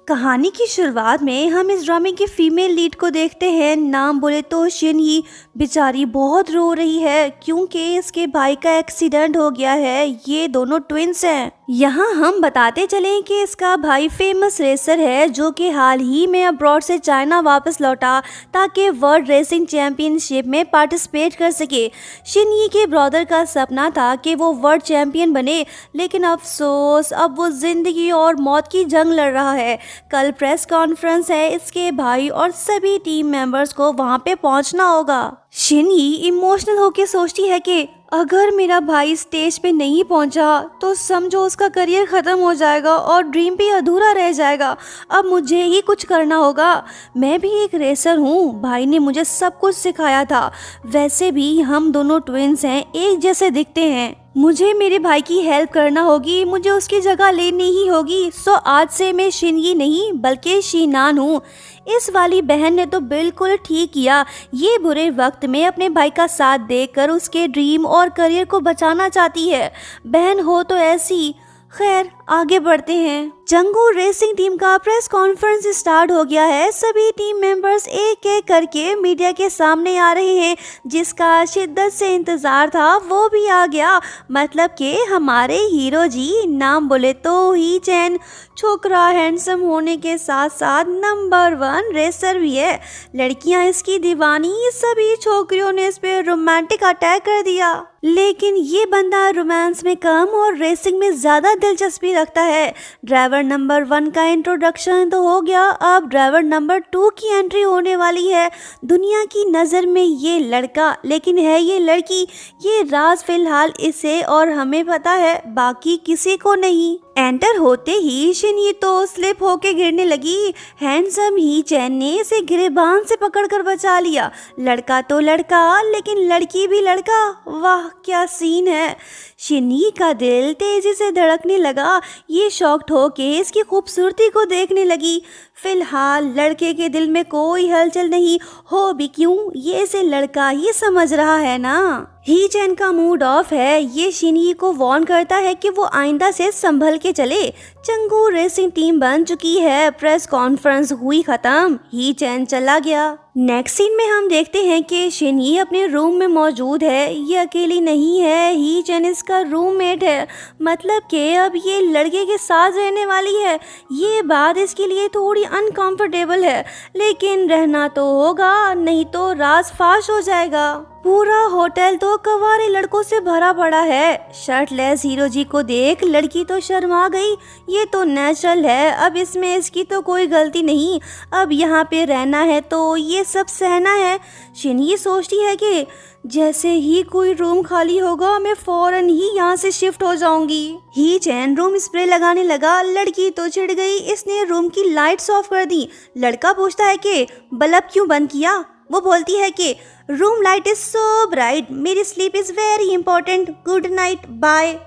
कहानी की शुरुआत में हम इस ड्रामे की फीमेल लीड को देखते हैं। नाम बोले तो शिनही। बेचारी बहुत रो रही है क्योंकि इसके भाई का एक्सीडेंट हो गया है। ये दोनों ट्विंस हैं। यहाँ हम बताते चलें कि इसका भाई फेमस रेसर है जो कि हाल ही में अब्रॉड से चाइना वापस लौटा ताकि वर्ल्ड रेसिंग चैंपियनशिप में पार्टिसिपेट कर सके। शिनही के ब्रदर का सपना था कि वो वर्ल्ड चैंपियन बने, लेकिन अफसोस अब वो जिंदगी और मौत की जंग लड़ रहा है। कल प्रेस कॉन्फ्रेंस है, इसके भाई और सभी टीम मेंबर्स को वहां पे पहुंचना होगा। शिनही इमोशनल होके सोचती है कि अगर मेरा भाई स्टेज पे नहीं पहुंचा तो समझो उसका करियर ख़त्म हो जाएगा और ड्रीम भी अधूरा रह जाएगा। अब मुझे ही कुछ करना होगा। मैं भी एक रेसर हूँ, भाई ने मुझे सब कुछ सिखाया था। वैसे भी हम दोनों ट्विंस हैं, एक जैसे दिखते हैं। मुझे मेरे भाई की हेल्प करना होगी, मुझे उसकी जगह लेनी ही होगी। सो आज से मैं शिनही नहीं बल्कि शीनान हूँ। इस वाली बहन ने तो बिल्कुल ठीक किया। ये बुरे वक्त में अपने भाई का साथ देकर उसके ड्रीम और करियर को बचाना चाहती है। बहन हो तो ऐसी। खैर आगे बढ़ते हैं। जंगू रेसिंग टीम का प्रेस कॉन्फ्रेंस स्टार्ट हो गया है। सभी टीम मेंबर्स एक एक करके मीडिया के सामने आ रहे हैं। जिसका शिद्दत से इंतजार था वो भी आ गया। मतलब कि हमारे हीरो जी, नाम बोले तो ही चैन। छोकरा हैंडसम होने के साथ साथ नंबर 1 रेसर भी है। लड़कियां इसकी दीवानी। सभी छोकरियों ने इस पे रोमांटिक अटैक कर दिया, लेकिन ये बंदा रोमांस में कम और रेसिंग में ज्यादा दिलचस्पी रखता है। ड्राइवर नंबर 1 का इंट्रोडक्शन तो हो गया, अब ड्राइवर नंबर 2 की एंट्री होने वाली है। दुनिया की नज़र में ये लड़का, लेकिन है ये लड़की। ये राज फिलहाल इसे और हमें पता है, बाकी किसी को नहीं। एंटर होते ही शिनही तो स्लिप होके गिरने लगी। हैंडसम ही चैन ने इसे गिरेबान से पकड़कर बचा लिया। लड़का तो लड़का, लेकिन लड़की भी लड़का। वाह क्या सीन है। शिनही का दिल तेजी से धड़कने लगा। ये शॉक्ड होके इसकी खूबसूरती को देखने लगी। फिलहाल लड़के के दिल में कोई हलचल नहीं हो भी क्यों, ये इसे लड़का ही समझ रहा है ना। ही चैन का मूड ऑफ है। ये शिनही को वार्न करता है कि वो आइंदा से संभल के चले। चंगू रेसिंग टीम बन चुकी है। प्रेस कॉन्फ्रेंस हुई खत्म। ही चैन चला गया। नेक्स्ट सीन में हम देखते हैं कि शिनही अपने रूम में मौजूद है। ये अकेली नहीं है, ही चैन इसका रूममेट है। मतलब कि अब ये लड़के के साथ रहने वाली है। ये बात इसके लिए थोड़ी अनकंफर्टेबल है, लेकिन रहना तो होगा, नहीं तो राज फाश हो जाएगा। पूरा होटल तो कवारे लड़कों से भरा पड़ा है। शर्टलेस हीरो जी को देख लड़की तो शर्मा गई। ये तो नेचुरल है, अब इसमें इसकी तो कोई गलती नहीं। अब यहाँ पे रहना है तो ये सब सहना है। शिनही सोचती है कि जैसे ही कोई रूम खाली होगा मैं फौरन ही यहाँ से शिफ्ट हो जाऊंगी। ही चैन रूम स्प्रे लगाने लगा। लड़की तो चिढ़ गई, इसने रूम की लाइट्स ऑफ कर दी। लड़का पूछता है कि बल्ब क्यों बंद किया। वो बोलती है कि room light is so bright, मेरी sleep is very important, good night, bye.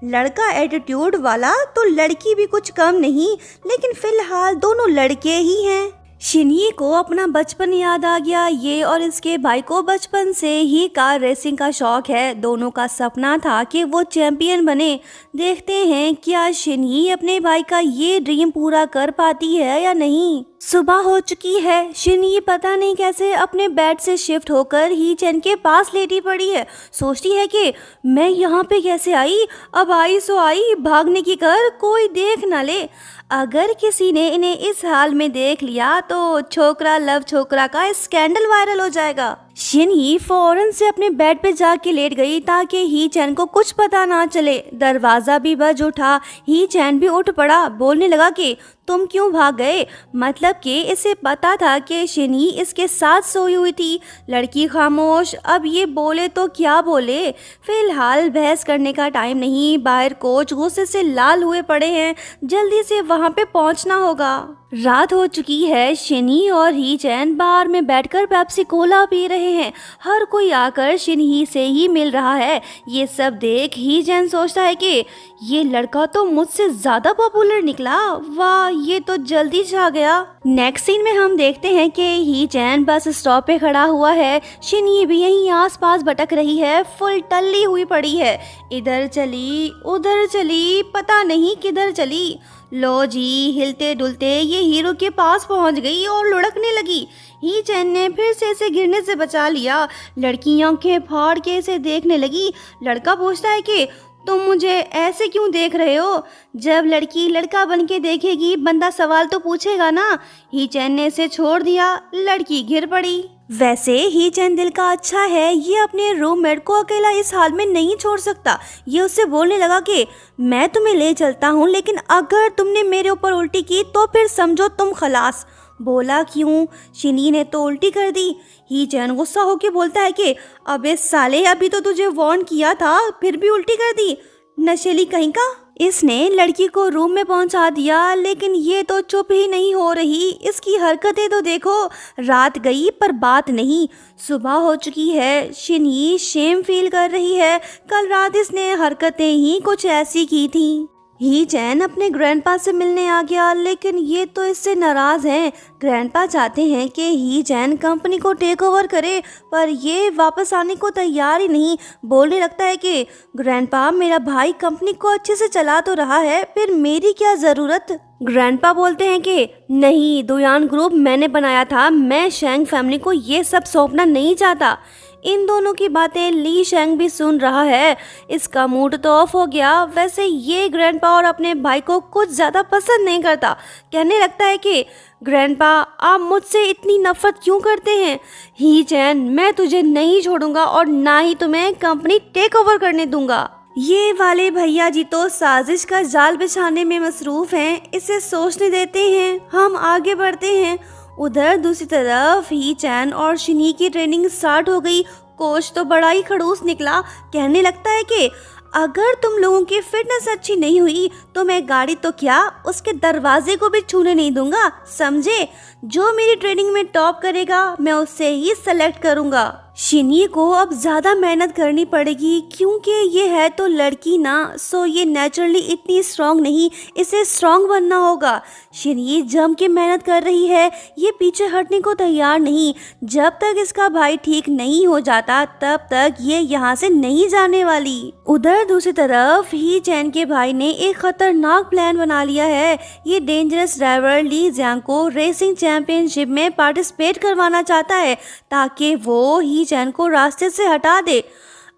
लड़का एटीट्यूड वाला तो लड़की भी कुछ कम नहीं, लेकिन फिलहाल दोनों लड़के ही हैं। शिनही को अपना बचपन याद आ गया। ये और इसके भाई को बचपन से ही कार रेसिंग का शौक है। दोनों का सपना था कि वो चैंपियन बने। देखते हैं क्या शिनही अपने भाई का ये ड्रीम पूरा कर पाती है या नहीं। सुबह हो चुकी है। शिनही पता नहीं कैसे अपने बेड से शिफ्ट होकर ही चैन के पास लेटी पड़ी है। सोचती है कि मैं यहाँ पे कैसे आई। अब आई सो आई, भागने की कर, कोई देख ना ले। अगर किसी ने इन्हें इस हाल में देख लिया तो छोकरा लव छोकरा का स्कैंडल वायरल हो जाएगा। शिनही फौरन से अपने बेड पे जाके लेट गई ताकि ही चैन को कुछ पता ना चले। दरवाजा भी बज उठा। ही चैन भी उठ पड़ा। बोलने लगा कि तुम क्यों भाग गए। मतलब कि इसे पता था कि शिनही इसके साथ सोई हुई थी। लड़की खामोश। अब ये बोले तो क्या बोले। फिलहाल बहस करने का टाइम नहीं। बाहर कोच गुस्से से लाल हुए पड़े हैं। जल्दी से वहां पे पहुंचना होगा। रात हो चुकी है। शिनही और ही चैन बार में बैठकर पेप्सी कोला पी रहे हैं। हर कोई आकर शिनही से ही मिल रहा है। ये सब देख ही चैन सोचता है कि ये लड़का तो मुझसे ज्यादा पॉपुलर निकला। वाह ये तो जल्दी छा गया। नेक्स्ट सीन में हम देखते हैं कि ही चैन बस स्टॉप पे खड़ा हुआ है। शिनही भी यहीं आसपास भटक रही है। फुल टल्ली हुई पड़ी है। इधर चली उधर चली, पता नहीं किधर चली। लो जी, हिलते डुलते ये हीरो के पास पहुंच गई और लुढ़कने लगी। ही चैन ने फिर से इसे गिरने से बचा लिया। लड़की आंखें फाड़ के इसे देखने लगी। लड़का पूछता है कि तुम मुझे ऐसे क्यों देख रहे हो? जब लड़की लड़का बन के देखेगी, बंदा सवाल तो पूछेगा ना। ही चैन ने इसे छोड़ दिया। लड़की गिर पड़ी। वैसे ही चैन दिल का अच्छा है, ये अपने रूममेट को अकेला इस हाल में नहीं छोड़ सकता। ये उससे बोलने लगा कि मैं तुम्हें ले चलता हूँ, लेकिन अगर तुमने मेरे ऊपर उल्टी की तो फिर समझो तुम खलास। बोला क्यों? शिनी ने तो उल्टी कर दी। ही चैन गुस्सा होके बोलता है कि अबे साले, अभी तो तुझे वार्न किया था, फिर भी उल्टी कर दी, नशेली कहीं का। इसने लड़की को रूम में पहुंचा दिया, लेकिन ये तो चुप ही नहीं हो रही। इसकी हरकतें तो देखो। रात गई पर बात नहीं। सुबह हो चुकी है। शिनी शेम फील कर रही है। कल रात इसने हरकतें ही कुछ ऐसी की थी। ही चैन अपने ग्रैंडपा से मिलने आ गया, लेकिन ये तो इससे नाराज़ हैं। ग्रैंडपा चाहते हैं कि ही चैन कंपनी को टेक ओवर करे, पर ये वापस आने को तैयार ही नहीं। बोलने लगता है कि ग्रैंडपा, मेरा भाई कंपनी को अच्छे से चला तो रहा है, फिर मेरी क्या ज़रूरत। ग्रैंडपा बोलते हैं कि नहीं, दुयान ग्रुप मैंने बनाया था, मैं शेंग फैमिली को ये सब सौंपना नहीं चाहता। इन दोनों की बातें ली शेंग भी सुन रहा है। इसका मूड तो ऑफ हो गया। वैसे ये ग्रैंडपा और अपने भाई को कुछ ज़्यादा पसंद नहीं करता। कहने लगता है कि ग्रैंडपा, आप मुझसे इतनी नफरत क्यों करते हैं? ही चैन, मैं तुझे नहीं छोड़ूंगा और ना ही तुम्हें कंपनी टेक ओवर करने दूंगा। ये वाले भैया जी तो साजिश का जाल बिछाने में मसरूफ हैं। इसे सोचने देते हैं, हम आगे बढ़ते हैं। उधर दूसरी तरफ ही चैन और शिनी की ट्रेनिंग स्टार्ट हो गई। कोच तो बड़ा ही खड़ूस निकला। कहने लगता है कि अगर तुम लोगों की फिटनेस अच्छी नहीं हुई तो मैं गाड़ी तो क्या, उसके दरवाजे को भी छूने नहीं दूंगा, समझे? जो मेरी ट्रेनिंग में टॉप करेगा मैं उससे ही सेलेक्ट करूंगा। शिनी को अब ज़्यादा मेहनत करनी पड़ेगी, क्योंकि ये है तो लड़की ना, सो ये नेचुरली इतनी स्ट्रांग नहीं, इसे स्ट्रांग बनना होगा। शिनी जम के मेहनत कर रही है। ये पीछे हटने को तैयार नहीं। जब तक इसका भाई ठीक नहीं हो जाता तब तक ये यहाँ से नहीं जाने वाली। उधर दूसरी तरफ ही चैन के भाई ने एक खतरनाक प्लान बना लिया है। ये डेंजरस ड्राइवर ली जियांग को रेसिंग चैंपियनशिप में पार्टिसिपेट करवाना चाहता है, ताकि वो ही चैन को रास्ते से हटा दे।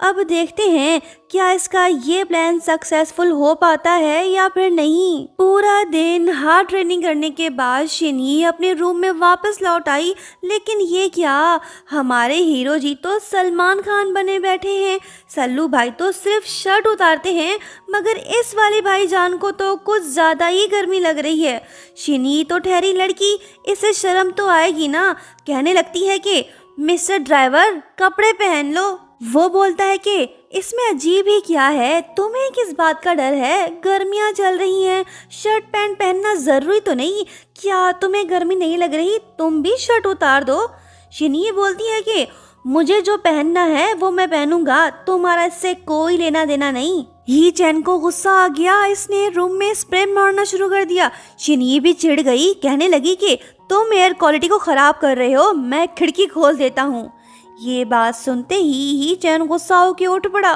अब देखते हैं क्या इसका ये प्लान सक्सेसफुल हो पाता है या फिर नहीं। पूरा दिन हार्ड ट्रेनिंग करने के बाद शिनी अपने रूम में वापस लौट आई, लेकिन ये क्या, हमारे हीरो जी तो सलमान खान बने बैठे हैं। सल्लू भाई तो सिर्फ शर्ट उतारते हैं, मगर इस वाले भाईजान को तो कुछ ज़्यादा ही गर्मी लग रही है। शिनी तो ठहरी लड़की, इसे शर्म तो आएगी ना। कहने लगती है कि मिस्टर ड्राइवर, कपड़े पहन लो। वो बोलता है कि इसमें अजीब ही क्या है, तुम्हें किस बात का डर है? गर्मियाँ चल रही हैं, शर्ट पैंट पहनना ज़रूरी तो नहीं। क्या तुम्हें गर्मी नहीं लग रही? तुम भी शर्ट उतार दो। शिनी बोलती है कि मुझे जो पहनना है वो मैं पहनूंगा, तुम्हारा इससे कोई लेना देना नहीं। ही चैन को गुस्सा आ गया। इसने रूम में स्प्रे मारना शुरू कर दिया। शिनी भी चिढ़ गई। कहने लगी कि तुम एयर क्वालिटी को ख़राब कर रहे हो, मैं खिड़की खोल देता हूँ। ये बात सुनते ही चैन गुस्सा होकर उठ पड़ा।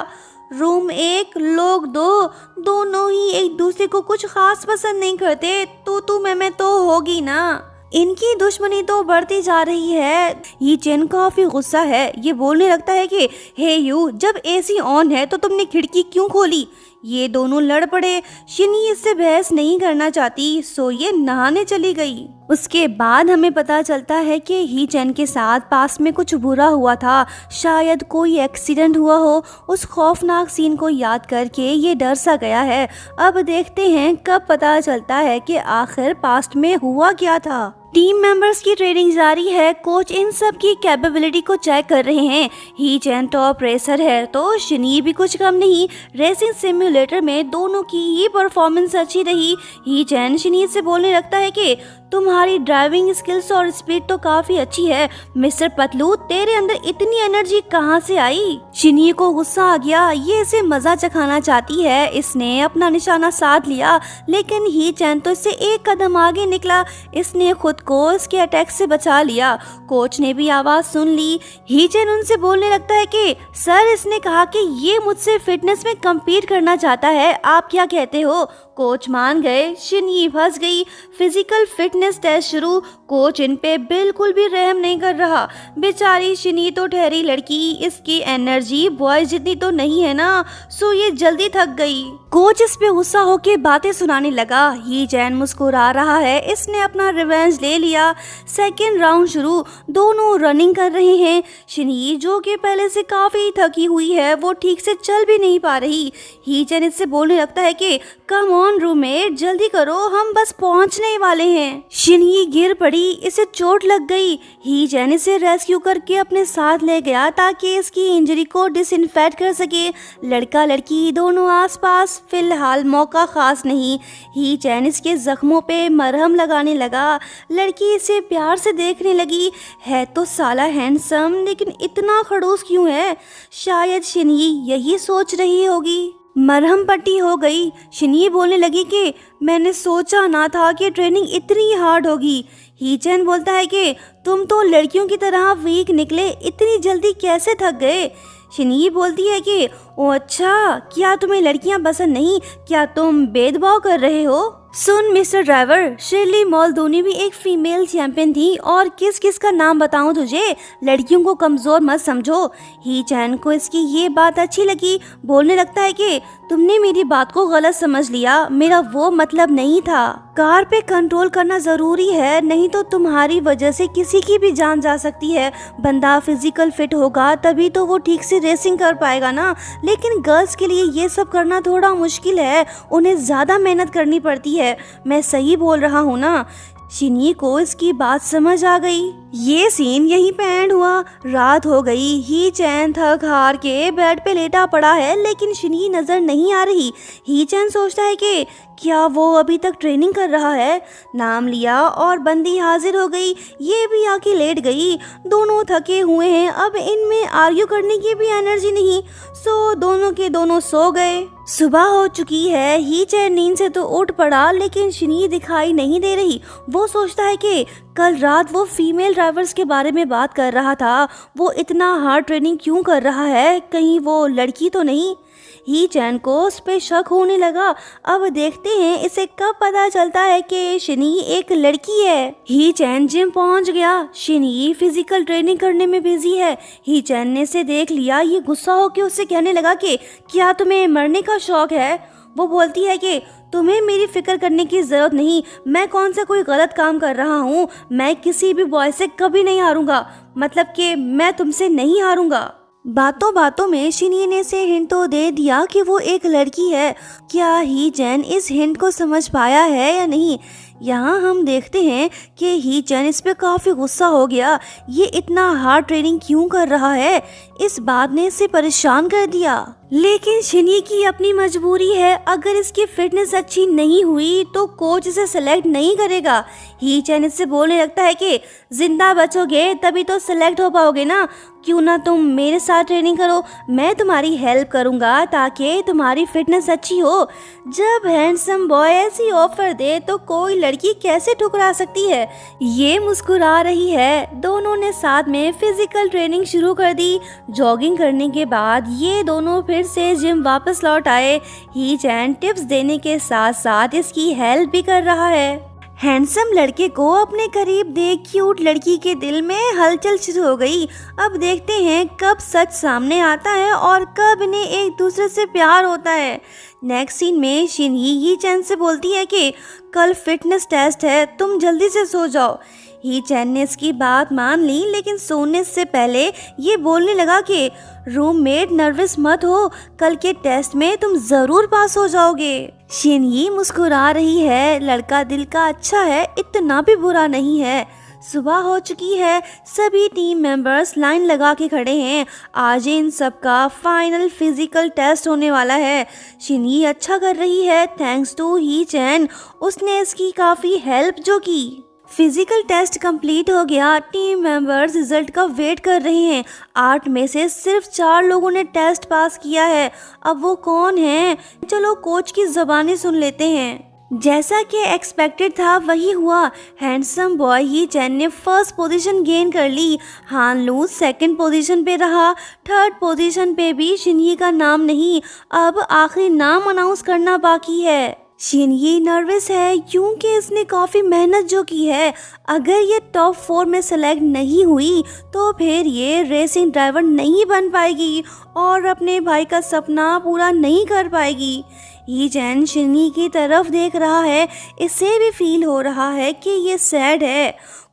रूम एक, लोग दो, दोनों ही एक दूसरे को कुछ खास पसंद नहीं करते। तू मैं तो होगी ना। इनकी दुश्मनी तो बढ़ती जा रही है। ये चैन काफी गुस्सा है। ये बोलने लगता है कि हे यू, जब एसी ऑन है तो तुमने खिड़की क्यों खोली? ये दोनों लड़ पड़े। शिनी इससे बहस नहीं करना चाहती, सो ये नहाने चली गई। उसके बाद हमें पता चलता है कि ही चैन के साथ पास में कुछ बुरा हुआ था। शायद कोई एक्सीडेंट हुआ हो। उस खौफनाक सीन को याद करके ये डर सा गया है। अब देखते हैं कब पता चलता है कि आखिर पास्ट में हुआ क्या था। टीम मेंबर्स की ट्रेनिंग जारी है। कोच इन सब की कैपेबिलिटी को चेक कर रहे हैं। ही चैन टॉप रेसर है तो शिनी भी कुछ कम नहीं। रेसिंग सिम्युलेटर में दोनों की ही परफॉर्मेंस अच्छी रही। ही चैन शिनी से बोलने लगता है कि तुम्हारी ड्राइविंग स्किल्स और स्पीड तो काफी अच्छी है। मिस्टर पतलू, तेरे अंदर इतनी एनर्जी कहाँ से आई? शिनी को गुस्सा आ गया। ये इसे मजा चखाना चाहती है। इसने अपना निशाना साध लिया, लेकिन ही चैन तो इससे एक कदम आगे निकला। इसने खुद को इसके अटैक से बचा लिया। कोच ने भी आवाज सुन ली। ही चैन उनसे बोलने लगता है कि सर, इसने कहा कि ये मुझसे फिटनेस में कम्पीट करना चाहता है, आप क्या कहते हो? कोच मान गए। शिनई फंस गई। फिजिकल फिटनेस टेस्ट शुरू। कोच इन पे बिल्कुल भी रहम नहीं कर रहा। बेचारी शिनई तो ठहरी लड़की, इसकी एनर्जी बॉयज जितनी तो नहीं है ना, सो ये जल्दी थक गई। कोच इस पे गुस्सा होके बातें सुनाने लगा। ही जैन मुस्कुरा रहा है, इसने अपना रिवेंज ले लिया। सेकेंड राउंड शुरू। दोनों रनिंग कर रहे हैं। शिनई जो कि पहले से काफी थकी हुई है, वो ठीक से चल भी नहीं पा रही। ही जैन इससे बोलने लगता है कि कम ऑन रूममेट, जल्दी करो, हम बस पहुंचने वाले हैं। शिनई गिर पड़ी, इसे चोट लग गई। ही जैन इसे रेस्क्यू करके अपने साथ ले गया ताकि इसकी इंजरी को डिसइंफेक्ट कर सके। लड़का लड़की दोनों आसपास, फिलहाल मौका खास नहीं। ही जैन इसके जख्मों पे मरहम लगाने लगा। लड़की इसे प्यार से देखने लगी। है तो साला हैंडसम, लेकिन इतना खड़ूस क्यों है? शायद शिनई यही सोच रही होगी। मरहम पट्टी हो गई। शिनई बोलने लगी कि मैंने सोचा ना था कि ट्रेनिंग इतनी हार्ड होगी। ही चैन बोलता है कि तुम तो लड़कियों की तरह वीक निकले, इतनी जल्दी कैसे थक गए? शिनई बोलती है कि ओ अच्छा, क्या तुम्हें लड़कियां पसंद नहीं? क्या तुम भेदभाव कर रहे हो? सुन मिस्टर ड्राइवर, शिरली मॉल्डोनी भी एक फीमेल चैंपियन थी, और किस किस का नाम बताऊं तुझे? लड़कियों को कमजोर मत समझो। ही चैन को इसकी ये बात अच्छी लगी। बोलने लगता है कि तुमने मेरी बात को गलत समझ लिया, मेरा वो मतलब नहीं था। कार पे कंट्रोल करना जरूरी है, नहीं तो तुम्हारी वजह से किसी की भी जान जा सकती है। बंदा फिजिकल फिट होगा तभी तो वो ठीक से रेसिंग कर पाएगा ना। लेकिन गर्ल्स के लिए ये सब करना थोड़ा मुश्किल है, उन्हें ज्यादा मेहनत करनी पड़ती है। मैं सही बोल रहा हूँ ना? शिनई को इसकी बात समझ आ गई। ये सीन यहीं पे एंड हुआ। रात हो गई। ही चैन थक हार के बेड पे लेटा पड़ा है, लेकिन शिनई नजर नहीं आ रही। ही चैन सोचता है कि क्या वो अभी तक ट्रेनिंग कर रहा है? नाम लिया और बंदी हाजिर हो गई। ये भी आके लेट गई। दोनों थके हुए हैं, अब इनमें आर्ग्यू करने की भी एनर्जी नहीं, सो दोनों के दोनों सो गए। सुबह हो चुकी है। ही चैन नींद से तो उठ पड़ा, लेकिन शिनई दिखाई नहीं दे रही। वो सोचता है कि कल रात वो फीमेल ड्राइवर्स के बारे में बात कर रहा था, वो इतना हार्ड ट्रेनिंग क्यों कर रहा है? कहीं वो लड़की तो नहीं? ही चैन को उस पे शक होने लगा। अब देखते हैं इसे कब पता चलता है कि शिनई एक लड़की है। ही चैन जिम पहुंच गया। शिनई फिजिकल ट्रेनिंग करने में बिजी है। ही चैन ने इसे देख लिया। ये गुस्सा होकर उससे कहने लगा कि क्या तुम्हें मरने का शौक है? वो बोलती है कि तुम्हें मेरी फिक्र करने की जरूरत नहीं, मैं कौन सा कोई गलत काम कर रहा हूँ? मैं किसी भी बॉय से कभी नहीं हारूंगा, मतलब कि मैं तुमसे नहीं हारूंगा। बातों बातों में शिनई ने से हिंट तो दे दिया कि वो एक लड़की है। क्या ही चैन इस हिंट को समझ पाया है या नहीं? यहाँ हम देखते हैं कि ही चैन इस पे काफी गुस्सा हो गया। ये इतना हार्ड ट्रेनिंग क्यों कर रहा है? इस बात ने इसे परेशान कर दिया। लेकिन शिनई की अपनी मजबूरी है, अगर इसकी फिटनेस अच्छी नहीं हुई तो कोच इसे सेलेक्ट नहीं करेगा। ही चैन इससे बोलने लगता है कि जिंदा बचोगे तभी तो सेलेक्ट हो पाओगे ना, क्यों ना तुम मेरे साथ ट्रेनिंग करो, मैं तुम्हारी हेल्प करूंगा ताकि तुम्हारी फिटनेस अच्छी हो। जब हैंडसम बॉय ऐसी ऑफर दे तो कोई लड़की कैसे ठुकरा सकती है? ये मुस्कुरा रही है। दोनों ने साथ में फिजिकल ट्रेनिंग शुरू कर दी। जॉगिंग करने के बाद ये दोनों फिर से जिम वापस लौट आए। ही चैन टिप्स देने के साथ साथ इसकी हेल्प भी कर रहा है। हैंडसम लड़के को अपने करीब देख क्यूट लड़की के दिल में हलचल शुरू हो गई। अब देखते हैं कब सच सामने आता है और कब इन्हें एक दूसरे से प्यार होता है। नेक्स्ट सीन में शिनई ही चैन से बोलती है कि कल फिटनेस टेस्ट है, तुम जल्दी से सो जाओ। ही चैन ने इसकी बात मान ली, लेकिन सोने से पहले ये बोलने लगा कि रूममेट नर्वस मत हो, कल के टेस्ट में तुम जरूर पास हो जाओगे। शिनई मुस्कुरा रही है। लड़का दिल का अच्छा है, इतना भी बुरा नहीं है। सुबह हो चुकी है। सभी टीम मेंबर्स लाइन लगा के खड़े हैं। आज इन सबका फाइनल फिजिकल टेस्ट होने वाला है। शिनई अच्छा कर रही है थैंक्स टू ही चैन, उसने इसकी काफ़ी हेल्प जो की। फिजिकल टेस्ट कंप्लीट हो गया। टीम मेंबर्स रिजल्ट का वेट कर रहे हैं। 8 में से सिर्फ 4 लोगों ने टेस्ट पास किया है। अब वो कौन है? चलो कोच की ज़बानी सुन लेते हैं। जैसा कि एक्सपेक्टेड था वही हुआ। हैंडसम बॉय ही चैन ने फर्स्ट पोजीशन गेन कर ली। हान लू सेकंड पोजीशन पे रहा। थर्ड पोजीशन पे भी शिनई का नाम नहीं। अब आखिरी नाम अनाउंस करना बाकी है। शिनये नर्वस है क्योंकि इसने काफ़ी मेहनत जो की है। अगर ये टॉप 4 में सेलेक्ट नहीं हुई तो फिर ये रेसिंग ड्राइवर नहीं बन पाएगी और अपने भाई का सपना पूरा नहीं कर पाएगी। ही चैन शिनये की तरफ देख रहा है, इसे भी फील हो रहा है कि ये सैड है।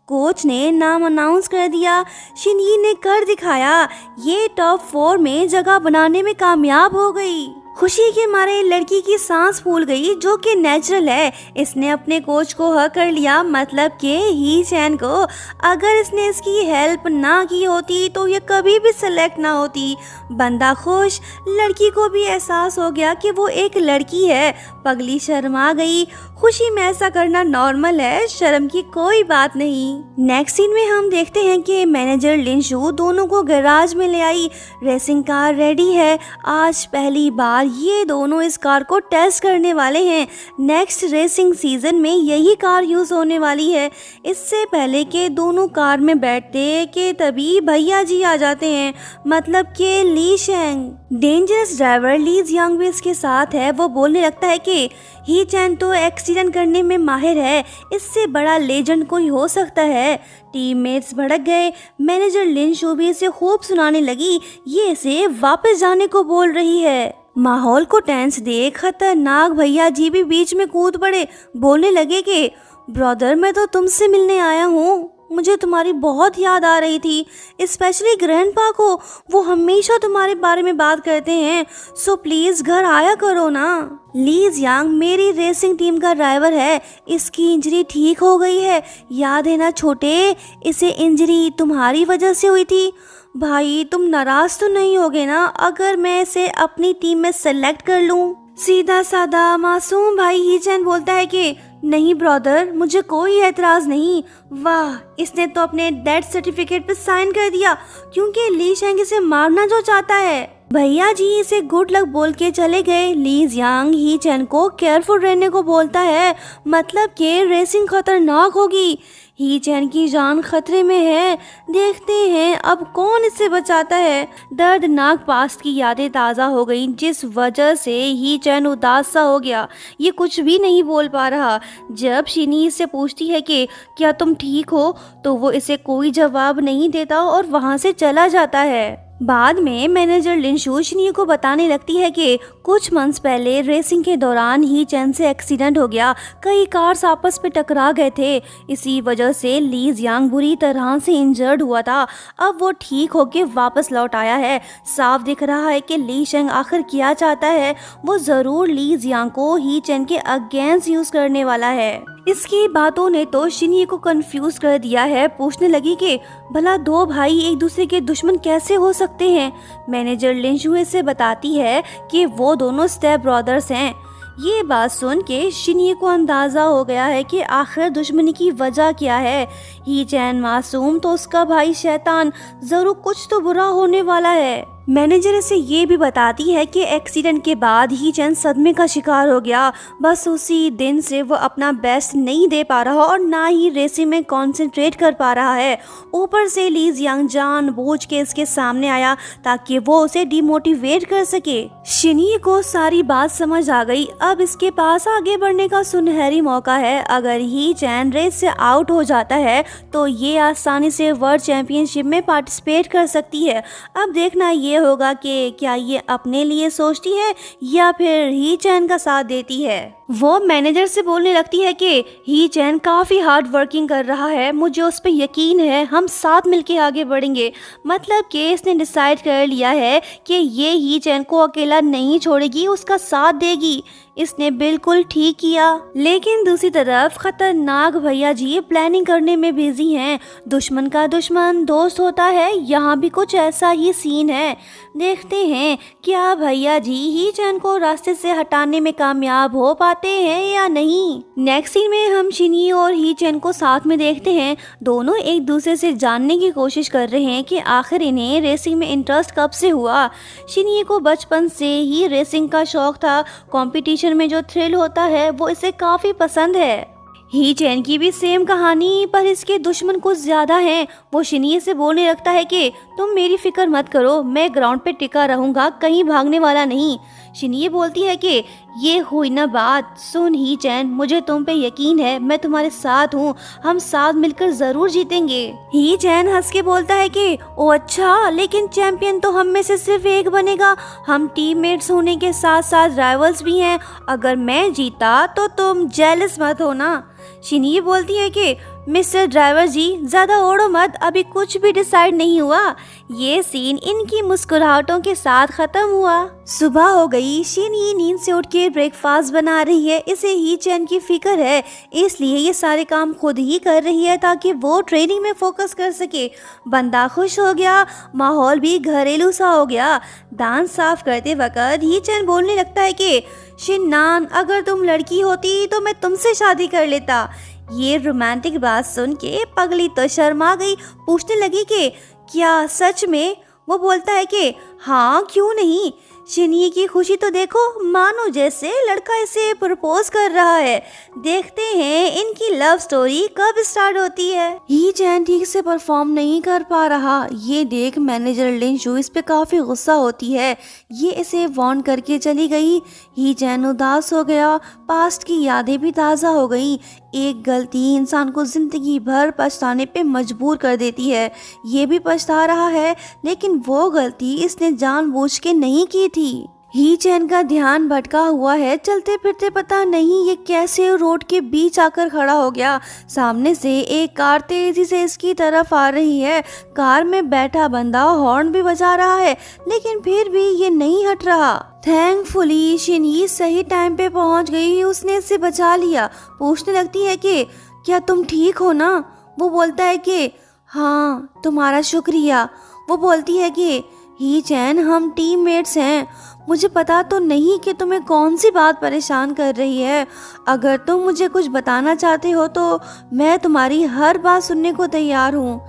कोच ने नाम अनाउंस कर दिया, शिनये ने कर दिखाया, ये टॉप 4 में जगह बनाने में कामयाब हो गई। खुशी के मारे लड़की की सांस फूल गई, जो कि नेचुरल है। इसने अपने कोच को हक कर लिया, मतलब कि ही चैन को अगर इसने इसकी हेल्प ना की होती तो ये कभी भी सेलेक्ट ना होती। बंदा खुश, लड़की को भी एहसास हो गया कि वो एक लड़की है। पगली शर्मा गई। खुशी में ऐसा करना नॉर्मल है, शर्म की कोई बात नहीं। नेक्स्ट सीन में हम देखते हैं कि मैनेजर लिनशु दोनों को गैराज में ले आई। रेसिंग कार रेडी है। आज पहली बार ये दोनों इस कार को टेस्ट करने वाले हैं। नेक्स्ट रेसिंग सीजन में यही कार यूज होने वाली है। इससे पहले के दोनों कार में बैठते कि तभी भैया जी आ जाते हैं, मतलब कि ली शेंग। डेंजरस ड्राइवर ली जियांग भी इसके साथ है। वो बोलने लगता है कि ही चैन तो एक्सीडेंट करने में माहिर है, इससे बड़ा लेजेंड कोई हो सकता है। टीममेट्स भड़क गए। मैनेजर लिनशु भी इसे खूब सुनाने लगी, ये इसे वापस जाने को बोल रही है। माहौल को टेंस देख खतरनाक भैया जी भी बीच में कूद पड़े। बोलने लगे कि ब्रदर, मैं तो तुमसे मिलने आया हूँ, मुझे तुम्हारी बहुत याद आ रही थी, स्पेशली ग्रैंडपा को। वो हमेशा तुम्हारे बारे में बात करते हैं, सो प्लीज घर आया करो ना। ली जियांग मेरी रेसिंग टीम का ड्राइवर है, इसकी इंजरी ठीक हो गई है, याद है ना छोटे, इसे इंजरी तुम्हारी वजह से हुई थी। भाई तुम नाराज तो नहीं होगे ना अगर मैं इसे अपनी टीम में सेलेक्ट कर लूं? सीधा साधा मासूम भाई ही चैन बोलता है कि नहीं ब्रदर, मुझे कोई एतराज नहीं। वाह, इसने तो अपने डेथ सर्टिफिकेट पे साइन कर दिया क्योंकि ली शेंग इसे मारना जो चाहता है। भैया जी इसे गुड लक बोल के चले गए। ली जियांग ही चैन को केयरफुल रहने को बोलता है, मतलब कि रेसिंग खतरनाक होगी। ही चैन की जान खतरे में है। देखते हैं अब कौन इससे बचाता है। दर्दनाक पास्ट की यादें ताज़ा हो गई, जिस वजह से ही चैन उदास सा हो गया। ये कुछ भी नहीं बोल पा रहा। जब शिनी इससे पूछती है कि क्या तुम ठीक हो, तो वो इसे कोई जवाब नहीं देता और वहाँ से चला जाता है। बाद में मैनेजर लिनशु शिनी को बताने लगती है कि कुछ मंथ्स पहले रेसिंग के दौरान ही चैन से एक्सीडेंट हो गया। कई कार्स आपस में टकरा गए थे, इसी वजह से ली जियांग बुरी तरह से इंजर्ड हुआ था। अब वो ठीक होके वापस लौट आया है। साफ दिख रहा है कि ली शेंग आखिर क्या चाहता है। वो ज़रूर ली जियांग को ही चैन के अगेंस्ट यूज़ करने वाला है। इसकी बातों ने तो शिनी को कंफ्यूज कर दिया है। पूछने लगी कि भला दो भाई एक दूसरे के दुश्मन कैसे हो सकते हैं। मैनेजर लिनशु से बताती है कि वो दोनों स्टेप ब्रदर्स हैं। ये बात सुन के शिनी को अंदाज़ा हो गया है कि आखिर दुश्मनी की वजह क्या है। ही चैन मासूम तो उसका भाई शैतान, ज़रूर कुछ तो बुरा होने वाला है। मैनेजर इसे ये भी बताती है कि एक्सीडेंट के बाद ही चैन सदमे का शिकार हो गया। बस उसी दिन से वो अपना बेस्ट नहीं दे पा रहा और ना ही रेसिंग में कंसंट्रेट कर पा रहा है। ऊपर से ली जियांग जानबूझ के इसके सामने आया ताकि वो उसे डिमोटिवेट कर सके। शिनी को सारी बात समझ आ गई। अब इसके पास आगे बढ़ने का सुनहरी मौका है। अगर ही चैन रेस से आउट हो जाता है तो ये आसानी से वर्ल्ड चैंपियनशिप में पार्टिसिपेट कर सकती है। अब देखना ये होगा कि क्या ये अपने लिए सोचती है या फिर ही चैन का साथ देती है। वो मैनेजर से बोलने लगती है कि ही चैन काफ़ी हार्ड वर्किंग कर रहा है, मुझे उस पर यकीन है, हम साथ मिलके आगे बढ़ेंगे। मतलब कि इसने डिसाइड कर लिया है कि ये ही चैन को अकेला नहीं छोड़ेगी, उसका साथ देगी। इसने बिल्कुल ठीक किया। लेकिन दूसरी तरफ खतरनाक भैया जी प्लानिंग करने में बिजी हैं। दुश्मन का दुश्मन दोस्त होता है, यहाँ भी कुछ ऐसा ही सीन है। देखते हैं क्या भैया जी ही चैन को रास्ते से हटाने में कामयाब हो पाते हैं या नहीं। नेक्स्ट सीन में हम शिनी और ही चैन को साथ में देखते हैं। दोनों एक दूसरे से जानने की कोशिश कर रहे हैं कि आखिर इन्हें रेसिंग में इंटरेस्ट कब से हुआ। शिनी को बचपन से ही रेसिंग का शौक था। कंपटीशन में जो थ्रिल होता है वो इसे काफी पसंद है। ही चैन की भी सेम कहानी, पर इसके दुश्मन कुछ ज्यादा हैं। वो शिनी से बोलने लगता है कि तुम मेरी फिक्र मत करो, मैं ग्राउंड पे टिका रहूंगा, कहीं भागने वाला नहीं। शिनये बोलती है कि ये हुई ना बात, सुन ही चैन, मुझे तुम पे यकीन है, मैं तुम्हारे साथ हूँ, हम साथ मिलकर जरूर जीतेंगे। ही चैन हंस के बोलता है कि ओ अच्छा, लेकिन चैंपियन तो हम में से सिर्फ एक बनेगा, हम टीममेट्स होने के साथ साथ राइवल्स भी हैं, अगर मैं जीता तो तुम जेलस मत हो ना। शिनये बोलती है कि मिस्टर ड्राइवर जी, ज्यादा ओढ़ो मत, अभी कुछ भी डिसाइड नहीं हुआ। ये सीन इनकी मुस्कुराहटों के साथ खत्म हुआ। सुबह हो गई, शिनये नींद से उठ के ब्रेकफास्ट बना रही है। इसे ही चैन की फिक्र है, इसलिए ये सारे काम खुद ही कर रही है ताकि वो ट्रेनिंग में फोकस कर सके। बंदा खुश हो गया, माहौल भी घरेलू सा हो गया। दांत साफ करते वक्त ही चैन बोलने लगता है कि शिन्नान, अगर तुम लड़की होती तो मैं तुमसे शादी कर लेता। ये रोमांटिक बात सुन के पगली तो शर्मा गई, पूछने लगी कि क्या सच में? वो बोलता है कि हाँ, क्यों नहीं। शिनये की खुशी तो देखो, मानो जैसे लड़का इसे प्रपोज कर रहा है। देखते हैं इनकी लव स्टोरी कब स्टार्ट होती है। ही चैन ठीक से परफॉर्म नहीं कर पा रहा, ये देख मैनेजर लिंशू इस पे काफी गुस्सा होती है। ये इसे वार्न करके चली गई। ही चैन उदास हो गया, पास्ट की यादें भी ताज़ा हो गई। एक गलती इंसान को जिंदगी भर पछताने पे मजबूर कर देती है। ये भी पछता रहा है, लेकिन वो गलती इसने जानबूझ के नहीं की थी। ही चैन का ध्यान भटका हुआ है, चलते फिरते पता नहीं ये कैसे रोड के बीच आकर खड़ा हो गया। सामने से एक कार तेजी से इसकी तरफ आ रही है। कार में बैठा बंदा हॉर्न भी बजा रहा है, लेकिन फिर भी ये नहीं हट रहा। थैंकफुली शिनये सही टाइम पे पहुंच गई, उसने इसे बचा लिया। पूछने लगती है कि क्या तुम ठीक हो ना? वो बोलता है कि हाँ, तुम्हारा शुक्रिया। वो बोलती है कि ही चैन, हम टीममेट्स हैं, मुझे पता तो नहीं कि तुम्हें कौन सी बात परेशान कर रही है। अगर तुम मुझे कुछ बताना चाहते हो तो मैं तुम्हारी हर बात सुनने को तैयार हूँ।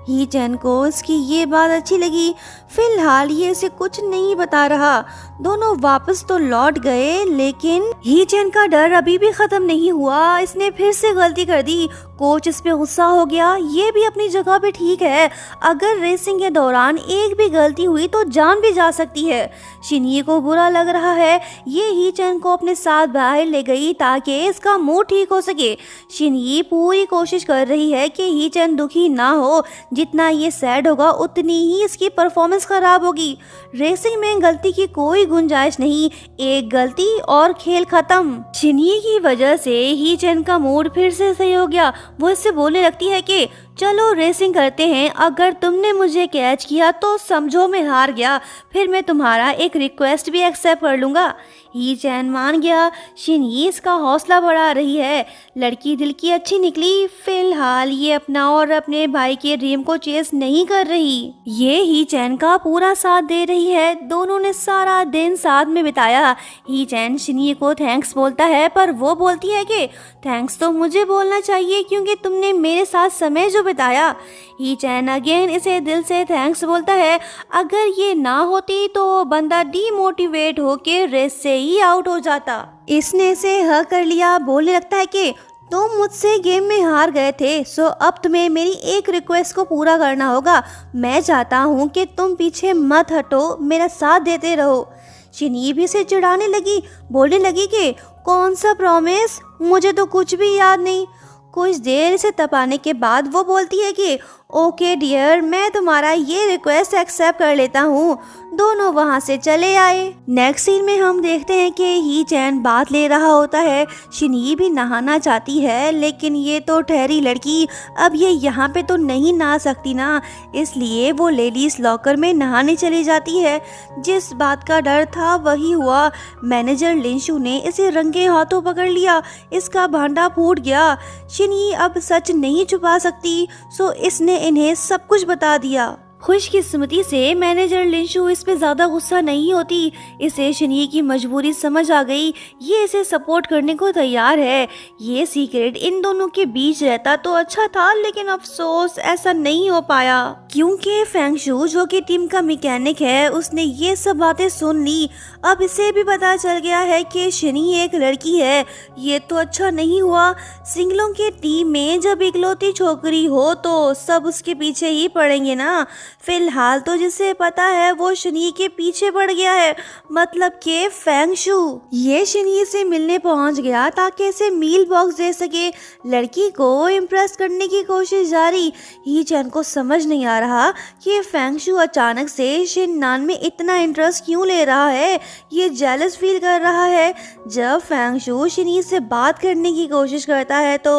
ही चैन को इसकी ये बात अच्छी लगी। फिलहाल ये इसे कुछ नहीं बता रहा। दोनों वापस तो लौट गए, लेकिन ही चैन का डर अभी भी खत्म नहीं हुआ। इसने फिर से गलती कर दी। कोच इस पे गुस्सा हो गया। ये भी अपनी जगह पे ठीक है, अगर रेसिंग के दौरान एक भी गलती हुई तो जान भी जा सकती है। शिनये को बुरा लग रहा है। ये ही चैन को अपने साथ बाहर ले गई ताकि इसका मूड ठीक हो सके। शिनये पूरी कोशिश कर रही है कि ही चैन दुखी ना हो। जितना ये सैड होगा उतनी ही इसकी परफॉर्मेंस खराब होगी। रेसिंग में गलती की कोई गुंजाइश नहीं, एक गलती और खेल खत्म। शिनये की वजह से ही चैन का मूड फिर से सही हो गया। वो इससे बोलने लगती है कि चलो रेसिंग करते हैं, अगर तुमने मुझे कैच किया तो समझो मैं हार गया, फिर मैं तुम्हारा एक रिक्वेस्ट भी एक्सेप्ट कर लूँगा। ही चैन मान गया। शिनये इसका हौसला बढ़ा रही है। लड़की दिल की अच्छी निकली। फिलहाल ये अपना और अपने भाई के ड्रीम को चेस नहीं कर रही, ये ही चैन का पूरा साथ दे रही है। दोनों ने सारा दिन साथ में बिताया। ही चैन शिनये को थैंक्स बोलता है, पर वो बोलती है कि थैंक्स तो मुझे बोलना चाहिए क्योंकि तुमने मेरे साथ समय जो बिताया। ही चैन अगेन इसे दिल से थैंक्स बोलता है। अगर ये ना होती तो बंदा डीमोटिवेट होके रेस से ही आउट हो जाता। इसने इसे हग कर लिया। बोलने लगता है कि तुम मुझसे गेम में हार गए थे, सो अब तुम्हें मेरी एक रिक्वेस्ट को पूरा करना होगा। मैं चाहता हूँ कि तुम पीछे मत हटो, मेरा साथ देते रहो। शिनये भी इसे चिढ़ाने लगी। बोलने लगी कि कौन सा प्रॉमिस, मुझे तो कुछ भी याद नहीं। कुछ देर से तपाने के बाद वो बोलती है कि ओके डियर, मैं तुम्हारा ये रिक्वेस्ट एक्सेप्ट कर लेता हूँ। दोनों वहाँ से चले आए। नेक्स्ट सीन में हम देखते हैं कि ही चैन बात ले रहा होता है। शिनये भी नहाना चाहती है, लेकिन ये तो ठहरी लड़की, अब ये यहाँ पे तो नहीं नहा सकती ना, इसलिए वो लेडीज लॉकर में नहाने चली जाती है। जिस बात का डर था वही हुआ। मैनेजर लिंशू ने इसे रंगे हाथों पकड़ लिया। इसका भांडा फूट गया। शिनये अब सच नहीं छुपा सकती, सो इसने इन्हें सब कुछ बता दिया। खुशकिस्मती से मैनेजर लिंशू इस पे ज़्यादा गुस्सा नहीं होती। इसे शिनये की मजबूरी समझ आ गई। ये इसे सपोर्ट करने को तैयार है। ये सीक्रेट इन दोनों के बीच रहता तो अच्छा था, लेकिन अफसोस ऐसा नहीं हो पाया क्योंकि फेंगशू जो कि टीम का मैकेनिक है, उसने ये सब बातें सुन ली। अब इसे भी पता चल गया है कि शिनये एक लड़की है। ये तो अच्छा नहीं हुआ। सिंगलों के टीम में जब इकलौती छोकरी हो तो सब उसके पीछे ही पड़ेंगे ना। फिलहाल तो जिसे पता है वो शनी के पीछे पड़ गया है, मतलब के फेंगशु। ये शनी से मिलने पहुंच गया ताकि इसे मील बॉक्स दे सके। लड़की को इम्प्रेस करने की कोशिश जारी। ही चैन को समझ नहीं आ रहा कि फेंगशु अचानक से शिननान में इतना इंटरेस्ट क्यों ले रहा है। ये जेलस फील कर रहा है। जब फेंगशु शनी से बात करने की कोशिश करता है तो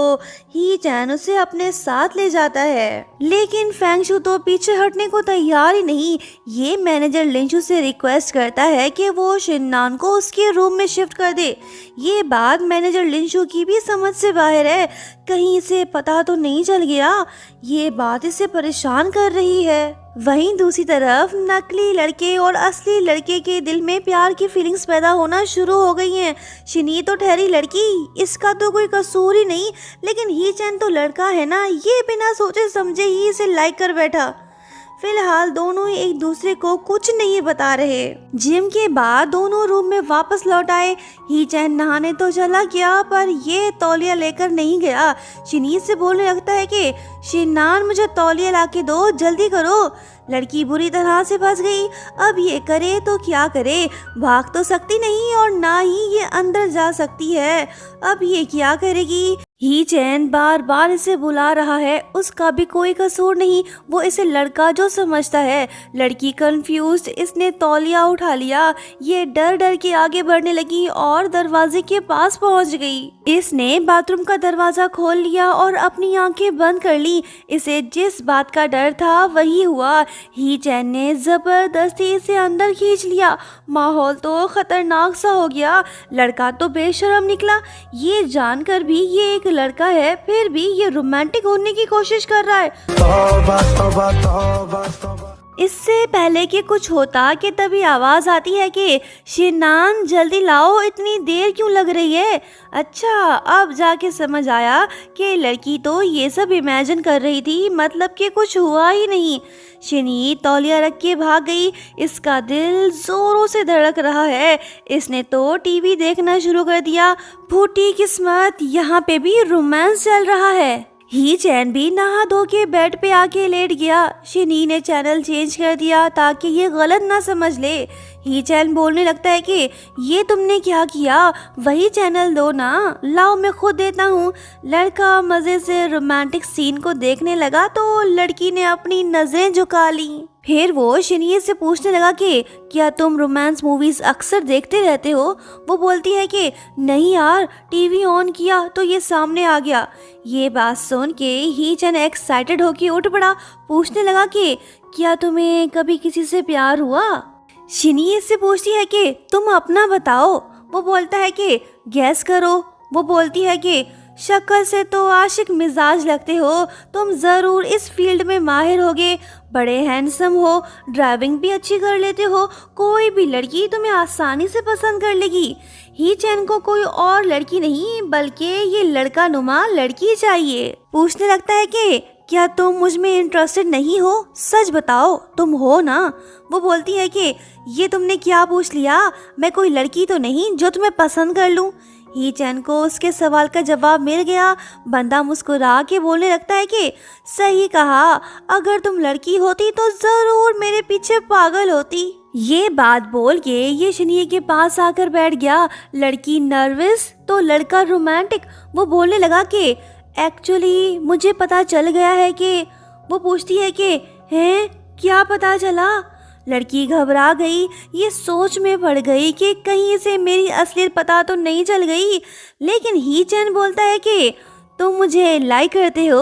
ही चैन उसे अपने साथ ले जाता है, लेकिन फेंगशु तो पीछे हटने को तैयार ही नहीं। ये मैनेजर लिंशु से रिक्वेस्ट करता है कि वो शिननान को उसके रूम में शिफ्ट कर दे। ये बात मैनेजर लिंशु की भी समझ से बाहर है। कहीं इसे पता तो नहीं चल गया। ये बात इसे परेशान कर रही है। वहीं दूसरी तरफ नकली लड़के और असली लड़के के दिल में प्यार की फीलिंग्स पैदा होना शुरू हो गई हैं। शिनी तो ठहरी लड़की, इसका तो कोई कसूर ही नहीं, लेकिन ही चैन तो लड़का है ना, ये बिना सोचे समझे ही इसे लाइक कर बैठा। फिलहाल दोनों ही एक दूसरे को कुछ नहीं बता रहे। जिम के बाद दोनों रूम में वापस लौट आए। ही चैन नहाने तो चला गया पर ये तौलिया लेकर नहीं गया। शिनी से बोलने लगता है कि शिनान मुझे तौलिया लाके दो, जल्दी करो। लड़की बुरी तरह से फंस गई। अब ये करे तो क्या करे, भाग तो सकती नहीं और ना ही ये अंदर जा सकती है। अब ये क्या करेगी। ही चैन बार बार इसे बुला रहा है, उसका भी कोई कसूर नहीं, वो इसे लड़का जो समझता है। लड़की कंफ्यूज्ड, इसने तौलिया उठा लिया। ये डर डर के आगे बढ़ने लगी और दरवाजे के पास पहुंच गई। इसने बाथरूम का दरवाजा खोल लिया और अपनी आंखें बंद कर ली। इसे जिस बात का डर था वही हुआ। ही चैन ने जबरदस्ती इसे अंदर खींच लिया। माहौल तो खतरनाक सा हो गया। लड़का तो बेशर्म निकला। ये जानकर भी ये एक लड़का है, फिर भी ये रोमांटिक होने की कोशिश कर रहा है। तौबा, तौबा, तौबा, तौबा। इससे पहले कि कुछ होता कि तभी आवाज आती है कि शिनान जल्दी लाओ, इतनी देर क्यों लग रही है। अच्छा, अब जाके समझ आया कि लड़की तो ये सब इमेजिन कर रही थी, मतलब कि कुछ हुआ ही नहीं। शिनी तौलिया रख के भाग गई। इसका दिल जोरों से धड़क रहा है। इसने तो टीवी देखना शुरू कर दिया। फूटी किस्मत, यहाँ पे भी रोमांस चल रहा है। ही चैन भी नहा धो के बेड पे आके लेट गया। शिनी ने चैनल चेंज कर दिया ताकि ये गलत ना समझ ले। ही चैन बोलने लगता है कि ये तुमने क्या किया, वही चैनल दो ना, लाओ मैं खुद देता हूँ। लड़का मजे से रोमांटिक सीन को देखने लगा तो लड़की ने अपनी नजरें झुका ली। फिर वो शिनी से पूछने लगा कि क्या तुम रोमांस मूवीज अक्सर देखते रहते हो। वो बोलती है कि नहीं यार, टीवी ऑन किया तो ये सामने आ गया। ये बात सुन के ही चैन एक्साइटेड होके उठ पड़ा। पूछने लगा कि क्या तुम्हें कभी किसी से प्यार हुआ। शिनी इससे पूछती है कि तुम अपना बताओ। वो बोलता है कि गैस करो। वो बोलती है कि शक्ल से तो आशिक मिजाज लगते हो, तुम जरूर इस फील्ड में माहिर होगे, बड़े हैंडसम हो, ड्राइविंग भी अच्छी कर लेते हो, कोई भी लड़की तुम्हें आसानी से पसंद कर लेगी। ही चैन को कोई और लड़की नहीं बल्कि ये लड़का नुमा लड़की चाहिए। पूछने लगता है कि क्या तुम मुझ में इंटरेस्टेड नहीं हो, सच बताओ तुम हो ना। वो बोलती है कि ये तुमने क्या पूछ लिया, मैं कोई लड़की तो नहीं जो तुम्हें पसंद कर लूं। ही चैन को उसके सवाल का जवाब मिल गया। बंदा मुस्कुरा के बोलने लगता है कि सही कहा, अगर तुम लड़की होती तो जरूर मेरे पीछे पागल होती। ये बात बोल के ये शनी के पास आकर बैठ गया। लड़की नर्वस तो लड़का रोमांटिक। वो बोलने लगा कि एक्चुअली मुझे पता चल गया है कि। वो पूछती है कि हैं, क्या पता चला। लड़की घबरा गई। ये सोच में पड़ गई कि कहीं इसे मेरी असलियत पता तो नहीं चल गई। लेकिन ही चैन बोलता है कि तुम मुझे लाइक करते हो।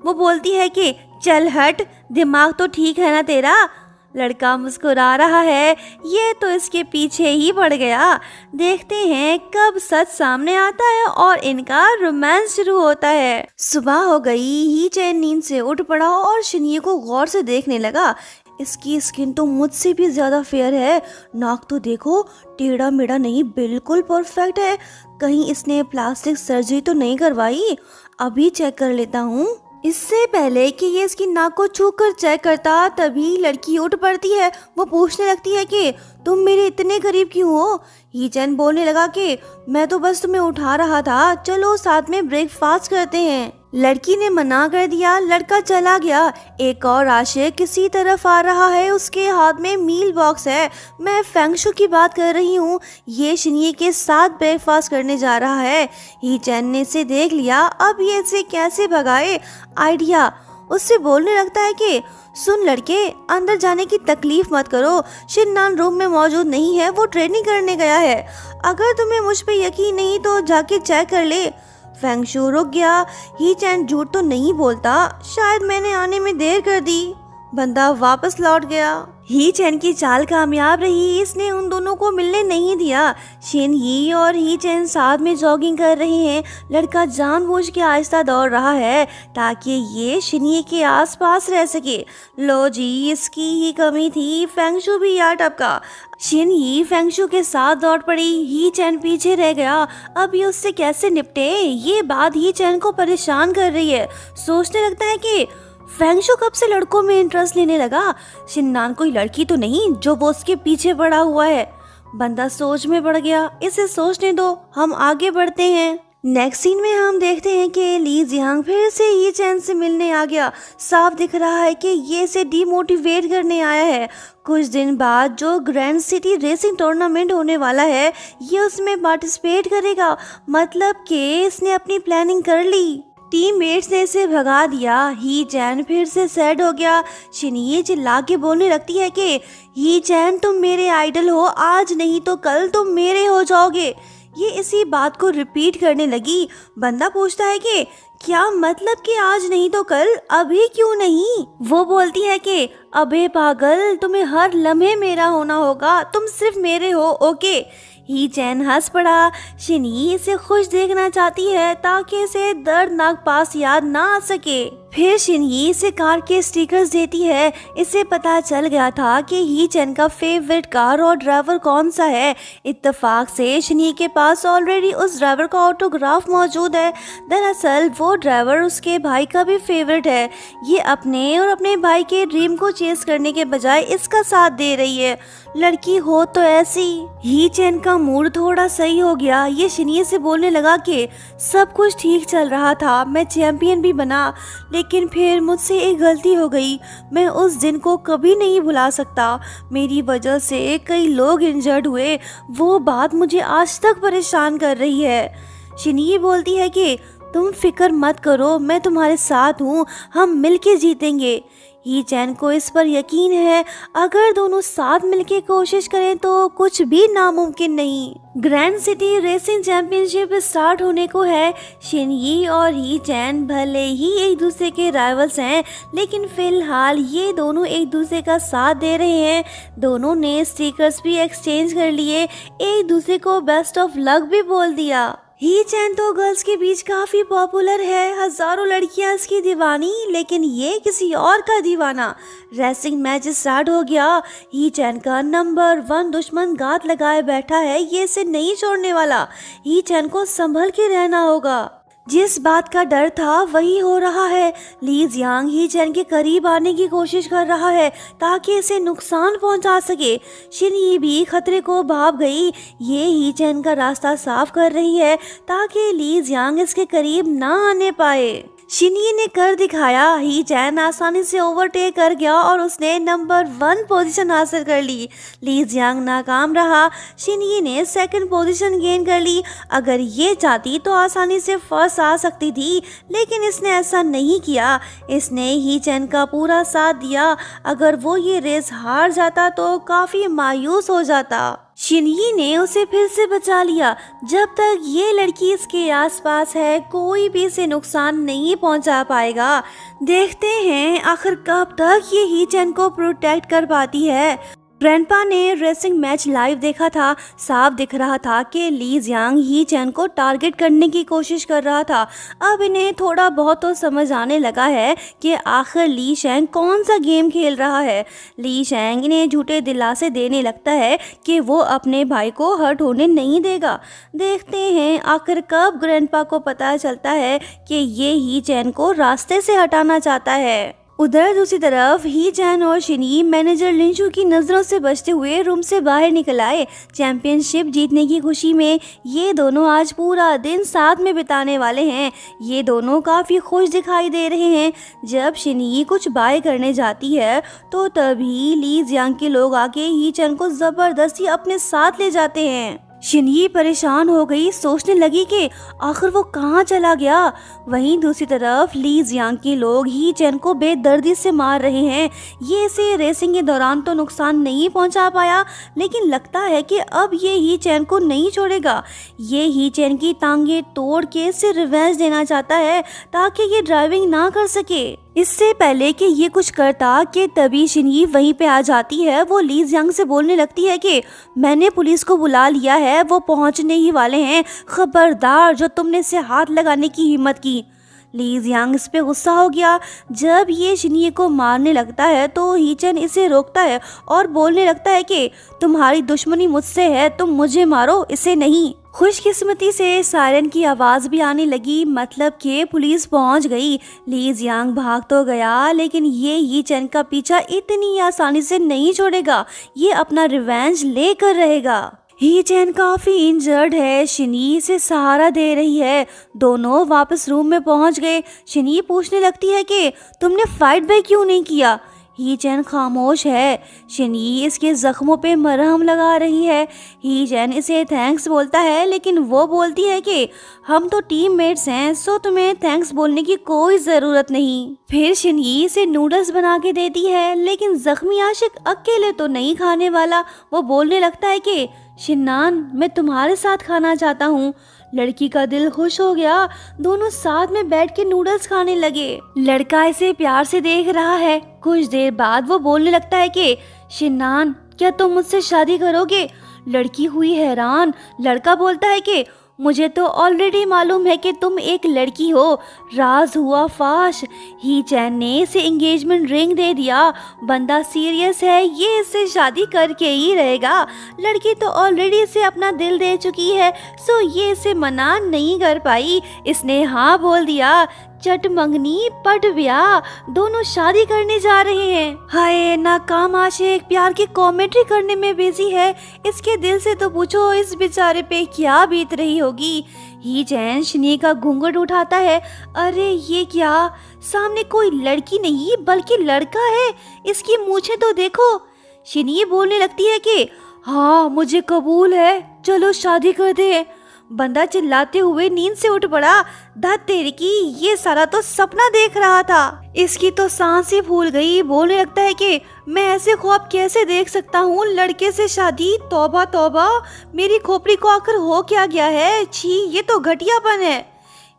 वो बोलती है कि चल हट, दिमाग तो ठीक है ना तेरा। लड़का मुस्कुरा रहा है। ये तो इसके पीछे ही पड़ गया। देखते हैं कब सच सामने आता है और इनका रोमांस शुरू होता है। सुबह हो गई। ही चैन नींद से उठ पड़ा और शनी को गौर से देखने लगा। इसकी स्किन तो मुझसे भी ज़्यादा फेयर है। नाक तो देखो, टेढ़ा मेढ़ा नहीं, बिल्कुल परफेक्ट है। कहीं इसने प्लास्टिक सर्जरी तो नहीं करवाई। अभी चेक कर लेता हूँ। इससे पहले कि ये इसकी नाक को छू कर चेक करता तभी लड़की उठ पड़ती है। वो पूछने लगती है कि तुम मेरे इतने करीब क्यों हो। ही चैन बोलने लगा कि मैं तो बस तुम्हें उठा रहा था, चलो साथ में ब्रेकफास्ट करते हैं। लड़की ने मना कर दिया, लड़का चला गया। एक और आशिक किसी तरफ आ रहा है, उसके हाथ में मील बॉक्स है। मैं फेंगशु की बात कर रही हूँ, ये शिन्ये के साथ ब्रेकफास्ट करने जा रहा है। ही चैन ने इसे देख लिया, अब ये इसे कैसे भगाए। आइडिया उससे बोलने लगता है कि सुन लड़के, अंदर जाने की तकलीफ मत करो, शिन्नान रूम में मौजूद नहीं है, वो ट्रेनिंग करने गया है। अगर तुम्हें मुझ पे यकीन नहीं तो जाके चेक कर ले। फेंगशु रुक गया। ही चैन झूठ तो नहीं बोलता, शायद मैंने आने में देर कर दी। बंदा वापस लौट गया। ही चैन की चाल कामयाब रही, इसने उन दोनों को मिलने नहीं दिया। शिन यी और ही चैन साथ में जॉगिंग कर रहे हैं। लड़का जानबूझ के आहिस्ता दौड़ रहा है ताकि ये शिन्ये के आसपास रह सके। लो जी, इसकी ही कमी थी, फेंगशु भी यार टपका। शिन यी फेंगशु के साथ दौड़ पड़ी, ही चैन पीछे रह गया। अब ये उससे कैसे निपटे, ये बात ही चैन को परेशान कर रही है। सोचने लगता है कि फेंगशु कब से लड़कों में इंटरेस्ट लेने लगा। शिन्नान कोई लड़की तो नहीं जो वो उसके पीछे पड़ा हुआ है। बंदा सोच में पड़ गया, इसे सोचने दो, हम आगे बढ़ते हैं। नेक्स्ट सीन में हम देखते हैं कि ली जियांग फिर से ही चैन से मिलने आ गया। साफ दिख रहा है कि ये इसे डीमोटिवेट करने आया है। कुछ दिन बाद जो ग्रैंड सिटी रेसिंग टूर्नामेंट होने वाला है, ये उसमें पार्टिसिपेट करेगा। मतलब कि इसने अपनी प्लानिंग कर ली। टीममेट्स ने इसे भगा दिया। ही चैन फिर से सैड हो गया। शिन्ये चिल्ला के बोलने लगती है कि ही चैन, तुम मेरे आइडल हो, आज नहीं तो कल तुम मेरे हो जाओगे। ये इसी बात को रिपीट करने लगी। बंदा पूछता है कि क्या मतलब कि आज नहीं तो कल, अभी क्यों नहीं? वो बोलती है कि अबे पागल, तुम्हें हर लम्हे मेरा होना होगा, तुम सिर्फ मेरे हो, ओके। ही चैन हंस पड़ा। शिन्ये इसे खुश देखना चाहती है ताकि इसे दर्दनाक पास याद ना आ सके। फिर शिन्ये इसे कार के स्टिकर्स देती है। इसे पता चल गया था कि ही चैन का फेवरेट कार और ड्राइवर कौन सा है। इत्तेफाक से शिन्ये के पास ऑलरेडी उस ड्राइवर का ऑटोग्राफ मौजूद है। दरअसल वो ड्राइवर उसके भाई का भी फेवरेट है। ये अपने और अपने भाई के ड्रीम को चेस करने के बजाय इसका साथ दे रही है। लड़की हो तो ऐसी। ही चैन का मूड थोड़ा सही हो गया। ये शिन्ये से बोलने लगा कि सब कुछ ठीक चल रहा था, मैं चैंपियन भी बना, लेकिन फिर मुझसे एक गलती हो गई। मैं उस दिन को कभी नहीं भुला सकता। मेरी वजह से कई लोग इंजर्ड हुए। वो बात मुझे आज तक परेशान कर रही है। शिन्ये बोलती है कि तुम फिक्र मत करो, मैं तुम्हारे साथ हूँ, हम मिलके जीतेंगे। ही चैन को इस पर यकीन है, अगर दोनों साथ मिलके कोशिश करें तो कुछ भी नामुमकिन नहीं। Grand city racing championship start होने को है। शिन्ये और ही चैन भले ही एक दूसरे के राइवल्स हैं, लेकिन फिलहाल ये दोनों एक दूसरे का साथ दे रहे हैं। दोनों ने स्टिकर्स भी एक्सचेंज कर लिए, एक दूसरे को बेस्ट ऑफ लक भी बोल दिया। ही चैन तो गर्ल्स के बीच काफी पॉपुलर है, हजारों लड़कियां इसकी दीवानी, लेकिन ये किसी और का दीवाना। रेसिंग मैच स्टार्ट हो गया। ही चैन का नंबर 1 दुश्मन गात लगाए बैठा है, ये इसे नहीं छोड़ने वाला। ही चैन को संभल के रहना होगा। जिस बात का डर था वही हो रहा है। ली जियांग ही चैन के करीब आने की कोशिश कर रहा है ताकि इसे नुकसान पहुंचा सके। शिन्ये भी खतरे को भाप गई। ये ही चैन का रास्ता साफ कर रही है ताकि ली जियांग इसके करीब ना आने पाए। शिन्ये ने कर दिखाया। ही चैन आसानी से ओवरटेक कर गया और उसने नंबर 1 पोजीशन हासिल कर ली। ली जियांग नाकाम रहा। शिन्ये ने 2nd पोजीशन गेन कर ली। अगर ये चाहती तो आसानी से फर्स्ट आ सकती थी, लेकिन इसने ऐसा नहीं किया। इसने ही चैन का पूरा साथ दिया। अगर वो ये रेस हार जाता तो काफ़ी मायूस हो जाता। शिन्ये ने उसे फिर से बचा लिया। जब तक ये लड़की इसके आसपास है, कोई भी इसे नुकसान नहीं पहुंचा पाएगा। देखते हैं आखिर कब तक ये ही चैन को प्रोटेक्ट कर पाती है। ग्रैंडपा ने रेसिंग मैच लाइव देखा था। साफ दिख रहा था कि ली जियांग ही चैन को टारगेट करने की कोशिश कर रहा था। अब इन्हें थोड़ा बहुत तो समझ आने लगा है कि आखिर ली शैंग कौन सा गेम खेल रहा है। ली शैंग इन्हें झूठे दिलासे देने लगता है कि वो अपने भाई को हर्ट होने नहीं देगा। देखते हैं आखिर कब ग्रैंडपा को पता चलता है कि ये ही चैन को रास्ते से हटाना चाहता है। उधर दूसरी तरफ ही चैन और शिनी मैनेजर लिंचू की नज़रों से बचते हुए रूम से बाहर निकल आए। चैंपियनशिप जीतने की खुशी में ये दोनों आज पूरा दिन साथ में बिताने वाले हैं। ये दोनों काफ़ी खुश दिखाई दे रहे हैं। जब शिनी कुछ बाय करने जाती है तो तभी ली जियांग के लोग आके ही चैन को ज़बरदस्ती अपने साथ ले जाते हैं। शिनी परेशान हो गई, सोचने लगी कि आखिर वो कहाँ चला गया। वहीं दूसरी तरफ ली जियांग के लोग ही चैन को बेदर्दी से मार रहे हैं। ये इसे रेसिंग के दौरान तो नुकसान नहीं पहुंचा पाया, लेकिन लगता है कि अब ये ही चैन को नहीं छोड़ेगा। ये ही चैन की टांगे तोड़ के इसे रिवेंज देना चाहता है ताकि ये ड्राइविंग ना कर सके। इससे पहले कि ये कुछ करता कि तभी शिनी वहीं पे आ जाती है। वो ली जियांग से बोलने लगती है कि मैंने पुलिस को बुला लिया है, वो पहुंचने ही वाले हैं, खबरदार जो तुमने इसे हाथ लगाने की हिम्मत की। ली जियांग इस पे गुस्सा हो गया। जब ये शिनी को मारने लगता है तो हीचन इसे रोकता है और बोलने लगता है कि तुम्हारी दुश्मनी मुझसे है, तुम मुझे मारो, इसे नहीं। खुशकिस्मती से सायरन की आवाज़ भी आने लगी, मतलब कि पुलिस पहुंच गई। ली जियांग भाग तो गया, लेकिन ये ही चैन का पीछा इतनी आसानी से नहीं छोड़ेगा। ये अपना रिवेंज लेकर रहेगा। ही चैन काफ़ी इंजर्ड है, शिनी से सहारा दे रही है। दोनों वापस रूम में पहुंच गए। शिनी पूछने लगती है कि तुमने फाइट बैक क्यों नहीं किया। ही चैन खामोश है। शिनी इसके जख्मों पे मरहम लगा रही है। ही चैन इसे थैंक्स बोलता है, लेकिन वो बोलती है कि हम तो टीममेट्स हैं, सो तुम्हें थैंक्स बोलने की कोई ज़रूरत नहीं। फिर शिनी इसे नूडल्स बना के देती है, लेकिन जख्मी आशिक अकेले तो नहीं खाने वाला। वो बोलने लगता है कि शिन्नान, मैं तुम्हारे साथ खाना चाहता हूँ। लड़की का दिल खुश हो गया। दोनों साथ में बैठ के नूडल्स खाने लगे। लड़का इसे प्यार से देख रहा है। कुछ देर बाद वो बोलने लगता है कि शिन्नान, क्या तुम मुझसे शादी करोगे। लड़की हुई हैरान। लड़का बोलता है कि मुझे तो ऑलरेडी मालूम है कि तुम एक लड़की हो। राज हुआ फाश। ही चैन ने इसे एंगेजमेंट रिंग दे दिया। बंदा सीरियस है, ये इससे शादी करके ही रहेगा। लड़की तो ऑलरेडी इसे अपना दिल दे चुकी है, सो ये इसे मना नहीं कर पाई। इसने हाँ बोल दिया। चट मंगनी पट ब्याह, दोनों शादी करने जा रहे हैं। हाय, नाकाम आशिक प्यार की कॉमेंट्री करने में बिजी है। इसके दिल से तो पूछो इस बेचारे पे क्या बीत रही होगी। ही चैन शिनी का घूंघट उठाता है। अरे ये क्या, सामने कोई लड़की नहीं बल्कि लड़का है। इसकी मूछें तो देखो। शिनी बोलने लगती है कि हाँ, मुझे कबूल है, चलो शादी कर दे। बंदा चिल्लाते हुए नींद से उठ पड़ा। धत तेरी की, ये सारा तो सपना देख रहा था। इसकी तो सांस ही फूल गई। बोलने लगता है कि मैं ऐसे ख्वाब कैसे देख सकता हूँ, लड़के से शादी। तौबा तौबा, मेरी खोपड़ी को आखिर हो क्या गया है। छी, ये तो घटियापन है।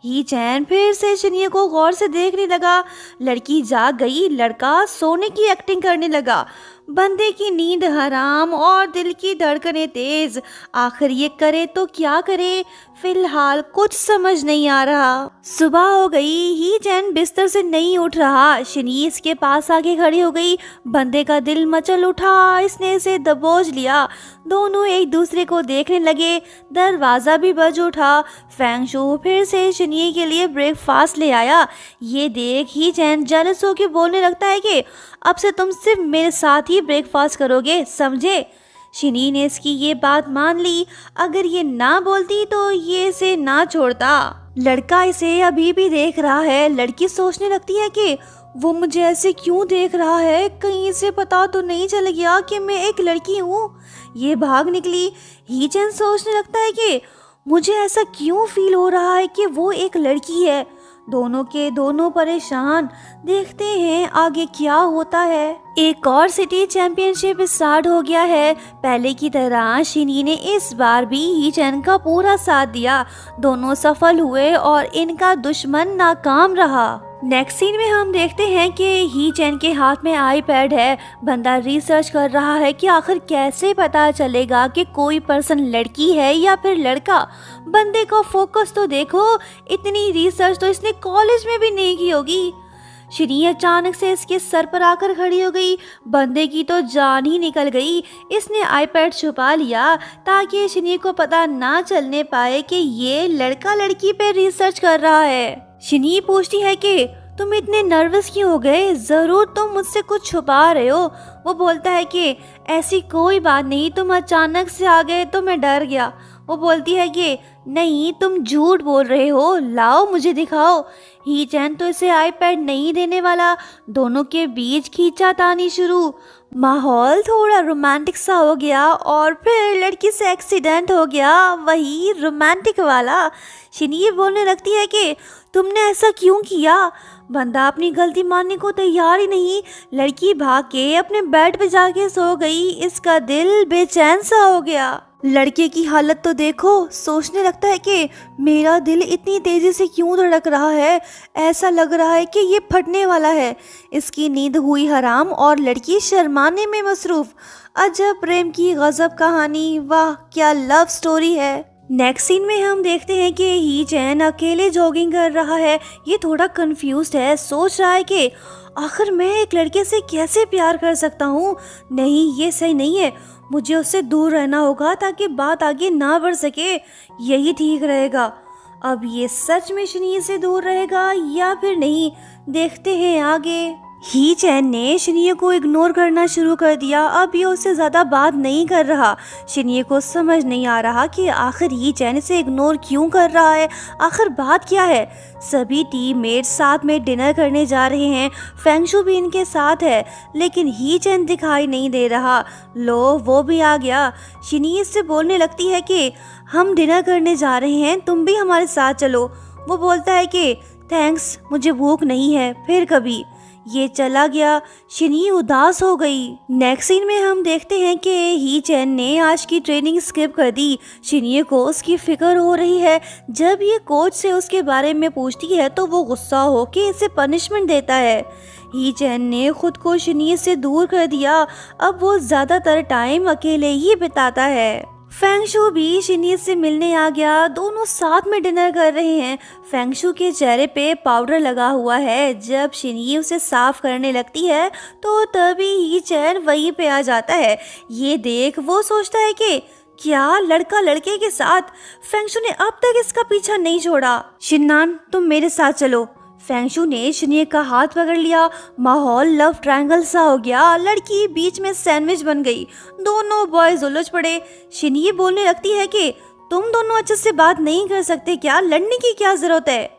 ही चैन फिर से शिनी को गौर से देखने लगा। लड़की जाग गई। लड़का सोने की एक्टिंग करने लगा। बंदे की नींद हराम और दिल की धड़कनें तेज। आखिर ये करे तो क्या करे, फिलहाल कुछ समझ नहीं आ रहा। सुबह हो गई। ही चैन बिस्तर से नहीं उठ रहा। शिनी इसके पास आके खड़ी हो गई। बंदे का दिल मचल उठा। इसने इसे दबोच लिया। दोनों एक दूसरे को देखने लगे। दरवाज़ा भी बज उठा। फेंगशू फिर से शिनी के लिए ब्रेकफास्ट ले आया। ये देख ही चैन जेलस होकर बोलने लगता है कि अब से तुम सिर्फ मेरे साथ ही ब्रेकफास्ट करोगे, समझे। शिनी ने इसकी ये बात मान ली। अगर ये ना बोलती तो ये इसे ना छोड़ता। लड़का इसे अभी भी देख रहा है। लड़की सोचने लगती है कि वो मुझे ऐसे क्यों देख रहा है, कहीं इसे पता तो नहीं चल गया कि मैं एक लड़की हूँ। ये भाग निकली। ही चैन सोचने लगता है कि मुझे ऐसा क्यों फील हो रहा है कि वो एक लड़की है। दोनों के दोनों परेशान। देखते हैं आगे क्या होता है। एक और सिटी चैंपियनशिप स्टार्ट हो गया है। पहले की तरह शिनी ने इस बार भी ही चैन का पूरा साथ दिया। दोनों सफल हुए और इनका दुश्मन नाकाम रहा। नेक्स्ट सीन में हम देखते हैं कि ही चैन के हाथ में आईपैड है। बंदा रिसर्च कर रहा है कि आखिर कैसे पता चलेगा कि कोई पर्सन लड़की है या फिर लड़का। बंदे को फोकस तो देखो, इतनी रिसर्च तो इसने कॉलेज में भी नहीं की होगी। शिनी अचानक से इसके सर पर आकर खड़ी हो गई। बंदे की तो जान ही निकल गई। इसने आईपैड छुपा लिया ताकि शिनी को पता ना चलने पाए कि ये लड़का लड़की पे रिसर्च कर रहा है। शिनी पूछती है कि तुम इतने नर्वस क्यों हो गए? ज़रूर तुम मुझसे कुछ छुपा रहे हो। वो बोलता है कि ऐसी कोई बात नहीं, तुम अचानक से आ गए तो मैं डर गया। वो बोलती है कि नहीं, तुम झूठ बोल रहे हो, लाओ मुझे दिखाओ। ही चैन तो इसे आईपैड नहीं देने वाला। दोनों के बीच खींचातानी शुरू। माहौल थोड़ा रोमांटिक सा हो गया और फिर लड़की से एक्सीडेंट हो गया, वही रोमांटिक वाला। शिनी बोलने लगती है कि तुमने ऐसा क्यों किया? बंदा अपनी गलती मानने को तैयार ही नहीं। लड़की भाग के अपने बेड पे जाके सो गई। इसका दिल बेचैन सा हो गया। लड़के की हालत तो देखो, सोचने लगता है कि मेरा दिल इतनी तेजी से क्यों धड़क रहा है, ऐसा लग रहा है कि ये फटने वाला है। इसकी नींद हुई हराम और लड़की शर्माने में मसरूफ। अजब प्रेम की गजब कहानी, वाह क्या लव स्टोरी है। नेक्स्ट सीन में हम देखते हैं कि ही चैन अकेले जॉगिंग कर रहा है। ये थोड़ा कंफ्यूज्ड है, सोच रहा है कि आखिर मैं एक लड़के से कैसे प्यार कर सकता हूँ। नहीं, ये सही नहीं है, मुझे उससे दूर रहना होगा ताकि बात आगे ना बढ़ सके। यही ठीक रहेगा। अब ये सच में शनी से दूर रहेगा या फिर नहीं, देखते हैं आगे। ही चैन ने शनिये को इग्नोर करना शुरू कर दिया। अब ये उससे ज़्यादा बात नहीं कर रहा। शनिये को समझ नहीं आ रहा कि आखिर ही चैन से इग्नोर क्यों कर रहा है, आखिर बात क्या है। सभी टीममेट साथ में डिनर करने जा रहे हैं। फेंगशु भी इनके साथ है, लेकिन ही चैन दिखाई नहीं दे रहा। लो, वो भी आ गया। शनिये से बोलने लगती है कि हम डिनर करने जा रहे हैं, तुम भी हमारे साथ चलो। वो बोलता है कि थैंक्स, मुझे भूख नहीं है, फिर कभी। ये चला गया। शिनी उदास हो गई। नेक्स्ट सीन में हम देखते हैं कि ही चैन ने आज की ट्रेनिंग स्किप कर दी। शिनी को उसकी फिक्र हो रही है। जब ये कोच से उसके बारे में पूछती है तो वो गुस्सा हो के इसे पनिशमेंट देता है। ही चैन ने खुद को शिनी से दूर कर दिया। अब वो ज़्यादातर टाइम अकेले ही बिताता है। फेंगशु भी शिनी से मिलने आ गया। दोनों साथ में डिनर कर रहे हैं। फेंगशु के चेहरे पे पाउडर लगा हुआ है। जब शिनी उसे साफ करने लगती है तो तभी ही चैन वहीं पे आ जाता है। ये देख वो सोचता है कि क्या लड़का लड़के के साथ। फेंगशु ने अब तक इसका पीछा नहीं छोड़ा। शिन्नान, तुम मेरे साथ चलो। फेंगशु ने शिनी का हाथ पकड़ लिया। माहौल लव ट्रायंगल सा हो गया। लड़की बीच में सैंडविच बन गई। दोनों बॉयज उलझ पड़े। शिनी बोलने लगती है कि तुम दोनों अच्छे से बात नहीं कर सकते क्या? लड़ने की क्या जरूरत है?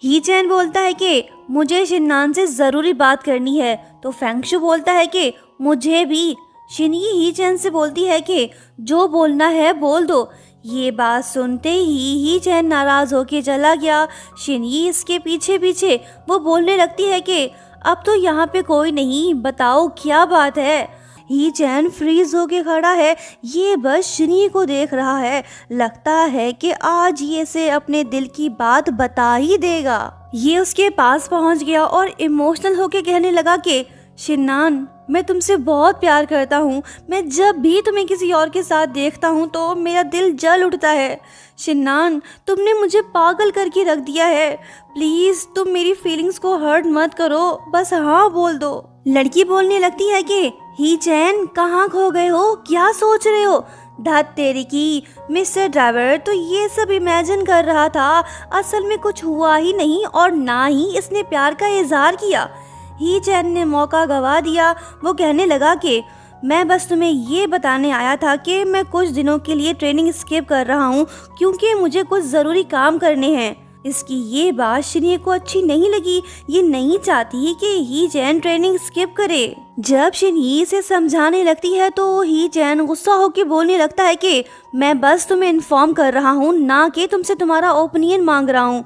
ही चैन बोलता है कि मुझे शिन्नान से जरूरी बात करनी है। तो फेंगशु बोलता है कि मुझे भी। शिनी ही चैन से बोलती है कि जो बोलना है बोल दो। ये बात सुनते ही चैन नाराज होके चला गया। शिनी इसके पीछे पीछे। वो बोलने लगती है कि अब तो यहाँ पे कोई नहीं, बताओ क्या बात है। ही चैन फ्रीज होके खड़ा है। ये बस शिनी को देख रहा है। लगता है कि आज ये से अपने दिल की बात बता ही देगा। ये उसके पास पहुँच गया और इमोशनल होके कहने लगा कि शिन्नान, मैं तुमसे बहुत प्यार करता हूँ। मैं जब भी तुम्हें किसी और के साथ देखता हूँ तो मेरा दिल जल उठता है। शिन्नान, तुमने मुझे पागल करके रख दिया है। प्लीज़ तुम मेरी फीलिंग्स को हर्ट मत करो, बस हाँ बोल दो। लड़की बोलने लगती है कि ही चैन, कहाँ खो गए हो, क्या सोच रहे हो? धत तेरी की। मिस्टर ड्राइवर तो ये सब इमेजिन कर रहा था, असल में कुछ हुआ ही नहीं और ना ही इसने प्यार का इजहार किया। ही चैन ने मौका गवा दिया। वो कहने लगा कि मैं बस तुम्हें ये बताने आया था कि मैं कुछ दिनों के लिए ट्रेनिंग स्किप कर रहा हूँ क्योंकि मुझे कुछ ज़रूरी काम करने हैं। इसकी ये बात शिनी को अच्छी नहीं लगी। ये नहीं चाहती कि ही चैन ट्रेनिंग स्किप करे। जब शिनी इसे समझाने लगती है तो ही चैन गुस्सा होकर बोलने लगता है कि मैं बस तुम्हें इन्फॉर्म कर रहा हूँ, ना कि तुमसे तुम्हारा ओपिनियन मांग रहा हूँ।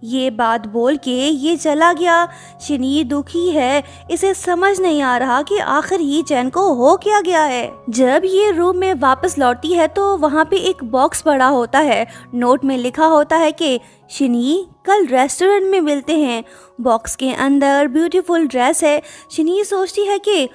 ये बात बोल के ये चला गया। शिनी दुखी है। इसे समझ नहीं आ रहा कि आखिर ही चैन को हो क्या गया है। जब ये रूम में वापस लौटती है तो वहाँ पे एक बॉक्स पड़ा होता है। नोट में लिखा होता है कि शिनी, कल रेस्टोरेंट में मिलते हैं। बॉक्स के अंदर ब्यूटीफुल ड्रेस है। शिनी सोचती है कि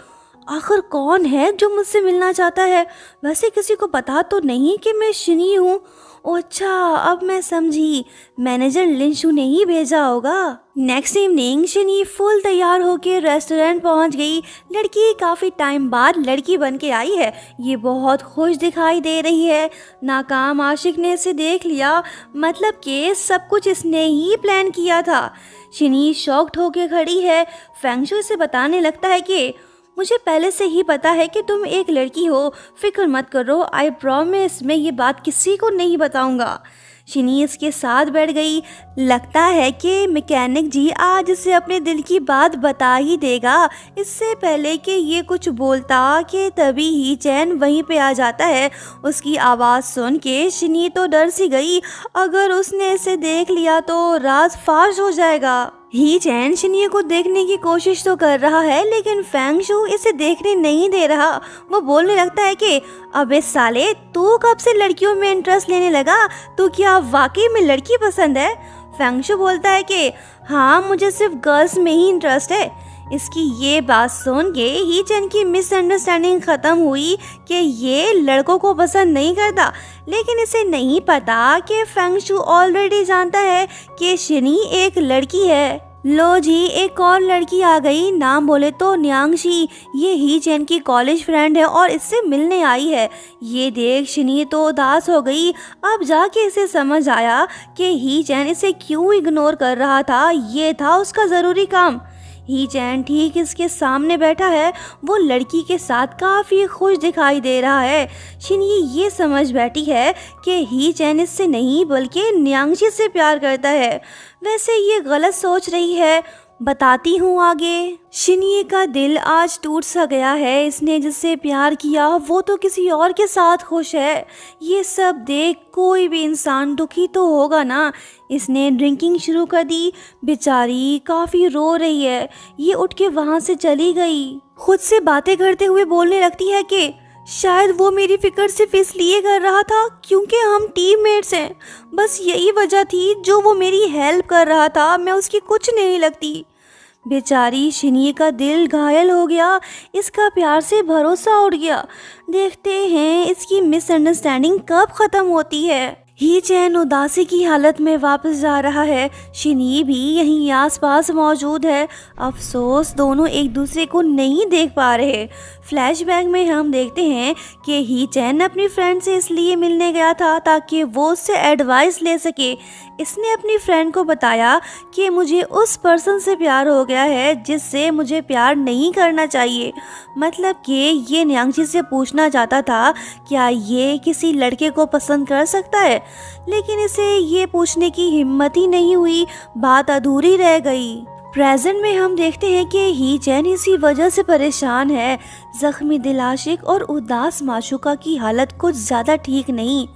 आखिर कौन है जो मुझसे मिलना चाहता है। वैसे किसी को पता तो नहीं कि मैं शिनी हूँ। ओ अच्छा, अब मैं समझी, मैनेजर लिंशु ने ही भेजा होगा। नेक्स्ट इवनिंग शिनी फुल तैयार होके रेस्टोरेंट पहुंच गई। लड़की काफ़ी टाइम बाद लड़की बन के आई है, ये बहुत खुश दिखाई दे रही है। नाकाम आशिक ने इसे देख लिया, मतलब कि सब कुछ इसने ही प्लान किया था। शिनी शॉक्ड होके खड़ी है। फेंगशु इसे बताने लगता है कि मुझे पहले से ही पता है कि तुम एक लड़की हो, फिक्र मत करो, आई प्रॉमिस मैं ये बात किसी को नहीं बताऊंगा। शिनी इसके साथ बैठ गई। लगता है कि मैकेनिक जी आज इसे अपने दिल की बात बता ही देगा। इससे पहले कि ये कुछ बोलता कि तभी ही चैन वहीं पे आ जाता है। उसकी आवाज़ सुन के शिनी तो डर सी गई, अगर उसने इसे देख लिया तो राज फाश हो जाएगा। ही चैन शिनी को देखने की कोशिश तो कर रहा है, लेकिन फेंगशु इसे देखने नहीं दे रहा। वो बोलने लगता है कि अबे साले, तू कब से लड़कियों में इंटरेस्ट लेने लगा? तू क्या वाकई में लड़की पसंद है? फेंगशु बोलता है कि हाँ, मुझे सिर्फ गर्ल्स में ही इंटरेस्ट है। इसकी ये बात सुन के ही चैन की मिसअंडरस्टैंडिंग ख़त्म हुई कि ये लड़कों को पसंद नहीं करता, लेकिन इसे नहीं पता कि फेंगशु ऑलरेडी जानता है कि शिनी एक लड़की है। लो जी, एक और लड़की आ गई, नाम बोले तो न्यांगशी। ये ही चैन की कॉलेज फ्रेंड है और इससे मिलने आई है। ये देख शिनी तो उदास हो गई। अब जाके इसे समझ आया कि ही चैन इसे क्यों इग्नोर कर रहा था। ये था उसका ज़रूरी काम। ही चैन ठीक इसके सामने बैठा है। वो लड़की के साथ काफ़ी खुश दिखाई दे रहा है। शिनी ये समझ बैठी है कि ही चैन इससे नहीं बल्कि न्यांगशी से प्यार करता है। वैसे ये गलत सोच रही है, बताती हूँ आगे। शिनी का दिल आज टूट सा गया है। इसने जिससे प्यार किया वो तो किसी और के साथ खुश है। ये सब देख कोई भी इंसान दुखी तो होगा ना। इसने ड्रिंकिंग शुरू कर दी। बेचारी काफ़ी रो रही है। ये उठ के वहाँ से चली गई। खुद से बातें करते हुए बोलने लगती है कि शायद वो मेरी फिक्र सिर्फ इसलिए कर रहा था क्योंकि हम टीममेट्स हैं। बस यही वजह थी जो वो मेरी हेल्प कर रहा था, मैं उसकी कुछ नहीं लगती। बेचारी शिनी का दिल घायल हो गया। इसका प्यार से भरोसा उड़ गया। देखते हैं इसकी मिसअंडरस्टैंडिंग कब ख़त्म होती है। ही चैन उदासी की हालत में वापस जा रहा है। शिनी भी यहीं आसपास मौजूद है। अफसोस दोनों एक दूसरे को नहीं देख पा रहे। फ्लैशबैक में हम देखते हैं कि ही चैन अपनी फ्रेंड से इसलिए मिलने गया था ताकि वो उससे एडवाइस ले सके। इसने अपनी फ्रेंड को बताया कि मुझे उस पर्सन से प्यार हो गया है जिससे मुझे प्यार नहीं करना चाहिए। मतलब कि ये न्यांगशी से पूछना चाहता था क्या ये किसी लड़के को पसंद कर सकता है, लेकिन इसे ये पूछने की हिम्मत ही नहीं हुई। बात अधूरी रह गई। प्रेजेंट में हम देखते हैं कि ही चैन इसी वजह से परेशान है। जख्मी दिल आशिक और उदास माशूका की हालत कुछ ज़्यादा ठीक नहीं।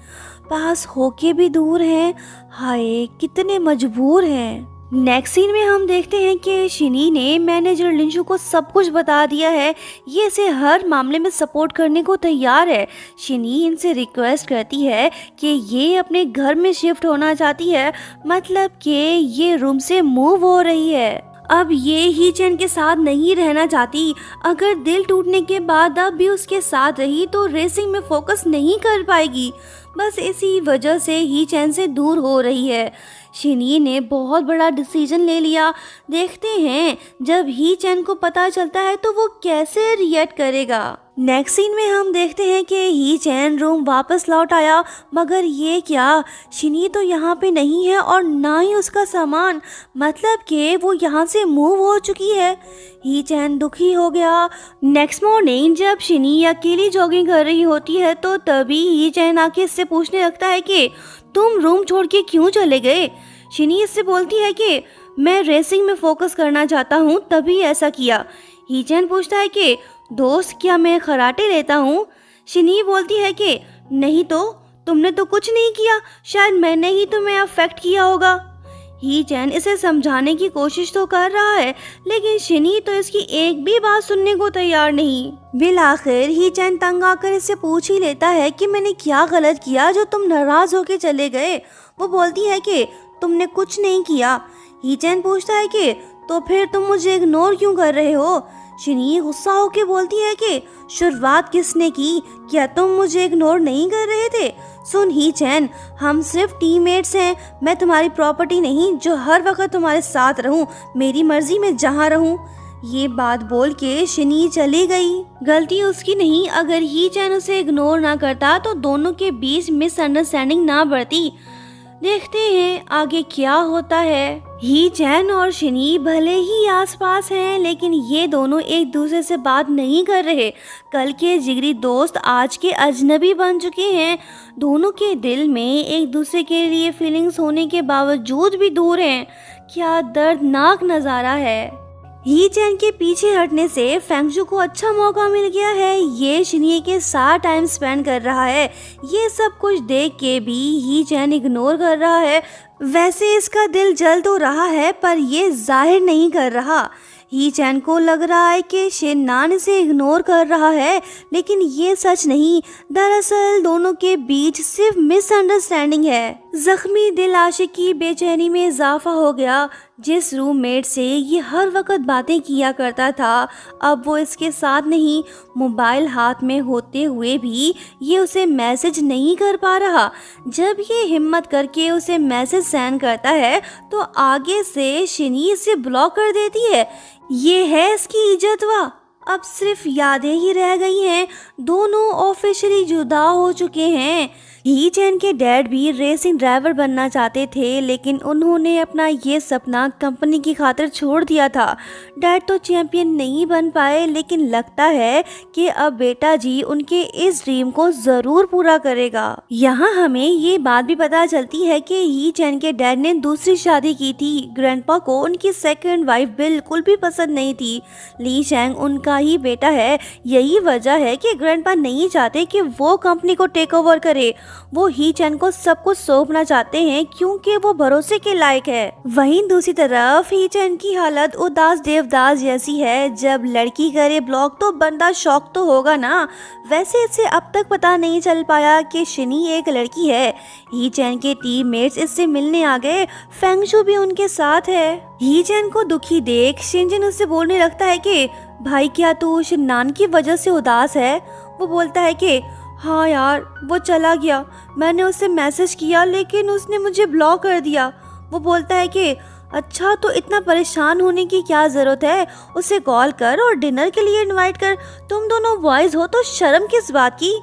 पास होके भी दूर हैं। हाय कितने मजबूर हैं। नेक्स्ट सीन में हम देखते हैं कि शिनी ने मैनेजर लिंशु को सब कुछ बता दिया है। ये इसे हर मामले में सपोर्ट करने को तैयार है। शिनी इनसे रिक्वेस्ट करती है कि ये अपने घर में शिफ्ट होना चाहती है, मतलब कि ये रूम से मूव हो रही है। अब ये ही चैन के साथ नहीं रहना चाहती। अगर दिल टूटने के बाद अब भी उसके साथ रही तो रेसिंग में फोकस नहीं कर पाएगी। बस इसी वजह से ही चैन से दूर हो रही है। शिनी ने बहुत बड़ा डिसीजन ले लिया। देखते हैं जब ही चैन को पता चलता है तो वो कैसे रिएक्ट करेगा। नेक्स्ट सीन में हम देखते हैं कि ही चैन रूम वापस लौट आया, मगर ये क्या, शिनी तो यहाँ पे नहीं है और ना ही उसका सामान, मतलब कि वो यहाँ से मूव हो चुकी है। ही चैन दुखी हो गया। नेक्स्ट मॉर्निंग जब शिनी अकेली जॉगिंग कर रही होती है तो तभी ही चैन आके इससे पूछने लगता है कि तुम रूम छोड़ के क्यों चले गए। शिनी इससे बोलती है कि मैं रेसिंग में फोकस करना चाहता हूँ तभी ऐसा किया। ही चैन पूछता है कि दोस्त क्या मैं कराटे लेता हूँ। शिनी बोलती है कि नहीं तो तुमने तो कुछ नहीं किया, शायद मैंने ही तुम्हें अफेक्ट किया होगा। ही चैन इसे समझाने की कोशिश तो कर रहा है, लेकिन शिनी तो इसकी एक भी बात सुनने को तैयार नहीं। बिल आखिर ही चैन तंग आकर इससे पूछ ही लेता है कि मैंने क्या गलत किया जो तुम नाराज होके चले गए। वो बोलती है कि तुमने कुछ नहीं किया। ही चैन पूछता है कि तो फिर तुम मुझे इग्नोर क्यों कर रहे हो। शिनी गुस्सा होके बोलती है कि शुरुआत किसने की, क्या तुम मुझे इग्नोर नहीं कर रहे थे। सुन ही चैन, हम सिर्फ टीममेट्स हैं, मैं तुम्हारी प्रॉपर्टी नहीं जो हर वक्त तुम्हारे साथ रहूं, मेरी मर्जी में जहाँ रहूं। ये बात बोल के शिनी चली गई। गलती उसकी नहीं, अगर ही चैन उसे इग्नोर ना करता तो दोनों के बीच मिसअंडरस्टैंडिंग ना बढ़ती। देखते हैं आगे क्या होता है। ही चैन और शिनी भले ही आसपास हैं, लेकिन ये दोनों एक दूसरे से बात नहीं कर रहे। कल के जिगरी दोस्त आज के अजनबी बन चुके हैं। दोनों के दिल में एक दूसरे के लिए फीलिंग्स होने के बावजूद भी दूर हैं। क्या दर्दनाक नज़ारा है। ही चैन के पीछे हटने से फेंगशु को अच्छा मौका मिल गया है। ये शिनी के साथ टाइम स्पेंड कर रहा है। ये सब कुछ देख के भी ही चैन इग्नोर कर रहा है। वैसे इसका दिल जल तो रहा है, पर ये जाहिर नहीं कर रहा। ही चैन को लग रहा है कि शिननान इसे इग्नोर कर रहा है, लेकिन ये सच नहीं। दरअसल दोनों के बीच सिर्फ मिसअंडरस्टैंडिंग है। जख्मी दिल आशिक की बेचैनी में इजाफा हो गया। जिस रूममेट से ये हर वक्त बातें किया करता था, अब वो इसके साथ नहीं। मोबाइल हाथ में होते हुए भी ये उसे मैसेज नहीं कर पा रहा। जब ये हिम्मत करके उसे मैसेज सेंड करता है तो आगे से शिनी इसे ब्लॉक कर देती है। ये है इसकी इज्जतवा। अब सिर्फ यादें ही रह गई हैं। दोनों ऑफिशियली जुदा हो चुके हैं। ही चैन के डैड भी रेसिंग ड्राइवर बनना चाहते थे, लेकिन उन्होंने अपना ये सपना कंपनी की खातिर छोड़ दिया था। डैड तो चैंपियन नहीं बन पाए, लेकिन लगता है कि अब बेटा जी उनके इस ड्रीम को ज़रूर पूरा करेगा। यहाँ हमें ये बात भी पता चलती है कि ही चैन के डैड ने दूसरी शादी की थी। ग्रैंडपा को उनकी सेकंड वाइफ बिल्कुल भी पसंद नहीं थी। ली चैंग उनका ही बेटा है। यही वजह है कि ग्रैंडपा नहीं चाहते कि वो कंपनी को टेक ओवर करे। वो ही चैन को सब कुछ सौंपना चाहते हैं क्योंकि वो भरोसे के लायक है। वहीं दूसरी तरफ ही चैन की हालत उदास देवदास जैसी है। जब लड़की करे ब्लॉक तो बंदा शौक तो होगा ना। वैसे इसे अब तक पता नहीं चल पाया कि शिनी एक लड़की है। ही चैन के टीममेट्स इससे मिलने आ गए। फेंगशु भी उनके साथ है। ही चैन को दुखी देख शिनजिन उससे बोलने लगता है कि भाई क्या तू शिननान की वजह से उदास है। वो बोलता है कि हाँ यार, वो चला गया। मैंने उसे मैसेज किया लेकिन उसने मुझे ब्लॉक कर दिया। वो बोलता है कि अच्छा, तो इतना परेशान होने की क्या ज़रूरत है। उसे कॉल कर और डिनर के लिए इनवाइट कर। तुम दोनों बॉयज़ हो तो शर्म किस बात की।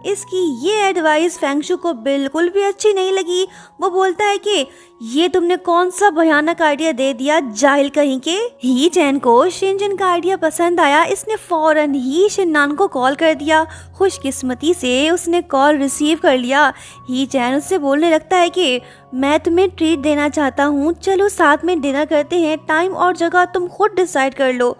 इसकी ये एडवाइस फेंगशु को बिल्कुल भी अच्छी नहीं लगी। वो बोलता है कि ये तुमने कौन सा भयानक आइडिया दे दिया, जाहिल कहीं के। ही चैन को शिनजिन का आइडिया पसंद आया। इसने फौरन ही शिननान को कॉल कर दिया। खुशकिस्मती से उसने कॉल रिसीव कर लिया। ही चैन उससे बोलने लगता है कि मैं तुम्हें ट्रीट देना चाहता हूँ, चलो साथ में डिनर करते हैं। टाइम और जगह तुम खुद डिसाइड कर लो।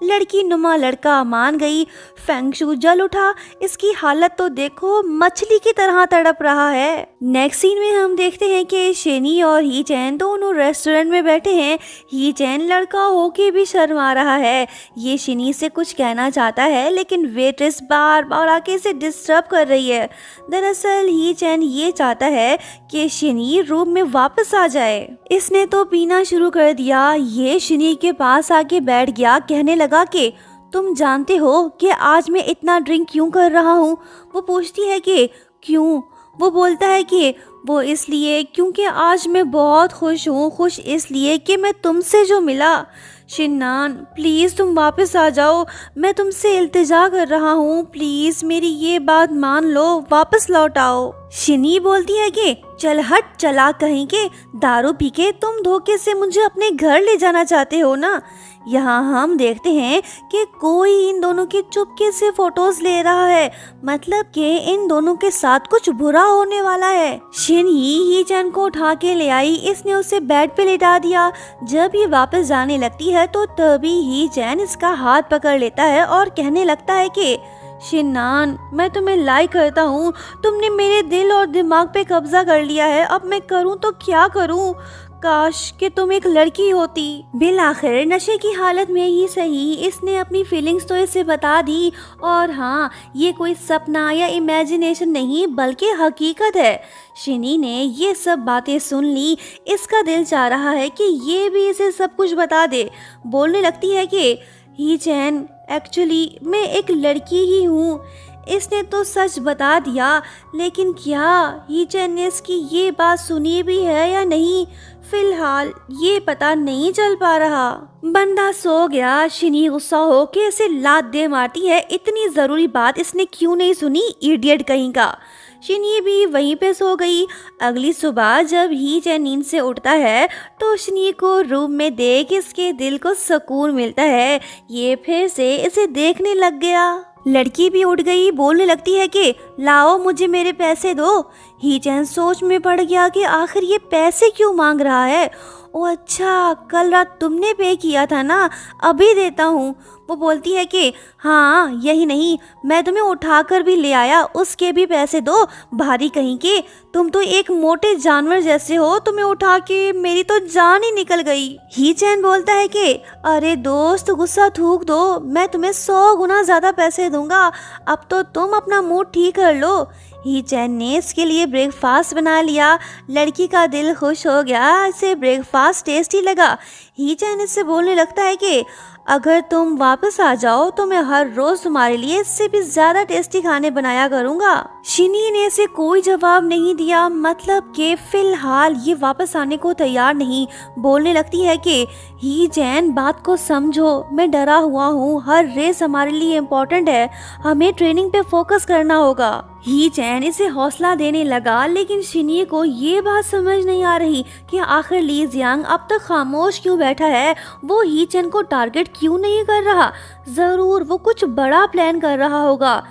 लड़की नुमा लड़का मान गई। फेंगशु जल उठा। इसकी हालत तो देखो, मछली की तरह तड़प रहा है। नेक्स्ट सीन में हम देखते हैं कि शिनी और ही चैन दोनों रेस्टोरेंट में बैठे हैं। ही चैन लड़का होके भी शर्मा रहा है। ये शिनी से कुछ कहना चाहता है, लेकिन वेट्रेस बार बार आके इसे डिस्टर्ब कर रही है। दरअसल ही चैन ये चाहता है कि शिनी रूम में वापस आ जाए। इसने तो पीना शुरू कर दिया। ये शिनी के पास आके बैठ गया। कहने लगा कि तुम जानते हो कि आज मैं इतना ड्रिंक क्यों कर रहा हूँ। वो पूछती है कि क्यों। वो बोलता है कि वो इसलिए क्योंकि आज मैं बहुत खुश हूँ। खुश इसलिए कि मैं तुमसे जो मिला। शिननान प्लीज़ तुम वापस आ जाओ। मैं तुमसे इल्तिजा कर रहा हूँ, प्लीज़ मेरी ये बात मान लो, वापस लौट आओ। शिनी बोलती है कि चल हट, चला कहीं के, दारू पी के तुम धोखे से मुझे अपने घर ले जाना चाहते हो ना। यहाँ हम देखते हैं कि कोई इन दोनों की चुपके से फोटोज ले रहा है, मतलब कि इन दोनों के साथ कुछ बुरा होने वाला है। शिन ही चैन को उठा के ले आई। इसने उसे बेड पे लेटा दिया। जब ये वापस जाने लगती है तो तभी ही चैन इसका हाथ पकड़ लेता है और कहने लगता है कि शिननान, मैं तुम्हें लाइक करता हूँ। तुमने मेरे दिल और दिमाग पे कब्जा कर लिया है। अब मैं करूँ तो क्या करूँ। काश कि तुम एक लड़की होती। बिल आखिर नशे की हालत में ही सही इसने अपनी फीलिंग्स तो इसे बता दी। और हाँ, ये कोई सपना या इमेजिनेशन नहीं बल्कि हकीकत है। शिनी ने ये सब बातें सुन ली। इसका दिल चाह रहा है कि ये भी इसे सब कुछ बता दे। बोलने लगती है कि ही चैन, एक्चुअली मैं एक लड़की ही हूँ। इसने तो सच बता दिया, लेकिन क्या ही चैन ने इसकी ये बात सुनी भी है या नहीं, फिलहाल ये पता नहीं चल पा रहा। बंदा सो गया। शिनी गुस्सा हो के इसे लात दे मारती है, इतनी जरूरी बात इसने क्यों नहीं सुनी, इडियट कहीं का। शिनी भी वहीं पे सो गई। अगली सुबह जब ही चैन नींद से उठता है तो शिनी को रूम में देख इसके दिल को सुकून मिलता है। ये फिर से इसे देखने लग गया। लड़की भी उठ गई, बोलने लगती है कि लाओ मुझे मेरे पैसे दो। ही चैन सोच में पड़ गया कि आखिर ये पैसे क्यों मांग रहा है। ओ अच्छा, कल रात तुमने पे किया था ना, अभी देता हूँ। वो बोलती है कि हाँ यही नहीं, मैं तुम्हें उठाकर भी ले आया, उसके भी पैसे दो। भारी कहीं के, तुम तो एक मोटे जानवर जैसे हो, तुम्हें उठा के मेरी तो जान ही निकल गई। ही चैन बोलता है कि अरे दोस्त गुस्सा थूक दो, मैं तुम्हें 100 गुना ज्यादा पैसे दूंगा, अब तो तुम अपना मूड ठीक कर लो। ही चैन ने इसके लिए ब्रेकफास्ट बना लिया। लड़की का दिल खुश हो गया, इसे ब्रेकफास्ट टेस्टी लगा। ही चैन इससे बोलने लगता है कि अगर तुम वापस आ जाओ तो मैं हर रोज तुम्हारे लिए इससे भी ज्यादा टेस्टी खाने बनाया करूंगा। शिनी ने इसे कोई जवाब नहीं दिया, मतलब कि फिलहाल ये वापस आने को तैयार नहीं। बोलने लगती है कि ही चैन बात को समझो, मैं डरा हुआ हूँ, हर रेस हमारे लिए इम्पोर्टेंट है, हमें ट्रेनिंग पे फोकस करना होगा। ही चैन इसे हौसला देने लगा, लेकिन शिनी को ये बात समझ नहीं आ रही कि आखिर ली जियांग अब तक खामोश क्यों बैठा है। वो ही चैन को टारगेट क्यों नहीं कर रहा, जरूर वो कुछ बड़ा प्लान कर रहा होगा।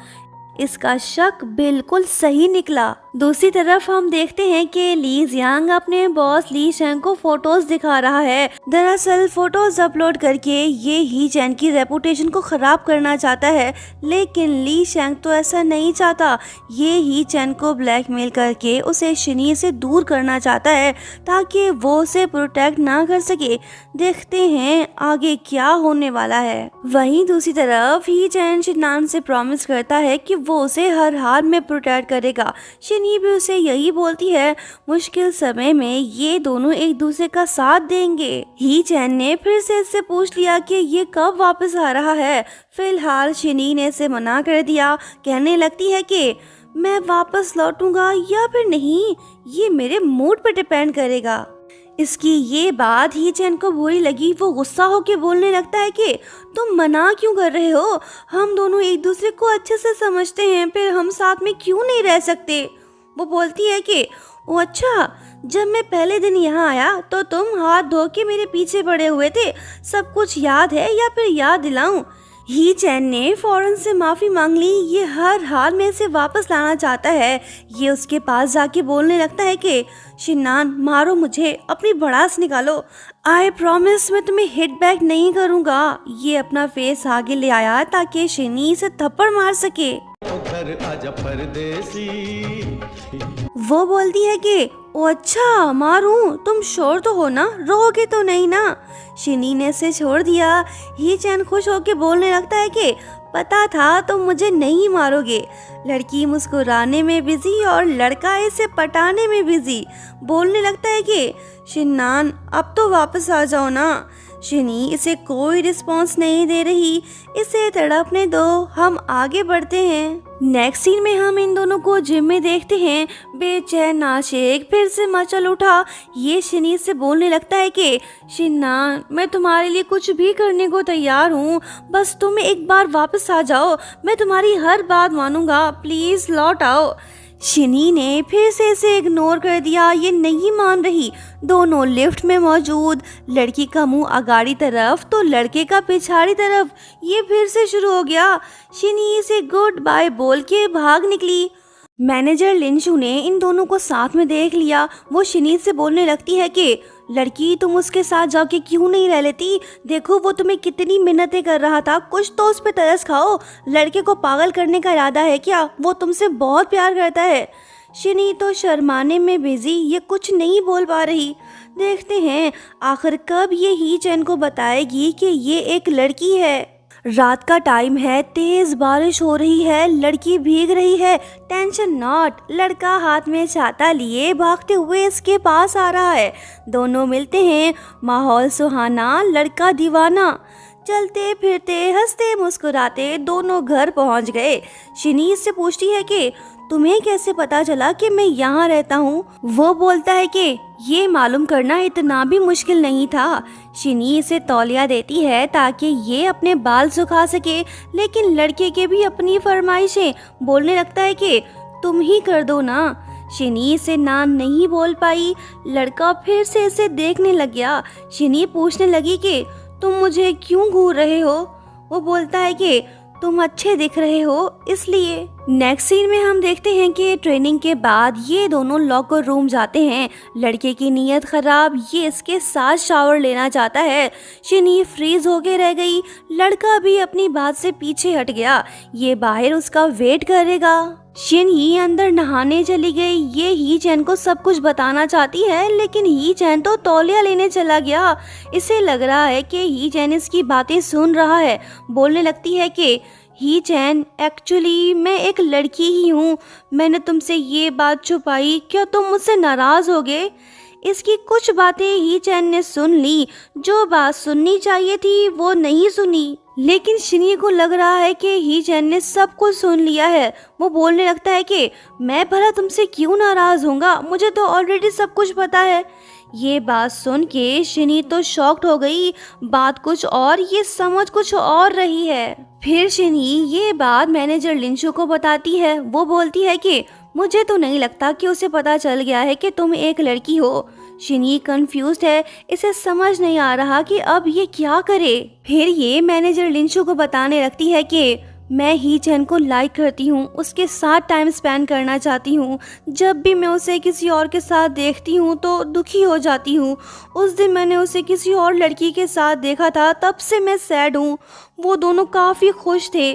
इसका शक बिल्कुल सही निकला। दूसरी तरफ हम देखते हैं कि ली जियांग अपने बॉस ली शेंग को फोटोज दिखा रहा है। दरअसल फोटोज अपलोड करके ये ही चैन की रेपुटेशन को खराब करना चाहता है, लेकिन ली शेंग तो ऐसा नहीं चाहता। ये ही चैन को ब्लैकमेल करके उसे शिनी से दूर करना चाहता है ताकि वो उसे प्रोटेक्ट ना कर सके। देखते हैं आगे क्या होने वाला है। वहीं दूसरी तरफ ही चैन शिनान से प्रॉमिस करता है कि वो उसे हर हाल में प्रोटेक्ट करेगा। शिनी भी उसे यही बोलती है। मुश्किल समय में ये दोनों एक दूसरे का साथ देंगे। ही चैन ने फिर से इससे पूछ लिया कि ये कब वापस आ रहा है। फिलहाल शिनी ने इसे मना कर दिया। कहने लगती है कि मैं वापस लौटूंगा या फिर नहीं, ये मेरे मूड पर डिपेंड करेगा। इसकी ये बात ही चैन को बुरी लगी। वो गुस्सा होकर बोलने लगता है कि तुम मना क्यों कर रहे हो, हम दोनों एक दूसरे को अच्छे से समझते हैं, फिर हम साथ में क्यों नहीं रह सकते। वो बोलती है कि ओ अच्छा, जब मैं पहले दिन यहाँ आया तो तुम हाथ धो के मेरे पीछे पड़े हुए थे, सब कुछ याद है या फिर याद दिलाऊं। ही चैन ने फौरन से माफी मांग ली। ये हर हाल में इसे वापस लाना चाहता है। ये उसके पास जाके बोलने लगता है कि शिनान मारो मुझे, अपनी भड़ास निकालो, आई प्रॉमिस मैं तुम्हें हिट बैक नहीं करूँगा। ये अपना फेस आगे ले आया ताकि शिनी इसे थप्पड़ मार सके। आजा परदेसी। वो बोलती है कि ओ अच्छा मारूं, तुम श्योर तो हो ना, रोगे तो नहीं ना। शिनी ने इसे छोड़ दिया। ही चैन खुश होकर बोलने लगता है कि पता था तुम मुझे नहीं मारोगे। लड़की मुस्कुराने में बिजी और लड़का इसे पटाने में बिजी। बोलने लगता है कि शिनान अब तो वापस आ जाओ ना। शिनी इसे कोई रिस्पॉन्स नहीं दे रही। इसे तड़पने दो, हम आगे बढ़ते हैं। नेक्स्ट सीन में हम इन दोनों को जिम में देखते हैं। बेचैन आशिक फिर से मचल उठा। ये शिनी से बोलने लगता है कि शिनान मैं तुम्हारे लिए कुछ भी करने को तैयार हूँ, बस तुम एक बार वापस आ जाओ, मैं तुम्हारी हर बात मानूंगा, प्लीज लौट आओ। शिनी ने फिर से इसे इग्नोर कर दिया। ये नहीं मान रही। दोनों लिफ्ट में मौजूद। लड़की का मुंह आगाड़ी तरफ तो लड़के का पिछाड़ी तरफ। ये फिर से शुरू हो गया। शिनी इसे गुड बाय बोल के भाग निकली। मैनेजर लिंशू ने इन दोनों को साथ में देख लिया। वो शिनी से बोलने लगती है कि लड़की तुम उसके साथ जाके क्यों नहीं रह लेती, देखो वो तुम्हें कितनी मिन्नतें कर रहा था, कुछ तो उस पे तरस खाओ। लड़के को पागल करने का इरादा है क्या, वो तुमसे बहुत प्यार करता है। शिनी तो शर्माने में बिजी, ये कुछ नहीं बोल पा रही। देखते हैं आखिर कब ये ही चैन को बताएगी कि ये एक लड़की है। रात का टाइम है, तेज बारिश हो रही है, लड़की भीग रही है। टेंशन नॉट, लड़का हाथ में छाता लिए भागते हुए इसके पास आ रहा है। दोनों मिलते हैं, माहौल सुहाना, लड़का दीवाना। चलते फिरते हंसते मुस्कुराते दोनों घर पहुंच गए। शिनी इससे पूछती है कि तुम्हें कैसे पता चला कि मैं यहाँ रहता हूँ। वो बोलता है कि ये मालूम करना इतना भी मुश्किल नहीं था। शिनी इसे तौलिया देती है ताकि ये अपने बाल सुखा सके, लेकिन लड़के के भी अपनी फरमाइशें बोलने लगता है कि तुम ही कर दो ना। शिनी इसे ना नहीं बोल पाई। लड़का फिर से इसे देखने लग गया। शिनी पूछने लगी कि तुम मुझे क्यों घूर रहे हो। वो बोलता है कि तुम अच्छे दिख रहे हो इसलिए। नेक्स्ट सीन में हम देखते हैं कि ट्रेनिंग के बाद ये दोनों लॉकर रूम जाते हैं। लड़के की नीयत खराब, ये इसके साथ शावर लेना चाहता है। शिनी फ्रीज होके रह गई। लड़का भी अपनी बात से पीछे हट गया। ये बाहर उसका वेट करेगा। शिनी अंदर नहाने चली गई। ये ही चैन को सब कुछ बताना चाहती है, लेकिन ही चैन तो तौलिया लेने चला गया। इसे लग रहा है कि ही चैन इसकी बातें सुन रहा है। बोलने लगती है कि ही चैन, एक्चुअली मैं एक लड़की ही हूँ। मैंने तुमसे ये बात छुपाई, क्या तुम मुझसे नाराज होगे। इसकी कुछ बातें ही चैन ने सुन ली। जो बात सुननी चाहिए थी वो नहीं सुनी, लेकिन शिनी को लग रहा है कि ही चैन ने सब कुछ सुन लिया है। वो बोलने लगता है कि मैं भला तुमसे क्यों नाराज होऊंगा, मुझे तो ऑलरेडी सब कुछ पता है। ये बात सुन के शिनी तो शॉक्ड हो गई। बात कुछ और, ये समझ कुछ और रही है। फिर शिनी ये बात मैनेजर लिंशु को बताती है। वो बोलती है कि मुझे तो नहीं लगता कि उसे पता चल गया है कि तुम एक लड़की हो। शिनी कंफ्यूज्ड है। इसे समझ नहीं आ रहा कि अब ये क्या करे। फिर ये मैनेजर लिंशु को बताने लगती है कि मैं ही चैन को लाइक करती हूँ, उसके साथ टाइम स्पेंड करना चाहती हूँ। जब भी मैं उसे किसी और के साथ देखती हूँ तो दुखी हो जाती हूँ। उस दिन मैंने उसे किसी और लड़की के साथ देखा था, तब से मैं सैड हूँ। वो दोनों काफ़ी खुश थे।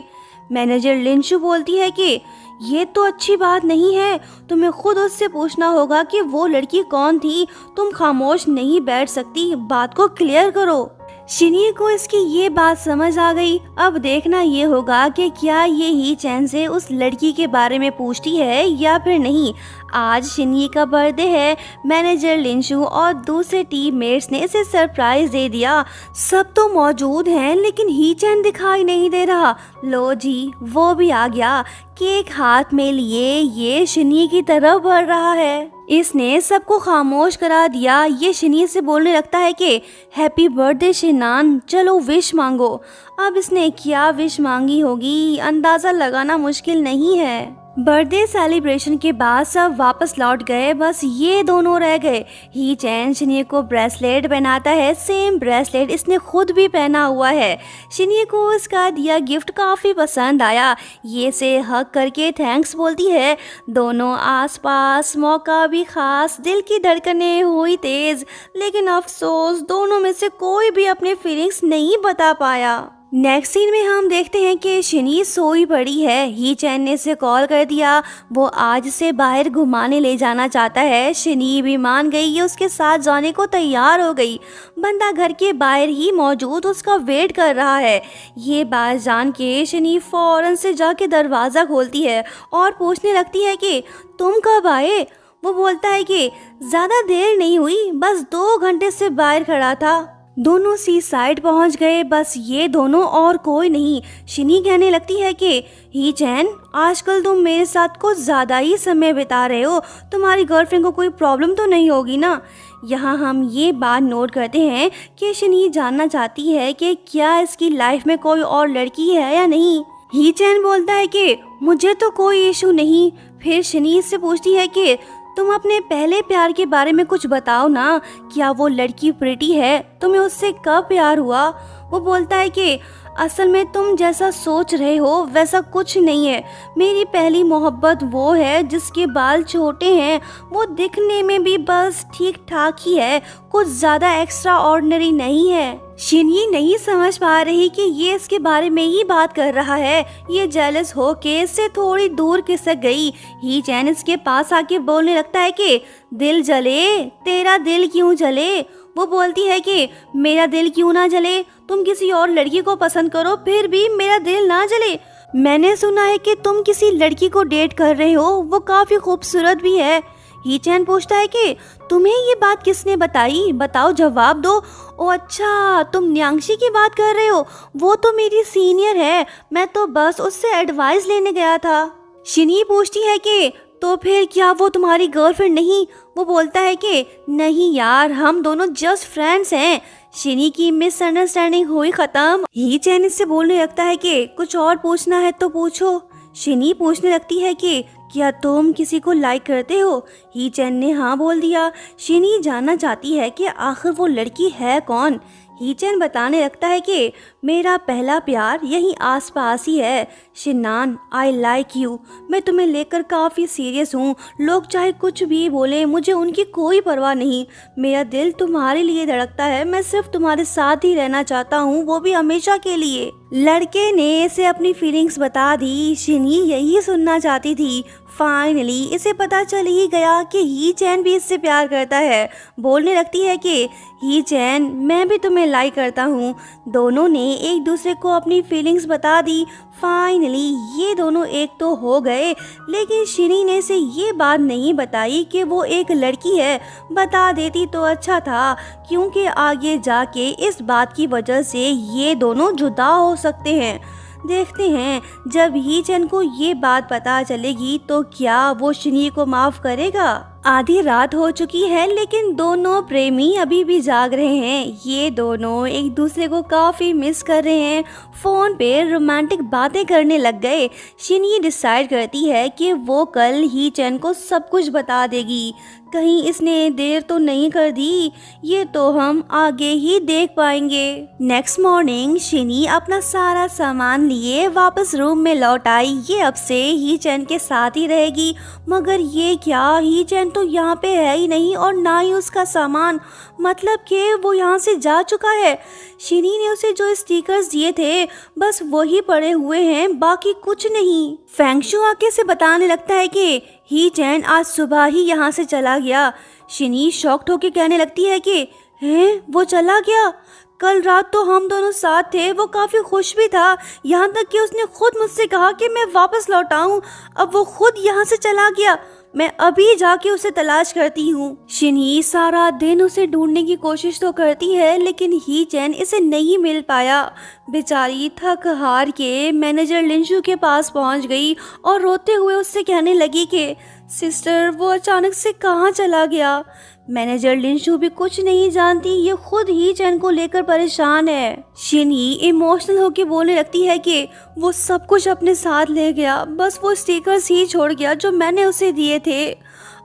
मैनेजर लिंशु बोलती है कि ये तो अच्छी बात नहीं है, तुम्हें खुद उससे पूछना होगा कि वो लड़की कौन थी। तुम खामोश नहीं बैठ सकती, बात को क्लियर करो। शिनी को इसकी ये बात समझ आ गई। अब देखना ये होगा कि क्या ये ही चैन से उस लड़की के बारे में पूछती है या फिर नहीं। आज शिनी का बर्थडे है। मैनेजर लिंशु और दूसरे टीममेट्स ने इसे सरप्राइज दे दिया। सब तो मौजूद हैं, लेकिन ही चैन दिखाई नहीं दे रहा। लो जी, वो भी आ गया। केक हाथ में लिए ये शिनी की तरफ बढ़ रहा है। इसने सबको खामोश करा दिया। ये शिनी से बोलने लगता है कि हैप्पी बर्थडे शिनान, चलो विश मांगो। अब इसने क्या विश मांगी होगी, अंदाजा लगाना मुश्किल नहीं है। बर्थडे सेलिब्रेशन के बाद सब वापस लौट गए, बस ये दोनों रह गए। ही चैन शिनी को ब्रेसलेट पहनाता है। सेम ब्रेसलेट इसने खुद भी पहना हुआ है। शिनी को इसका दिया गिफ्ट काफ़ी पसंद आया। ये से हक करके थैंक्स बोलती है। दोनों आसपास, मौका भी खास। दिल की धड़कनें हुई तेज़, लेकिन अफसोस दोनों में से कोई भी अपने फीलिंग्स नहीं बता पाया। नेक्स्ट सीन में हम देखते हैं कि शिनी सोई पड़ी है। ही चैन ने इसे कॉल कर दिया। वो आज से बाहर घुमाने ले जाना चाहता है। शिनी भी मान गई, ये उसके साथ जाने को तैयार हो गई। बंदा घर के बाहर ही मौजूद उसका वेट कर रहा है। ये बात जान के शिनी फौरन से जाके दरवाज़ा खोलती है और पूछने लगती है कि तुम कब आए। वो बोलता है कि ज़्यादा देर नहीं हुई, बस 2 घंटे से बाहर खड़ा था। दोनों सी साइड पहुंच गए, बस ये दोनों और कोई नहीं। शिनी कहने लगती है कि ही चैन, आजकल तुम मेरे साथ कुछ ज़्यादा ही समय बिता रहे हो। तुम्हारी गर्लफ्रेंड को कोई प्रॉब्लम तो नहीं होगी ना। यहाँ हम ये बात नोट करते हैं कि शिनी जानना चाहती है कि क्या इसकी लाइफ में कोई और लड़की है या नहीं। ही चैन बोलता है कि मुझे तो कोई इशू नहीं। फिर शिनी इससे पूछती है कि तुम अपने पहले प्यार के बारे में कुछ बताओ ना। क्या वो लड़की प्रिटी है? तुम्हें उससे कब प्यार हुआ? वो बोलता है कि असल में तुम जैसा सोच रहे हो वैसा कुछ नहीं है। मेरी पहली मोहब्बत वो है जिसके बाल छोटे हैं। वो दिखने में भी बस ठीक ठाक ही है, कुछ ज़्यादा एक्स्ट्रा ऑर्डिनरी नहीं है। शिनी नहीं समझ पा रही कि ये इसके बारे में ही बात कर रहा है। ये जेलस हो के इससे थोड़ी दूर खिसक गई। ही चैन इसके पास आके बोलने लगता है कि दिल जले, तेरा दिल क्यों जले। वो बोलती है कि मेरा दिल क्यों ना जले, तुम किसी और लड़की को पसंद करो फिर भी मेरा दिल ना जले। मैंने सुना है कि तुम किसी लड़की को डेट कर रहे हो, वो काफ़ी खूबसूरत भी है। ही चैन पूछता है कि तुम्हें ये बात किसने बताई, बताओ जवाब दो। ओ अच्छा, तुम न्यांक्षी की बात कर रहे हो, वो तो मेरी सीनियर है, मैं तो बस उससे एडवाइस लेने गया था। शिनी पूछती है कि तो फिर क्या वो तुम्हारी गर्लफ्रेंड नहीं? वो बोलता है कि नहीं यार, हम दोनों जस्ट फ्रेंड्स हैं। शिनी की मिसअंडरस्टैंडिंग हुई खत्म। ही चैन इससे बोलने लगता है कि कुछ और पूछना है तो पूछो। शिनी पूछने लगती है कि क्या तुम किसी को लाइक करते हो? ही चैन ने हाँ बोल दिया। शिनी जानना चाहती है कि आखिर वो लड़की है कौन। ही चैन बताने लगता है कि मेरा पहला प्यार यहीं आसपास ही है। शिनान, आई लाइक यू, मैं तुम्हें लेकर काफ़ी सीरियस हूँ। लोग चाहे कुछ भी बोलें, मुझे उनकी कोई परवाह नहीं। मेरा दिल तुम्हारे लिए धड़कता है, मैं सिर्फ तुम्हारे साथ ही रहना चाहता हूँ, वो भी हमेशा के लिए। लड़के ने इसे अपनी फीलिंग्स बता दी। शिनी यही सुनना चाहती थी। फाइनली इसे पता चल ही गया कि ही चैन भी इससे प्यार करता है। बोलने लगती है कि ही चैन, मैं भी तुम्हें लाइक करता हूँ। दोनों ने एक दूसरे को अपनी फीलिंग्स बता दी। फाइनली ये दोनों एक तो हो गए, लेकिन शिनी ने इसे ये बात नहीं बताई कि वो एक लड़की है। बता देती तो अच्छा था, क्योंकि आगे जाके इस बात की वजह से ये दोनों जुदा हो सकते हैं। देखते हैं जब ही चैन को ये बात पता चलेगी तो क्या वो शिनी को माफ करेगा। आधी रात हो चुकी है, लेकिन दोनों प्रेमी अभी भी जाग रहे हैं। ये दोनों एक दूसरे को काफ़ी मिस कर रहे हैं। फ़ोन पे रोमांटिक बातें करने लग गए। शिनी डिसाइड करती है कि वो कल ही चैन को सब कुछ बता देगी। कहीं इसने देर तो नहीं कर दी, ये तो हम आगे ही देख पाएंगे। नेक्स्ट मॉर्निंग शिनी अपना सारा सामान लिए वापस रूम में लौट आई। ये अब से ही चैन के साथ ही रहेगी, मगर ये क्या, ही चैन तो यहाँ पे है ही नहीं और ना ही उसका सामान। मतलब कि वो यहाँ से जा चुका है। शिनी ने उसे जो स्टिकर्स दिए थे बस वही पड़े हुए हैं, बाकी कुछ नहीं। फेंगशु आके से बताने लगता है कि ही चैन आज सुबह ही यहाँ से चला गया। शिनी शॉक्ड होके कहने लगती है कि हैं, वो चला गया? कल रात तो हम दोनों साथ थे, वो काफ़ी खुश भी था, यहाँ तक कि उसने खुद मुझसे कहा कि मैं वापस लौट आऊं। अब वो खुद यहाँ से चला गया। मैं अभी जाके उसे तलाश करती हूँ। शिनी सारा दिन उसे ढूंढने की कोशिश तो करती है, लेकिन ही चैन इसे नहीं मिल पाया। बेचारी थक हार के मैनेजर लिंशु के पास पहुँच गई और रोते हुए उससे कहने लगी कि सिस्टर, वो अचानक से कहाँ चला गया। मैनेजर लिंशु भी कुछ नहीं जानती, ये खुद ही चैन को लेकर परेशान है। शिनी इमोशनल होकर बोलने लगती है कि वो सब कुछ अपने साथ ले गया, बस वो स्टिकर्स ही छोड़ गया जो मैंने उसे दिए थे।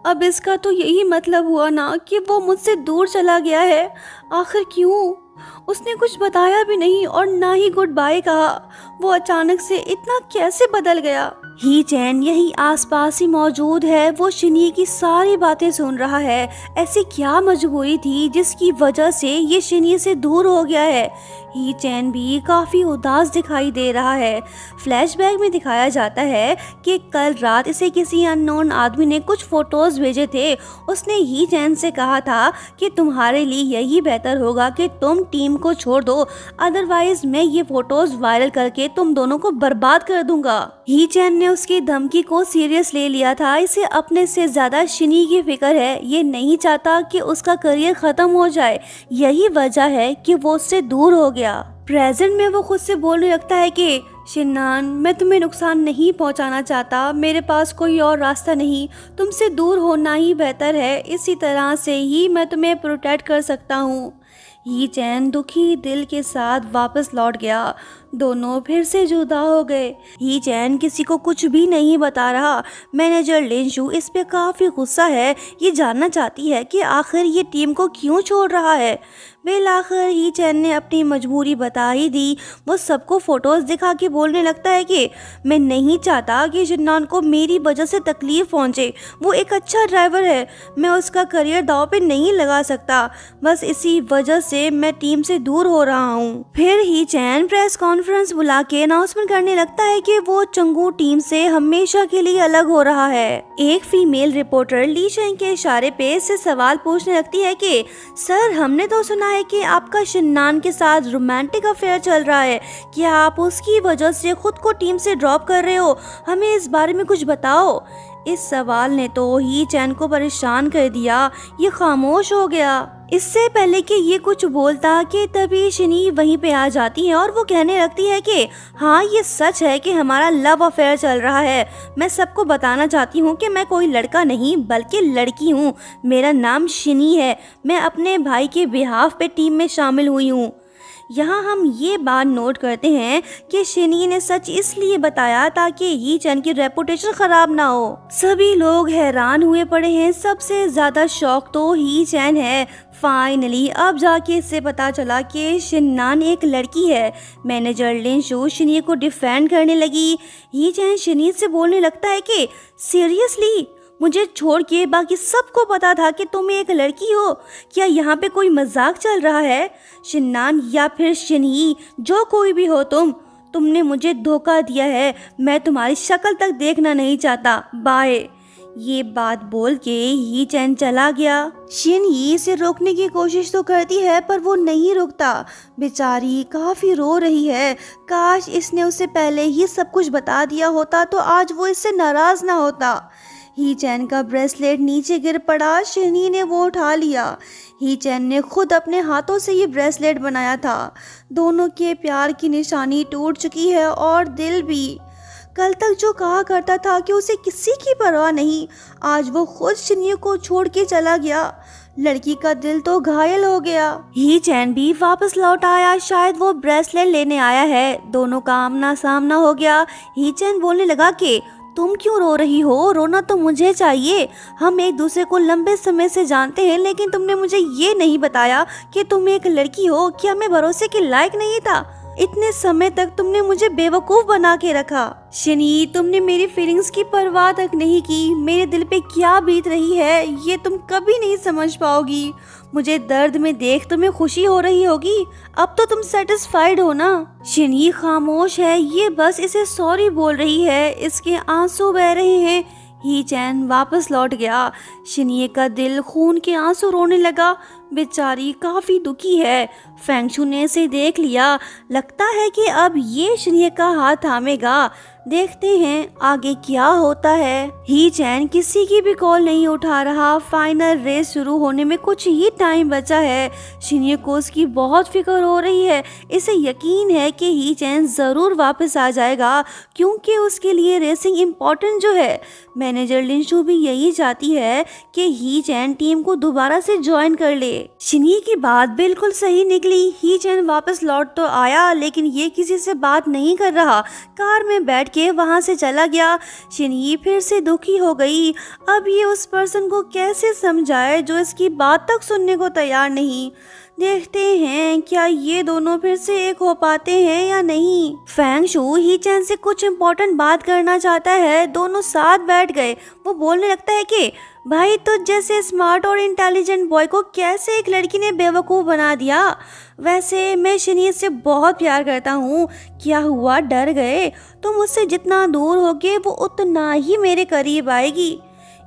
अब इसका तो यही मतलब हुआ ना कि वो मुझसे दूर चला गया है। आखिर क्यों? उसने कुछ बताया भी नहीं और ना ही गुड बाय कहा। वो अचानक से इतना कैसे बदल गया? ही चैन यही आसपास ही मौजूद है। वो शिनी की सारी बातें सुन रहा है। ऐसी क्या मजबूरी थी जिसकी वजह से ये शिनी से दूर हो गया है? ही चैन भी काफ़ी उदास दिखाई दे रहा है। फ्लैशबैक में दिखाया जाता है कि कल रात इसे किसी अननोन आदमी ने कुछ फ़ोटोज़ भेजे थे। उसने ही चैन से कहा था कि तुम्हारे लिए यही बेहतर होगा कि तुम टीम को छोड़ दो, अदरवाइज मैं ये फ़ोटोज़ वायरल करके तुम दोनों को बर्बाद कर दूंगा। ही चैन ने उसकी धमकी को सीरियस ले लिया था। इसे अपने से ज़्यादा शिनी की फिक्र है। ये नहीं चाहता कि उसका करियर ख़त्म हो जाए। यही वजह है कि वो उससे दूर हो गया। प्रेजेंट में वो खुद से बोलने लगता है कि शिनान, मैं तुम्हें नुकसान नहीं पहुंचाना चाहता, मेरे पास कोई और रास्ता नहीं, तुमसे दूर होना ही बेहतर है। इसी तरह से ही मैं तुम्हें प्रोटेक्ट कर सकता हूँ। ही चैन दुखी दिल के साथ वापस लौट गया। दोनों फिर से जुदा हो गए। ही चैन किसी को कुछ भी नहीं बता रहा। मैनेजर लिंशु इस पे काफ़ी गुस्सा है। ये जानना चाहती है कि आखिर ये टीम को क्यों छोड़ रहा है। बिल आखिर ही चैन ने अपनी मजबूरी बता ही दी। वो सबको फ़ोटोज़ दिखा के बोलने लगता है कि मैं नहीं चाहता कि शिनान को मेरी वजह से तकलीफ़ पहुँचे। वो एक अच्छा ड्राइवर है, मैं उसका करियर दांव पे नहीं लगा सकता। बस इसी वजह से मैं टीम से दूर हो रहा हूँ। फिर ही चैन प्रेस कॉन्फ्रेंस बुला के अनाउंसमेंट करने लगता है कि वो चंगू टीम से हमेशा के लिए अलग हो रहा है। एक फीमेल रिपोर्टर ली शेंग के इशारे पे इससे सवाल पूछने लगती है कि सर, हमने तो सुना है कि आपका शिनान के साथ रोमांटिक अफेयर चल रहा है, क्या आप उसकी वजह से खुद को टीम से ड्रॉप कर रहे हो? हमें इस बारे में कुछ बताओ। इस सवाल ने तो ही चैन को परेशान कर दिया। ये खामोश हो गया। इससे पहले कि ये कुछ बोलता कि तभी शिनी वहीं पे आ जाती है और वो कहने लगती है कि हाँ, ये सच है कि हमारा लव अफेयर चल रहा है। मैं सबको बताना चाहती हूँ कि मैं कोई लड़का नहीं बल्कि लड़की हूँ। मेरा नाम शिनी है। मैं अपने भाई के बिहाफ पे टीम में शामिल हुई हूँ। यहाँ हम ये बात नोट करते हैं कि शिनी ने सच इसलिए बताया ताकि ही चैन की रेपुटेशन खराब ना हो। सभी लोग हैरान हुए पड़े हैं। सबसे ज्यादा शौक तो ही चैन है। फाइनली अब जाके इससे पता चला कि शिन्नान एक लड़की है। मैनेजर लिंशु शिनी को डिफेंड करने लगी। ही चैन शिनी से बोलने लगता है कि सीरियसली मुझे छोड़ के बाकी सबको पता था कि तुम एक लड़की हो। क्या यहाँ पे कोई मजाक चल रहा है? शिन्नान या फिर शिनी, जो कोई भी हो तुमने मुझे धोखा दिया है। मैं तुम्हारी शक्ल तक देखना नहीं चाहता। बाय। ये बात बोल के ही चैन चला गया। शिन ही इसे रोकने की कोशिश तो करती है पर वो नहीं रुकता। बेचारी काफी रो रही है। काश इसने उसे पहले ही सब कुछ बता दिया होता तो आज वो इससे नाराज ना होता। ही चैन का ब्रेसलेट नीचे गिर पड़ा। शिनी ने वो उठा लिया। ही चैन ने खुद अपने हाथों से ये ब्रेसलेट बनाया था। दोनों के प्यार की निशानी टूट चुकी है और दिल भी। कल तक जो कहा करता था कि उसे किसी की परवाह नहीं, आज वो खुद शिनी को छोड़ के चला गया। लड़की का दिल तो घायल हो गया। ही चैन भी वापस लौट आया। शायद वो ब्रेसलेट लेने आया है। दोनों का आमना सामना हो गया। ही चैन बोलने लगा कि तुम क्यों रो रही हो? रोना तो मुझे चाहिए। हम एक दूसरे को लंबे समय से जानते हैं, लेकिन तुमने मुझे ये नहीं बताया कि तुम एक लड़की हो। क्या मैं भरोसे के लायक नहीं था? इतने समय तक तुमने मुझे बेवकूफ बना के रखा। शिनी, तुमने मेरी फीलिंग्स की परवाह तक नहीं की। मेरे दिल पे क्या बीत रही है ये तुम कभी नहीं समझ पाओगी। मुझे दर्द में देख तुम्हें खुशी हो रही होगी। अब तो तुम सेटिस्फाइड हो ना? शिनी खामोश है। ये बस इसे सॉरी बोल रही है। इसके आंसू बह रहे हैं। ही चैन वापस लौट गया। शिनी का दिल खून के आंसू रोने लगा। बेचारी काफी दुखी है। फेंगशु ने इसे देख लिया। लगता है कि अब ये शिनी का हाथ थामेगा। देखते हैं आगे क्या होता है। ही चैन किसी की भी कॉल नहीं उठा रहा। फाइनल रेस शुरू होने में कुछ ही टाइम बचा है। शिनी को उसकी बहुत फिक्र हो रही है। इसे यकीन है कि ही चैन जरूर वापस आ जाएगा, क्योंकि उसके लिए रेसिंग इम्पोर्टेंट जो है। मैनेजर लिंशु भी यही चाहती है कि ही चैन टीम को दोबारा से ज्वाइन कर ले। शिनी की बात बिल्कुल सही निकली। ही चैन वापस लौट तो आया, लेकिन ये किसी से बात नहीं कर रहा। कार में बैठ के वहां से चला गया। शिनी फिर से दुखी हो गई। अब ये उस पर्सन को कैसे समझाए जो इसकी बात तक सुनने को तैयार नहीं। देखते हैं क्या ये दोनों फिर से एक हो पाते हैं या नहीं। फेंगशु ही चैन से कुछ इम्पोर्टेंट बात करना चाहता है। दोनों साथ बैठ गए। वो बोलने लगता है कि भाई, तो जैसे स्मार्ट और इंटेलिजेंट बॉय को कैसे एक लड़की ने बेवकूफ़ बना दिया। वैसे मैं शिनी से बहुत प्यार करता हूँ। क्या हुआ, डर गए? तुम मुझसे जितना दूर होगे वो उतना ही मेरे करीब आएगी।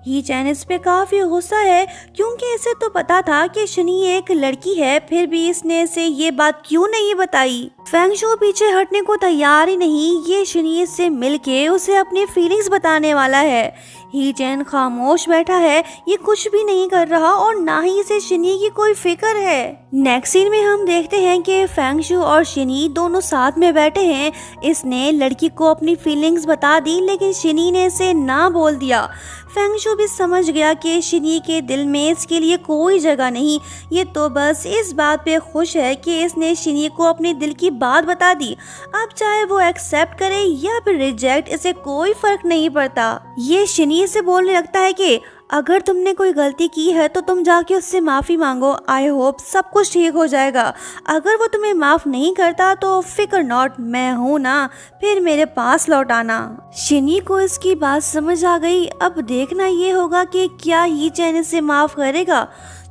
ही चैन इस पे काफी गुस्सा है, क्योंकि इसे तो पता था कि शिनी एक लड़की है, फिर भी इसने इसे ये बात क्यों नहीं बताई। फेंगशु पीछे हटने को तैयार ही नहीं। ये शिनी से मिलके उसे अपनी फीलिंग्स बताने वाला है। ही चैन खामोश बैठा है। ये कुछ भी नहीं कर रहा और ना ही इसे शिनी की कोई फिक्र है। नेक्स्ट सीन में हम देखते हैं कि फेंगशु और शिनी दोनों साथ में बैठे हैं। इसने लड़की को अपनी फीलिंग्स बता दी, लेकिन शिनी ने इसे ना बोल दिया। फेंगशु भी समझ गया कि शिनी के दिल में इसके लिए कोई जगह नहीं। ये तो बस इस बात पे खुश है कि इसने शिनी को अपने दिल की बात बता दी। अब चाहे वो एक्सेप्ट करे या फिर रिजेक्ट, इसे कोई फर्क नहीं पड़ता। ये शिनी से बोलने लगता है कि अगर तुमने कोई गलती की है तो तुम जाके उससे माफ़ी मांगो। आई होप सब कुछ ठीक हो जाएगा। अगर वो तुम्हें माफ़ नहीं करता तो फिकर नॉट, मैं हूँ ना, फिर मेरे पास लौट आना। शिनी को इसकी बात समझ आ गई। अब देखना ये होगा कि क्या ही चैन इसे माफ़ करेगा।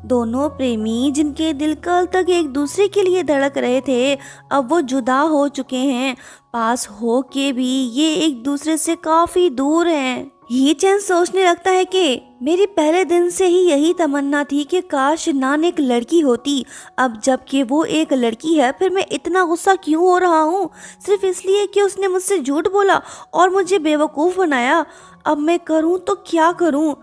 दोनों प्रेमी जिनके दिल कल तक एक दूसरे के लिए धड़क रहे थे, अब वो जुदा हो चुके हैं। पास हो के भी ये एक दूसरे से काफ़ी दूर हैं। ही चैन सोचने लगता है कि मेरी पहले दिन से ही यही तमन्ना थी कि काश नान एक लड़की होती। अब जबकि वो एक लड़की है, फिर मैं इतना गुस्सा क्यों हो रहा हूँ? सिर्फ इसलिए कि उसने मुझसे झूठ बोला और मुझे बेवकूफ़ बनाया। अब मैं करूँ तो क्या करूँ?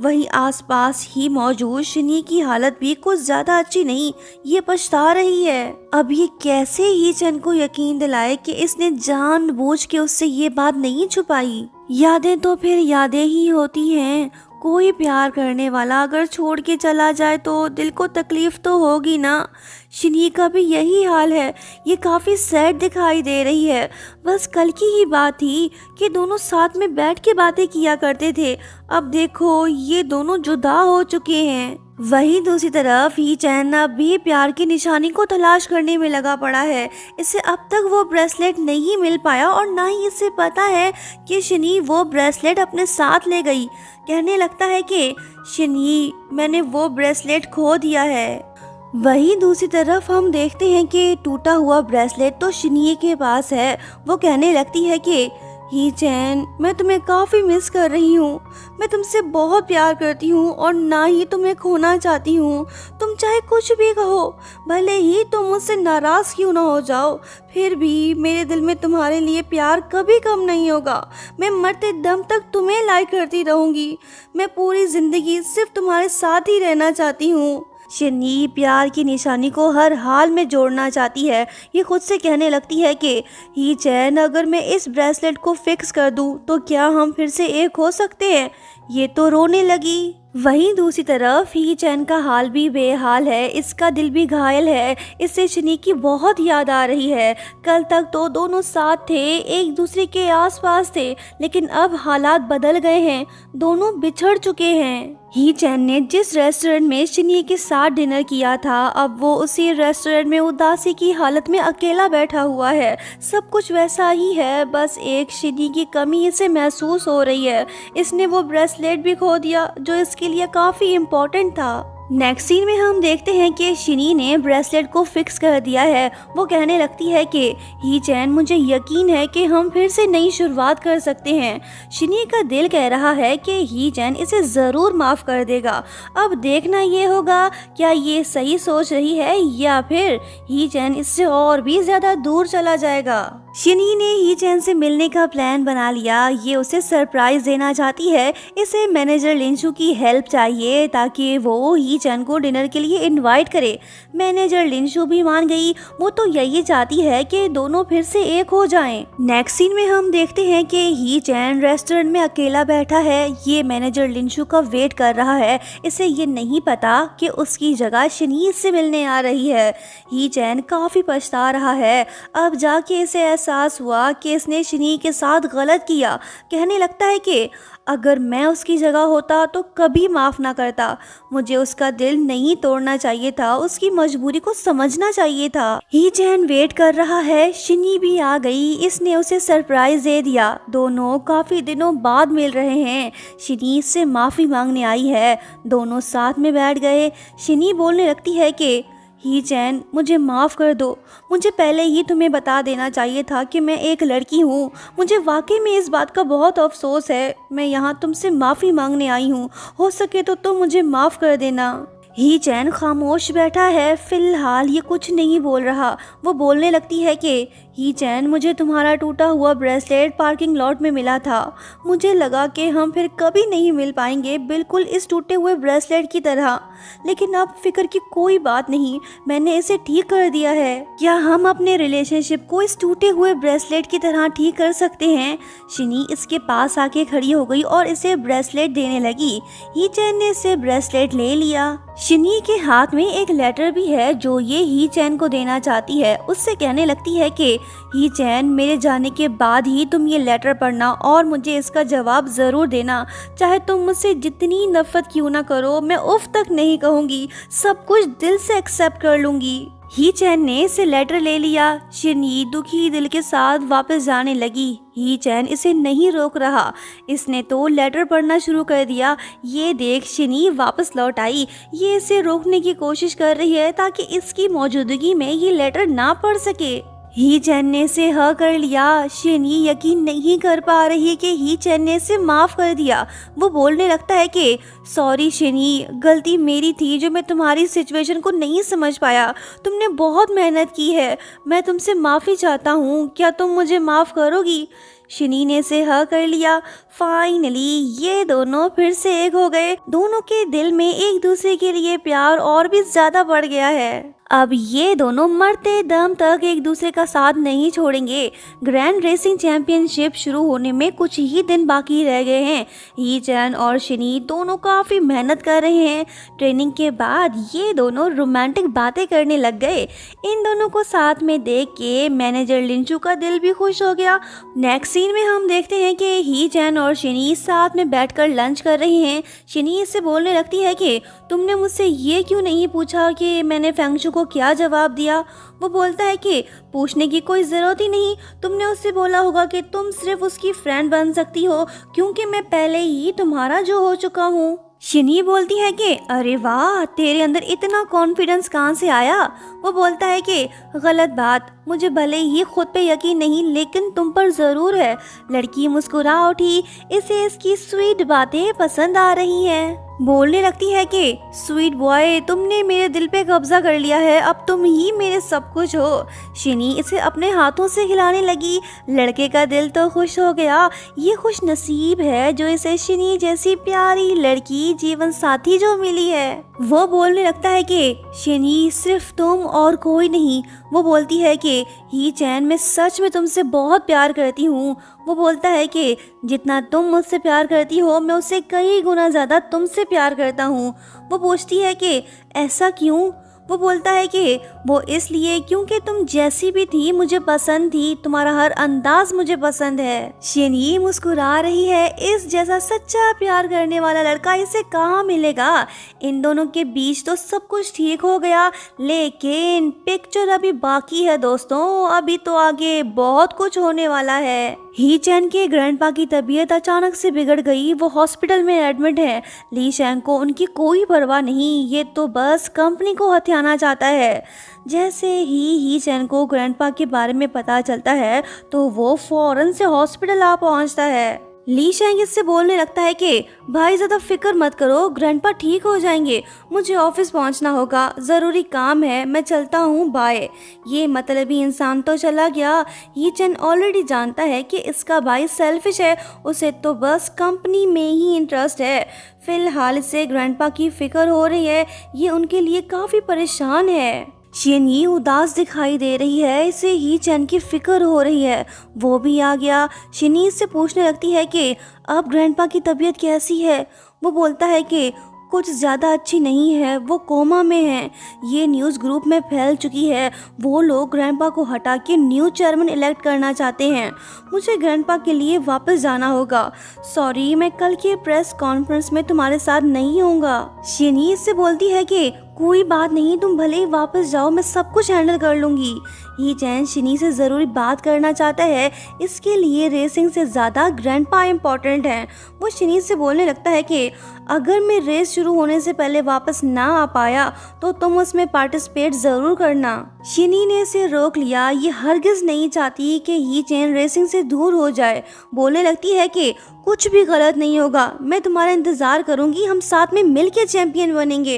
वहीं आसपास ही मौजूद शनी की हालत भी कुछ ज्यादा अच्छी नहीं। ये पछता रही है। अब ये कैसे ही चैन को यकीन दिलाए कि इसने जानबूझ के उससे ये बात नहीं छुपाई। यादें तो फिर यादें ही होती हैं। कोई प्यार करने वाला अगर छोड़ के चला जाए तो दिल को तकलीफ तो होगी ना। शनी का भी यही हाल है। ये काफ़ी सैड दिखाई दे रही है। बस कल की ही बात थी कि दोनों साथ में बैठ के बातें किया करते थे। अब देखो ये दोनों जुदा हो चुके हैं। वहीं दूसरी तरफ ही चैन अब भी प्यार की निशानी को तलाश करने में लगा पड़ा है। इसे अब तक वो ब्रेसलेट नहीं मिल पाया और ना ही इसे पता है कि शनी वो ब्रेसलेट अपने साथ ले गई। कहने लगता है कि शनी, मैंने वो ब्रेसलेट खो दिया है। वहीं दूसरी तरफ हम देखते हैं कि टूटा हुआ ब्रेसलेट तो शनी के पास है। वो कहने लगती है कि ही चैन, मैं तुम्हें काफ़ी मिस कर रही हूँ। मैं तुमसे बहुत प्यार करती हूँ और ना ही तुम्हें खोना चाहती हूँ। तुम चाहे कुछ भी कहो, भले ही तुम मुझसे नाराज़ क्यों ना हो जाओ, फिर भी मेरे दिल में तुम्हारे लिए प्यार कभी कम नहीं होगा। मैं मरते दम तक तुम्हें लाइक करती रहूँगी। मैं पूरी ज़िंदगी सिर्फ तुम्हारे साथ ही रहना चाहती हूँ। शनी प्यार की निशानी को हर हाल में जोड़ना चाहती है। ये खुद से कहने लगती है कि ही चैन, अगर मैं इस ब्रेसलेट को फिक्स कर दूं तो क्या हम फिर से एक हो सकते हैं? ये तो रोने लगी। वहीं दूसरी तरफ ही चैन का हाल भी बेहाल है। इसका दिल भी घायल है। इससे शनी की बहुत याद आ रही है। कल तक तो दोनों साथ थे, एक दूसरे के आसपास थे, लेकिन अब हालात बदल गए हैं। दोनों बिछड़ चुके हैं। ही चैन ने जिस रेस्टोरेंट में शनी के साथ डिनर किया था, अब वो उसी रेस्टोरेंट में उदासी की हालत में अकेला बैठा हुआ है। सब कुछ वैसा ही है, बस एक शनी की कमी इसे महसूस हो रही है। इसने वो ब्रेसलेट भी खो दिया जो इसके लिए काफी इम्पोर्टेंट था। नेक्स्ट सीन में हम देखते हैं कि शनी ने ब्रेसलेट को फिक्स कर दिया है। वो कहने लगती है कि ही चैन, मुझे यकीन है कि हम फिर से नई शुरुआत कर सकते हैं। शनी का दिल कह रहा है कि ही चैन इसे ज़रूर माफ़ कर देगा। अब देखना ये होगा क्या ये सही सोच रही है या फिर ही चैन इससे और भी ज़्यादा दूर चला जाएगा। शनी ने ही चैन से मिलने का प्लान बना लिया। ये उसे सरप्राइज देना चाहती है। इसे मैनेजर लिंशु की हेल्प चाहिए ताकि वो ही चैन को डिनर के लिए इनवाइट करे। मैनेजर लिंशु भी मान गई। वो तो यही चाहती है कि दोनों फिर से एक हो जाएं। नेक्स्ट सीन में हम देखते हैं कि ही चैन रेस्टोरेंट में अकेला बैठा है। ये मैनेजर लिंशु का वेट कर रहा है। इसे ये नहीं पता कि उसकी जगह शनी से मिलने आ रही है। ही चैन काफ़ी पछता रहा है। अब जाके इसे एहसास हुआ कि इसने शनी के साथ गलत किया। कहने लगता है कि अगर मैं उसकी जगह होता तो कभी माफ़ ना करता। मुझे उसका दिल नहीं तोड़ना चाहिए था, उसकी मजबूरी को समझना चाहिए था। ही चैन वेट कर रहा है। शनी भी आ गई। इसने उसे सरप्राइज दे दिया। दोनों काफ़ी दिनों बाद मिल रहे हैं। शनी से माफ़ी मांगने आई है। दोनों साथ में बैठ गए। शनी बोलने लगती है कि ही चैन, मुझे माफ़ कर दो। मुझे पहले ही तुम्हें बता देना चाहिए था कि मैं एक लड़की हूँ। मुझे वाकई में इस बात का बहुत अफसोस है। मैं यहाँ तुमसे माफ़ी मांगने आई हूँ। हो सके तो तुम मुझे माफ़ कर देना। ही चैन खामोश बैठा है। फिलहाल ये कुछ नहीं बोल रहा। वो बोलने लगती है कि ही चैन, मुझे तुम्हारा टूटा हुआ ब्रेसलेट पार्किंग लॉट में मिला था। मुझे लगा कि हम फिर कभी नहीं मिल पाएंगे, बिल्कुल इस टूटे हुए ब्रेसलेट की तरह। लेकिन अब फिक्र की कोई बात नहीं, मैंने इसे ठीक कर दिया है। क्या हम अपने रिलेशनशिप को इस टूटे हुए ब्रेसलेट की तरह ठीक कर सकते हैं? शनी इसके पास आके खड़ी हो गई और इसे ब्रेसलेट देने लगी। ही चैन ने इसे ब्रेसलेट ले लिया। शनी के हाथ में एक लेटर भी है जो ये ही चैन को देना चाहती है। उससे कहने लगती है कि ही चैन, मेरे जाने के बाद ही तुम ये लेटर पढ़ना और मुझे इसका जवाब ज़रूर देना। चाहे तुम मुझसे जितनी नफरत क्यों ना करो, मैं उफ तक नहीं कहूँगी। सब कुछ दिल से एक्सेप्ट कर लूँगी। ही चैन ने इसे लेटर ले लिया। शनी दुखी दिल के साथ वापस जाने लगी। ही चैन इसे नहीं रोक रहा। इसने तो लेटर पढ़ना शुरू कर दिया। ये देख शनी वापस लौट आई। ये इसे रोकने की कोशिश कर रही है ताकि इसकी मौजूदगी में ये लेटर ना पढ़ सके। ही चैन ने इसे ह कर लिया। शिनी यकीन नहीं कर पा रही है कि ही चैन ने इसे माफ कर दिया। वो बोलने लगता है कि सॉरी शिनी, गलती मेरी थी जो मैं तुम्हारी सिचुएशन को नहीं समझ पाया। तुमने बहुत मेहनत की है, मैं तुमसे माफ़ी चाहता हूँ, क्या तुम मुझे माफ़ करोगी? शिनी ने इसे ह कर लिया। फाइनली ये दोनों फिर से एक हो गए। दोनों के दिल में एक दूसरे के लिए प्यार और भी ज्यादा बढ़ गया है। अब ये दोनों मरते दम तक एक दूसरे का साथ नहीं छोड़ेंगे। ग्रैंड रेसिंग चैंपियनशिप शुरू होने में कुछ ही दिन बाकी रह गए हैं। ही चैन और शिनी दोनों काफ़ी मेहनत कर रहे हैं। ट्रेनिंग के बाद ये दोनों रोमांटिक बातें करने लग गए। इन दोनों को साथ में देख के मैनेजर लिंचू का दिल भी खुश हो गया। नेक्स्ट सीन में हम देखते हैं कि ही चैन और शिनी साथ में बैठकर लंच कर रही हैं। शिनी इससे बोलने लगती है कि तुमने मुझसे ये क्यों नहीं पूछा कि मैंने फेंगशु को क्या जवाब दिया? वो बोलता है कि पूछने की कोई ज़रूरत ही नहीं, तुमने उससे बोला होगा कि तुम सिर्फ उसकी फ्रेंड बन सकती हो क्योंकि मैं पहले ही तुम्हारा जो हो चुका हूँ। शिनी बोलती है कि अरे वाह, तेरे अंदर इतना कॉन्फिडेंस कहाँ से आया? वो बोलता है कि गलत बात, मुझे भले ही खुद पे यकीन नहीं लेकिन तुम पर ज़रूर है। लड़की मुस्कुरा उठी, इसे इसकी स्वीट बातें पसंद आ रही हैं। बोलने लगती है कि स्वीट बॉय, तुमने मेरे दिल पे कब्जा कर लिया है, अब तुम ही मेरे सब कुछ हो। शिनी इसे अपने हाथों से हिलाने लगी। लड़के का दिल तो खुश हो गया। ये खुश नसीब है जो इसे शिनी जैसी प्यारी लड़की जीवन साथी जो मिली है। वो बोलने लगता है कि शिनी सिर्फ तुम और कोई नहीं। वो बोलती है कि ही चैन, मैं सच में तुमसे बहुत प्यार करती हूँ। वो बोलता है कि जितना तुम मुझसे प्यार करती हो मैं उससे कई गुना ज़्यादा तुमसे प्यार करता हूँ। वो पूछती है कि ऐसा क्यों? वो बोलता है कि वो इसलिए क्योंकि तुम जैसी भी थी मुझे पसंद थी, तुम्हारा हर अंदाज मुझे पसंद है। शिनी मुस्कुरा रही है। इस जैसा सच्चा प्यार करने वाला लड़का इसे कहाँ मिलेगा? इन दोनों के बीच तो सब कुछ ठीक हो गया, लेकिन पिक्चर अभी बाकी है दोस्तों। अभी तो आगे बहुत कुछ होने वाला है। ही चैन के ग्रैंडपा की तबीयत अचानक से बिगड़ गई। वो हॉस्पिटल में एडमिट है। ली शैंग को उनकी कोई परवाह नहीं, ये तो बस कंपनी को हथियाना चाहता है। जैसे ही चैन को ग्रैंडपा के बारे में पता चलता है तो वो फौरन से हॉस्पिटल आ पहुंचता है। ली शैंग इससे बोलने लगता है कि भाई ज़्यादा फिक्र मत करो, ग्रैंडपा ठीक हो जाएंगे। मुझे ऑफिस पहुंचना होगा, ज़रूरी काम है, मैं चलता हूँ, बाय। ये मतलबी इंसान तो चला गया। ही चैन ऑलरेडी जानता है कि इसका भाई सेल्फिश है, उसे तो बस कंपनी में ही इंटरेस्ट है। फिलहाल इसे ग्रैंडपा की फिक्र हो रही है, ये उनके लिए काफ़ी परेशान है। शिनी उदास दिखाई दे रही है, इसे ही चैन की फिक्र हो रही है। वो भी आ गया। शिनी इससे पूछने लगती है कि अब ग्रैंडपा की तबीयत कैसी है? वो बोलता है कि कुछ ज़्यादा अच्छी नहीं है, वो कोमा में हैं। ये न्यूज़ ग्रुप में फैल चुकी है। वो लोग ग्रैंडपा को हटा के न्यू चेयरमैन इलेक्ट करना चाहते हैं। मुझे ग्रैंडपा के लिए वापस जाना होगा। सॉरी, मैं कल के प्रेस कॉन्फ्रेंस में तुम्हारे साथ नहीं होऊंगा। शिनी इससे बोलती है कि कोई बात नहीं, तुम भले ही वापस जाओ, मैं सब कुछ हैंडल कर लूँगी। ही चैन शिनी से ज़रूरी बात करना चाहता है, इसके लिए रेसिंग से ज़्यादा ग्रैंडपा इम्पॉर्टेंट है। वो शिनी से बोलने लगता है कि अगर मैं रेस शुरू होने से पहले वापस ना आ पाया तो तुम उसमें पार्टिसिपेट ज़रूर करना। शिनी ने इसे रोक लिया। ये हरगिज़ नहीं चाहती कि ही चैन रेसिंग से दूर हो जाए। बोलने लगती है कि कुछ भी गलत नहीं होगा, मैं तुम्हारा इंतज़ार करूँगी, हम साथ में मिल के चैम्पियन बनेंगे।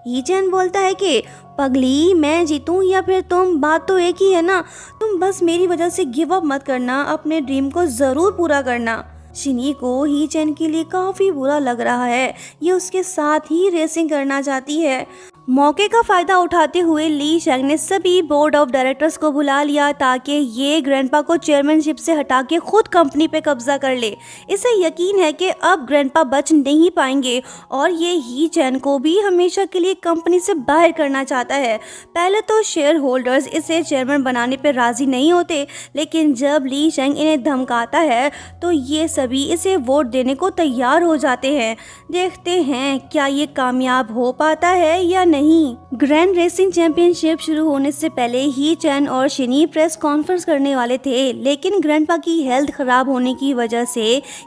ही चैन बोलता है कि पगली, मैं जीतूं या फिर तुम, बात तो एक ही है ना। तुम बस मेरी वजह से गिव अप मत करना, अपने ड्रीम को ज़रूर पूरा करना। शिनी को ही चैन के लिए काफ़ी बुरा लग रहा है। ये उसके साथ ही रेसिंग करना चाहती है। मौके का फ़ायदा उठाते हुए ली शैंग ने सभी बोर्ड ऑफ डायरेक्टर्स को बुला लिया ताकि ये ग्रैंडपा को चेयरमैनशिप से हटा के खुद कंपनी पे कब्जा कर ले। इसे यकीन है कि अब ग्रैंडपा बच नहीं पाएंगे और ये ही चैन को भी हमेशा के लिए कंपनी से बाहर करना चाहता है। पहले तो शेयर होल्डर्स इसे चेयरमैन बनाने पर राज़ी नहीं होते, लेकिन जब ली शैंग इन्हें धमकाता है तो ये सभी इसे वोट देने को तैयार हो जाते हैं। देखते हैं क्या ये कामयाब हो पाता है या नहीं। ग्रैंड रेसिंग चैंपियनशिप शुरू होने से पहले ही चैन और शिनी प्रेस कॉन्फ्रेंस करने वाले थे, लेकिन ग्रैंडपा की हेल्थ खराब होने की वजह से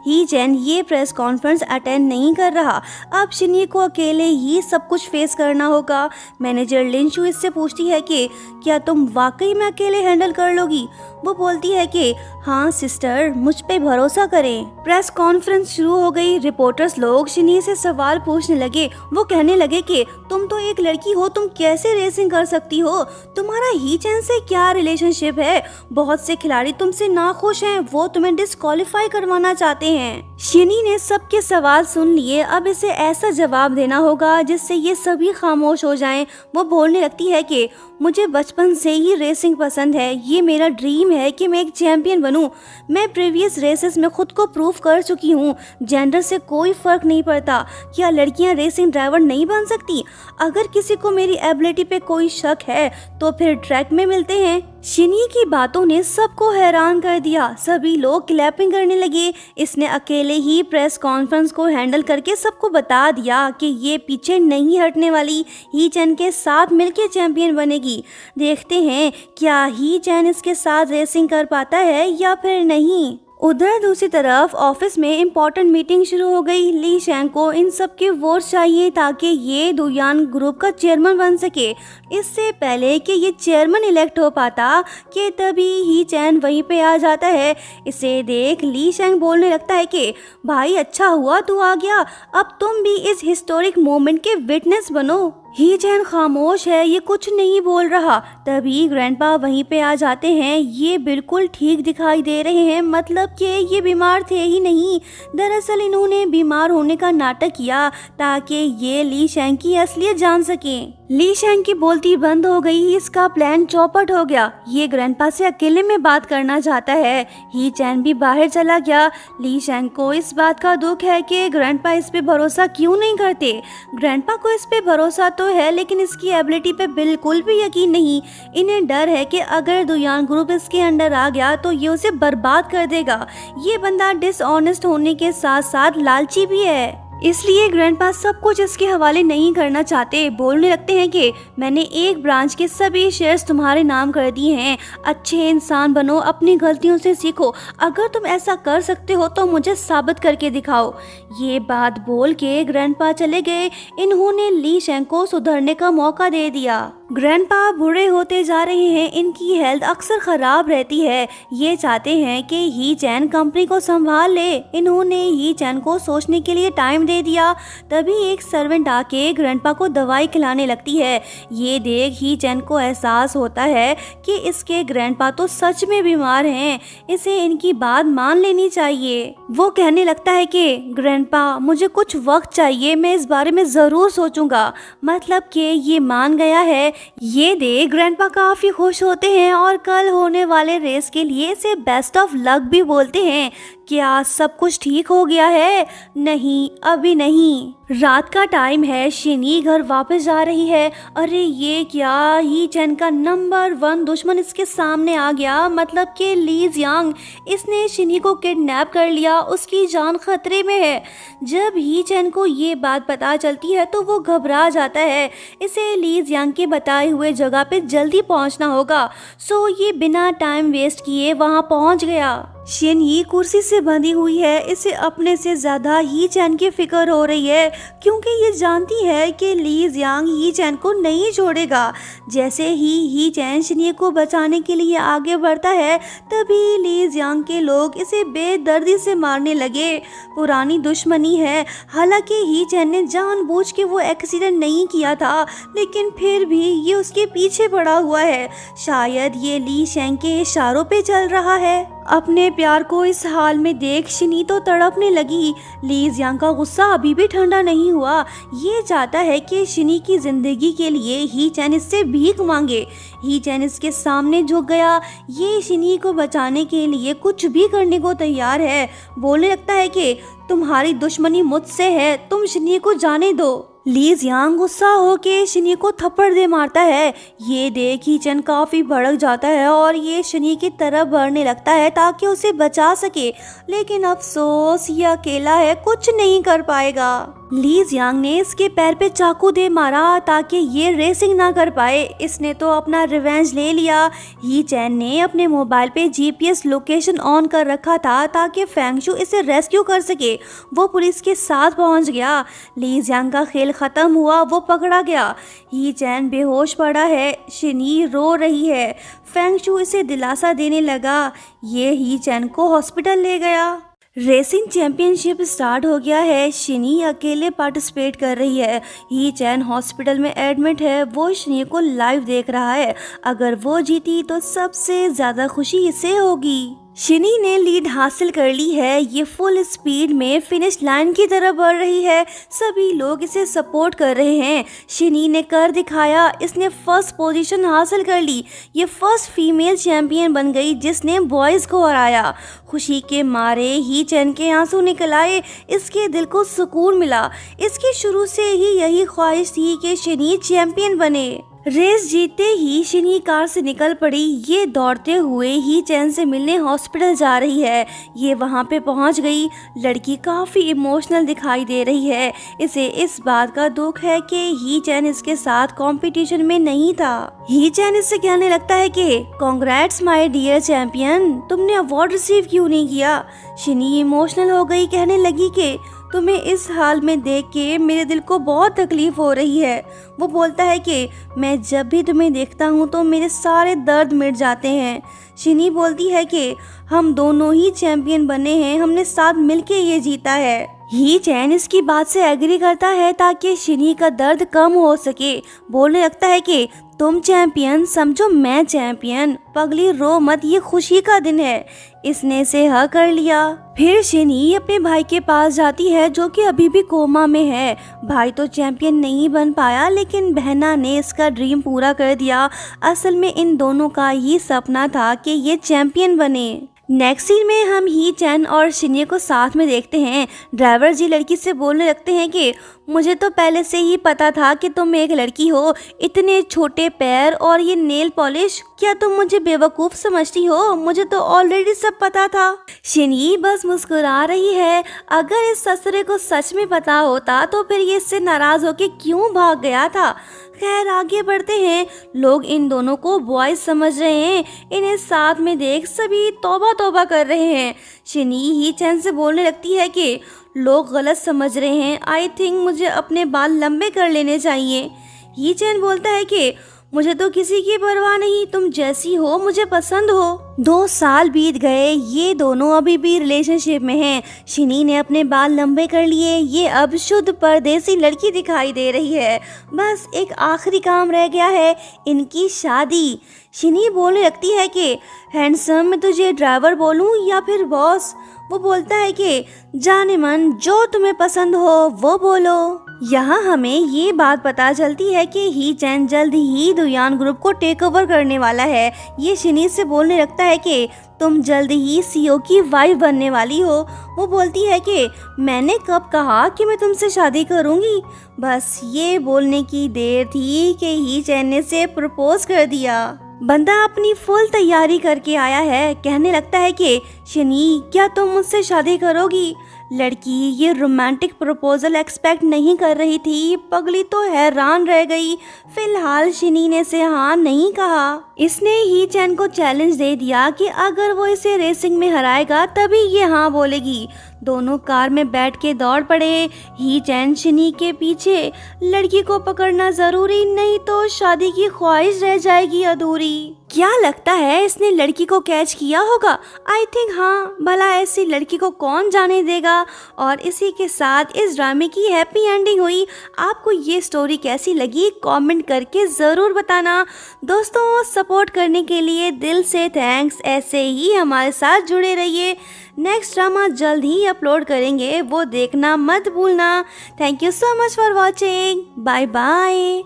ही चैन ये प्रेस कॉन्फ्रेंस अटेंड नहीं कर रहा। अब शिनी को अकेले ही सब कुछ फेस करना होगा। मैनेजर लिंशु इससे पूछती है कि क्या तुम वाकई में अकेले हैंडल कर लोगी? वो बोलती है कि हाँ सिस्टर, मुझ पे भरोसा करें। प्रेस कॉन्फ्रेंस शुरू हो गई। रिपोर्टर्स लोग शिनी से सवाल पूछने लगे। वो कहने लगे कि तुम तो एक लड़की हो, तुम कैसे रेसिंग कर सकती हो? तुम्हारा ही चैन से क्या रिलेशनशिप है? बहुत से खिलाड़ी तुमसे नाखुश हैं, वो तुम्हें डिस्क्वालीफाई करवाना चाहते हैं। शिनी ने सबके सवाल सुन लिए। अब इसे ऐसा जवाब देना होगा जिससे ये सभी खामोश हो जाएं। वो बोलने लगती है कि मुझे बचपन से ही रेसिंग पसंद है, ये मेरा ड्रीम है कि मैं एक चैंपियन बनूं। मैं प्रीवियस रेसेस में खुद को प्रूव कर चुकी हूँ। जेंडर से कोई फर्क नहीं पड़ता। क्या लड़कियां रेसिंग ड्राइवर नहीं बन सकती? अगर किसी को मेरी एबिलिटी पे कोई शक है तो फिर ट्रैक में मिलते हैं। शिनी की बातों ने सबको हैरान कर दिया। सभी लोग क्लैपिंग करने लगे। इसने अकेले ही प्रेस कॉन्फ्रेंस को हैंडल करके सबको बता दिया कि ये पीछे नहीं हटने वाली, ही चैन के साथ मिलकर चैंपियन बनेगी। देखते हैं क्या ही चैन इसके साथ रेसिंग कर पाता है या फिर नहीं। उधर दूसरी तरफ ऑफिस में इम्पोर्टेंट मीटिंग शुरू हो गई। ली शैंग को इन सब के वोट चाहिए ताकि ये दुयान ग्रुप का चेयरमैन बन सके। इससे पहले कि ये चेयरमैन इलेक्ट हो पाता कि तभी ही चैन वहीं पे आ जाता है। इसे देख ली शैंग बोलने लगता है कि भाई अच्छा हुआ तू आ गया, अब तुम भी इस हिस्टोरिक मोमेंट के विटनेस बनो। ही चैन खामोश है, ये कुछ नहीं बोल रहा। तभी ग्रैंडपा वहीं पे आ जाते हैं। ये बिल्कुल ठीक दिखाई दे रहे हैं, मतलब कि ये बीमार थे ही नहीं। दरअसल इन्होंने बीमार होने का नाटक किया ताकि ये ली शैंग की असलियत जान सकें। ली शैंग की बोलती बंद हो गई। इसका प्लान चौपट हो गया। ये ग्रैंडपा से अकेले में बात करना चाहता है। ही चैन भी बाहर चला गया। ली शैंग को इस बात का दुख है कि ग्रैंडपा इस पे भरोसा क्यों नहीं करते। ग्रैंडपा को इस पे भरोसा तो है, लेकिन इसकी एबिलिटी पे बिल्कुल भी यकीन नहीं। इन्हें डर है कि अगर दुयान ग्रुप इसके अंडर आ गया तो ये उसे बर्बाद कर देगा। ये बंदा डिसऑनेस्ट होने के साथ साथ लालची भी है, इसलिए ग्रैंडपा सब कुछ इसके हवाले नहीं करना चाहते। बोलने लगते हैं कि मैंने एक ब्रांच के सभी शेयर्स तुम्हारे नाम कर दिए हैं। अच्छे इंसान बनो, अपनी गलतियों से सीखो। अगर तुम ऐसा कर सकते हो तो मुझे साबित करके दिखाओ। ये बात बोल के ग्रैंडपा चले गए। इन्होंने ली शैंग को सुधरने का मौका दे दिया। ग्रैंडपा बूढ़े होते जा रहे हैं। इनकी हेल्थ अक्सर खराब रहती है। ये चाहते हैं कि ही चैन कंपनी को संभाल ले। इन्होंने ही चैन को सोचने के लिए टाइम दे दिया। तभी एक सर्वेंट आके ग्रैंडपा को दवाई खिलाने लगती है। ये देख ही चैन को एहसास होता है कि इसके ग्रैंडपा तो सच में बीमार हैं। इसे इनकी बात मान लेनी चाहिए। वो कहने लगता है कि ग्रैंडपा मुझे कुछ वक्त चाहिए, मैं इस बारे में जरूर सोचूंगा। मतलब कि ये मान गया है। ये देख ग्रैंडपा काफी खुश होते हैं और कल होने वाले रेस के लिए इसे बेस्ट ऑफ लक भी बोलते हैं। क्या सब कुछ ठीक हो गया है? नहीं, अभी नहीं। रात का टाइम है। शिनी घर वापस जा रही है। अरे ये क्या, ही चैन का नंबर 1 दुश्मन इसके सामने आ गया, मतलब कि ली जियांग। इसने शिनी को किडनैप कर लिया, उसकी जान खतरे में है। जब ही चैन को ये बात पता चलती है तो वो घबरा जाता है। इसे ली जियांग के बताए हुए जगह पे जल्दी पहुंचना होगा। सो ये बिना टाइम वेस्ट किए वहां पहुंच गया। शिन ही कुर्सी से बंधी हुई है। इसे अपने से ज्यादा ही चैन की फिक्र हो रही है, क्योंकि ये जानती है कि ली जियांग ही चैन को नहीं छोड़ेगा। जैसे ही चैन शिनी को बचाने के लिए आगे बढ़ता है, तभी ली जियांग के लोग इसे बेदर्दी से मारने लगे। पुरानी दुश्मनी है। हालांकि ही चैन ने जानबूझ के वो एक्सीडेंट नहीं किया था, लेकिन फिर भी ये उसके पीछे पड़ा हुआ है। शायद ये ली शैंग के इशारों पे चल रहा है। अपने प्यार को इस हाल में देख शिनी तो तड़पने लगी। ली जियांग का गुस्सा अभी भी ठंडा नहीं हुआ। ये चाहता है कि शिनी की जिंदगी के लिए ही चैन इससे भीख मांगे। ही चैन इसके सामने झुक गया। ये शिनी को बचाने के लिए कुछ भी करने को तैयार है। बोलने लगता है कि तुम्हारी दुश्मनी मुझसे है, तुम शिनी को जाने दो। ली जियांग गुस्सा होके शिनी को थप्पड़ दे मारता है। ये देख ही चैन काफी भड़क जाता है और ये शिनी की तरफ बढ़ने लगता है ताकि उसे बचा सके, लेकिन अफसोस ये अकेला है, कुछ नहीं कर पाएगा। ली जियांग ने इसके पैर पे चाकू दे मारा ताकि ये रेसिंग ना कर पाए। इसने तो अपना रिवेंज ले लिया। ही चैन ने अपने मोबाइल पे जीपीएस लोकेशन ऑन कर रखा था ताकि फेंगशु इसे रेस्क्यू कर सके। वो पुलिस के साथ पहुंच गया। ली जियांग का खेल खत्म हुआ, वो पकड़ा गया। ही चैन बेहोश पड़ा है। शिनी रो रही है। फेंगशु इसे दिलासा देने लगा। ये ही चैन को हॉस्पिटल ले गया। रेसिंग चैंपियनशिप स्टार्ट हो गया है। शिनी अकेले पार्टिसिपेट कर रही है। ही चैन हॉस्पिटल में एडमिट है। वो शिनी को लाइव देख रहा है। अगर वो जीती तो सबसे ज्यादा खुशी इसे होगी। शिनी ने लीड हासिल कर ली है। ये फुल स्पीड में फिनिश लाइन की तरफ बढ़ रही है। सभी लोग इसे सपोर्ट कर रहे हैं। शिनी ने कर दिखाया। इसने फर्स्ट पोजीशन हासिल कर ली। ये फर्स्ट फीमेल चैंपियन बन गई जिसने बॉयज को हराया। खुशी के मारे ही चैन के आंसू निकल आए। इसके दिल को सुकून मिला। इसकी शुरू से ही यही ख्वाहिश थी कि शिनी चैंपियन बने। रेस जीतते ही शिनी कार से निकल पड़ी। ये दौड़ते हुए ही चैन से मिलने हॉस्पिटल जा रही है। ये वहाँ पे पहुँच गई। लड़की काफ़ी इमोशनल दिखाई दे रही है। इसे इस बात का दुख है कि ही चैन इसके साथ कंपटीशन में नहीं था। ही चैन इससे कहने लगता है कि कांग्रेट्स माय डियर चैंपियन, तुमने अवार्ड रिसीव क्यों नहीं किया। शिनी इमोशनल हो गई, कहने लगी कि तुम्हें इस हाल में देख के मेरे दिल को बहुत तकलीफ हो रही है। वो बोलता है कि मैं जब भी तुम्हें देखता हूँ तो मेरे सारे दर्द मिट जाते हैं। शिनी बोलती है कि हम दोनों ही चैंपियन बने हैं, हमने साथ मिलके ये जीता है। ही चैन इसकी बात से एग्री करता है ताकि शिनी का दर्द कम हो सके। बोलने लगता है कि तुम चैंपियन समझो मैं चैंपियन, पगली रो मत, ये खुशी का दिन है। इसने इसे हाँ कर लिया। फिर शिनी अपने भाई के पास जाती है जो कि अभी भी कोमा में है। भाई तो चैंपियन नहीं बन पाया लेकिन बहना ने इसका ड्रीम पूरा कर दिया। असल में इन दोनों का ही सपना था कि ये चैंपियन बने। नेक्स्ट सीन में हम ही चैन और शिनी को साथ में देखते हैं। ड्राइवर जी लड़की से बोलने लगते हैं कि मुझे तो पहले से ही पता था कि तुम एक लड़की हो। इतने छोटे पैर और ये नेल पॉलिश, क्या तुम मुझे बेवकूफ़ समझती हो? मुझे तो ऑलरेडी सब पता था। शिनी बस मुस्कुरा रही है। अगर इस ससुरे को सच में पता होता तो फिर ये इससे नाराज़ होकर क्यों भाग गया था। खैर आगे बढ़ते हैं। लोग इन दोनों को बॉयज समझ रहे हैं। इन्हें साथ में देख सभी तौबा तौबा कर रहे हैं। शिनी ही चैन से बोलने लगती है कि लोग गलत समझ रहे हैं। आई थिंक मुझे अपने बाल लंबे कर लेने चाहिए। ही चैन बोलता है कि मुझे तो किसी की परवाह नहीं, तुम जैसी हो मुझे पसंद हो। 2 साल बीत गए। ये दोनों अभी भी रिलेशनशिप में हैं। शिनी ने अपने बाल लंबे कर लिए। ये अब शुद्ध परदेसी लड़की दिखाई दे रही है। बस एक आखिरी काम रह गया है, इनकी शादी। शिनी बोलने लगती है कि हैंडसम मैं तुझे ड्राइवर बोलूं या फिर बॉस। वो बोलता है कि जाने मन जो तुम्हें पसंद हो वो बोलो। यहाँ हमें ये बात पता चलती है कि ही चैन जल्द ही दुयान ग्रुप को टेक ओवर करने वाला है। ये शिनी से बोलने लगता है कि तुम जल्द ही सीईओ की वाइफ बनने वाली हो। वो बोलती है कि मैंने कब कहा कि मैं तुमसे शादी करूँगी। बस ये बोलने की देर थी कि ही चैन ने से प्रपोज कर दिया। बंदा अपनी फुल तैयारी करके आया है। कहने लगता है कि शिनी क्या तुम मुझसे शादी करोगी। लड़की ये रोमांटिक प्रपोजल एक्सपेक्ट नहीं कर रही थी। पगली तो हैरान रह गई। फिलहाल शिनी ने से हाँ नहीं कहा। इसने ही चैन को चैलेंज दे दिया कि अगर वो इसे रेसिंग में हराएगा तभी ये हाँ बोलेगी। दोनों कार में बैठ के दौड़ पड़े। ही चैन शिनी के पीछे। लड़की को पकड़ना जरूरी, नहीं तो शादी की ख्वाहिश रह जाएगी अधूरी। क्या लगता है इसने लड़की को कैच किया होगा? आई थिंक हाँ, भला ऐसी लड़की को कौन जाने देगा। और इसी के साथ इस ड्रामे की हैप्पी एंडिंग हुई। आपको ये स्टोरी कैसी लगी कमेंट करके ज़रूर बताना। दोस्तों सपोर्ट करने के लिए दिल से थैंक्स। ऐसे ही हमारे साथ जुड़े रहिए। नेक्स्ट ड्रामा जल्द ही अपलोड करेंगे, वो देखना मत भूलना। Thank you so much for watching. Bye bye.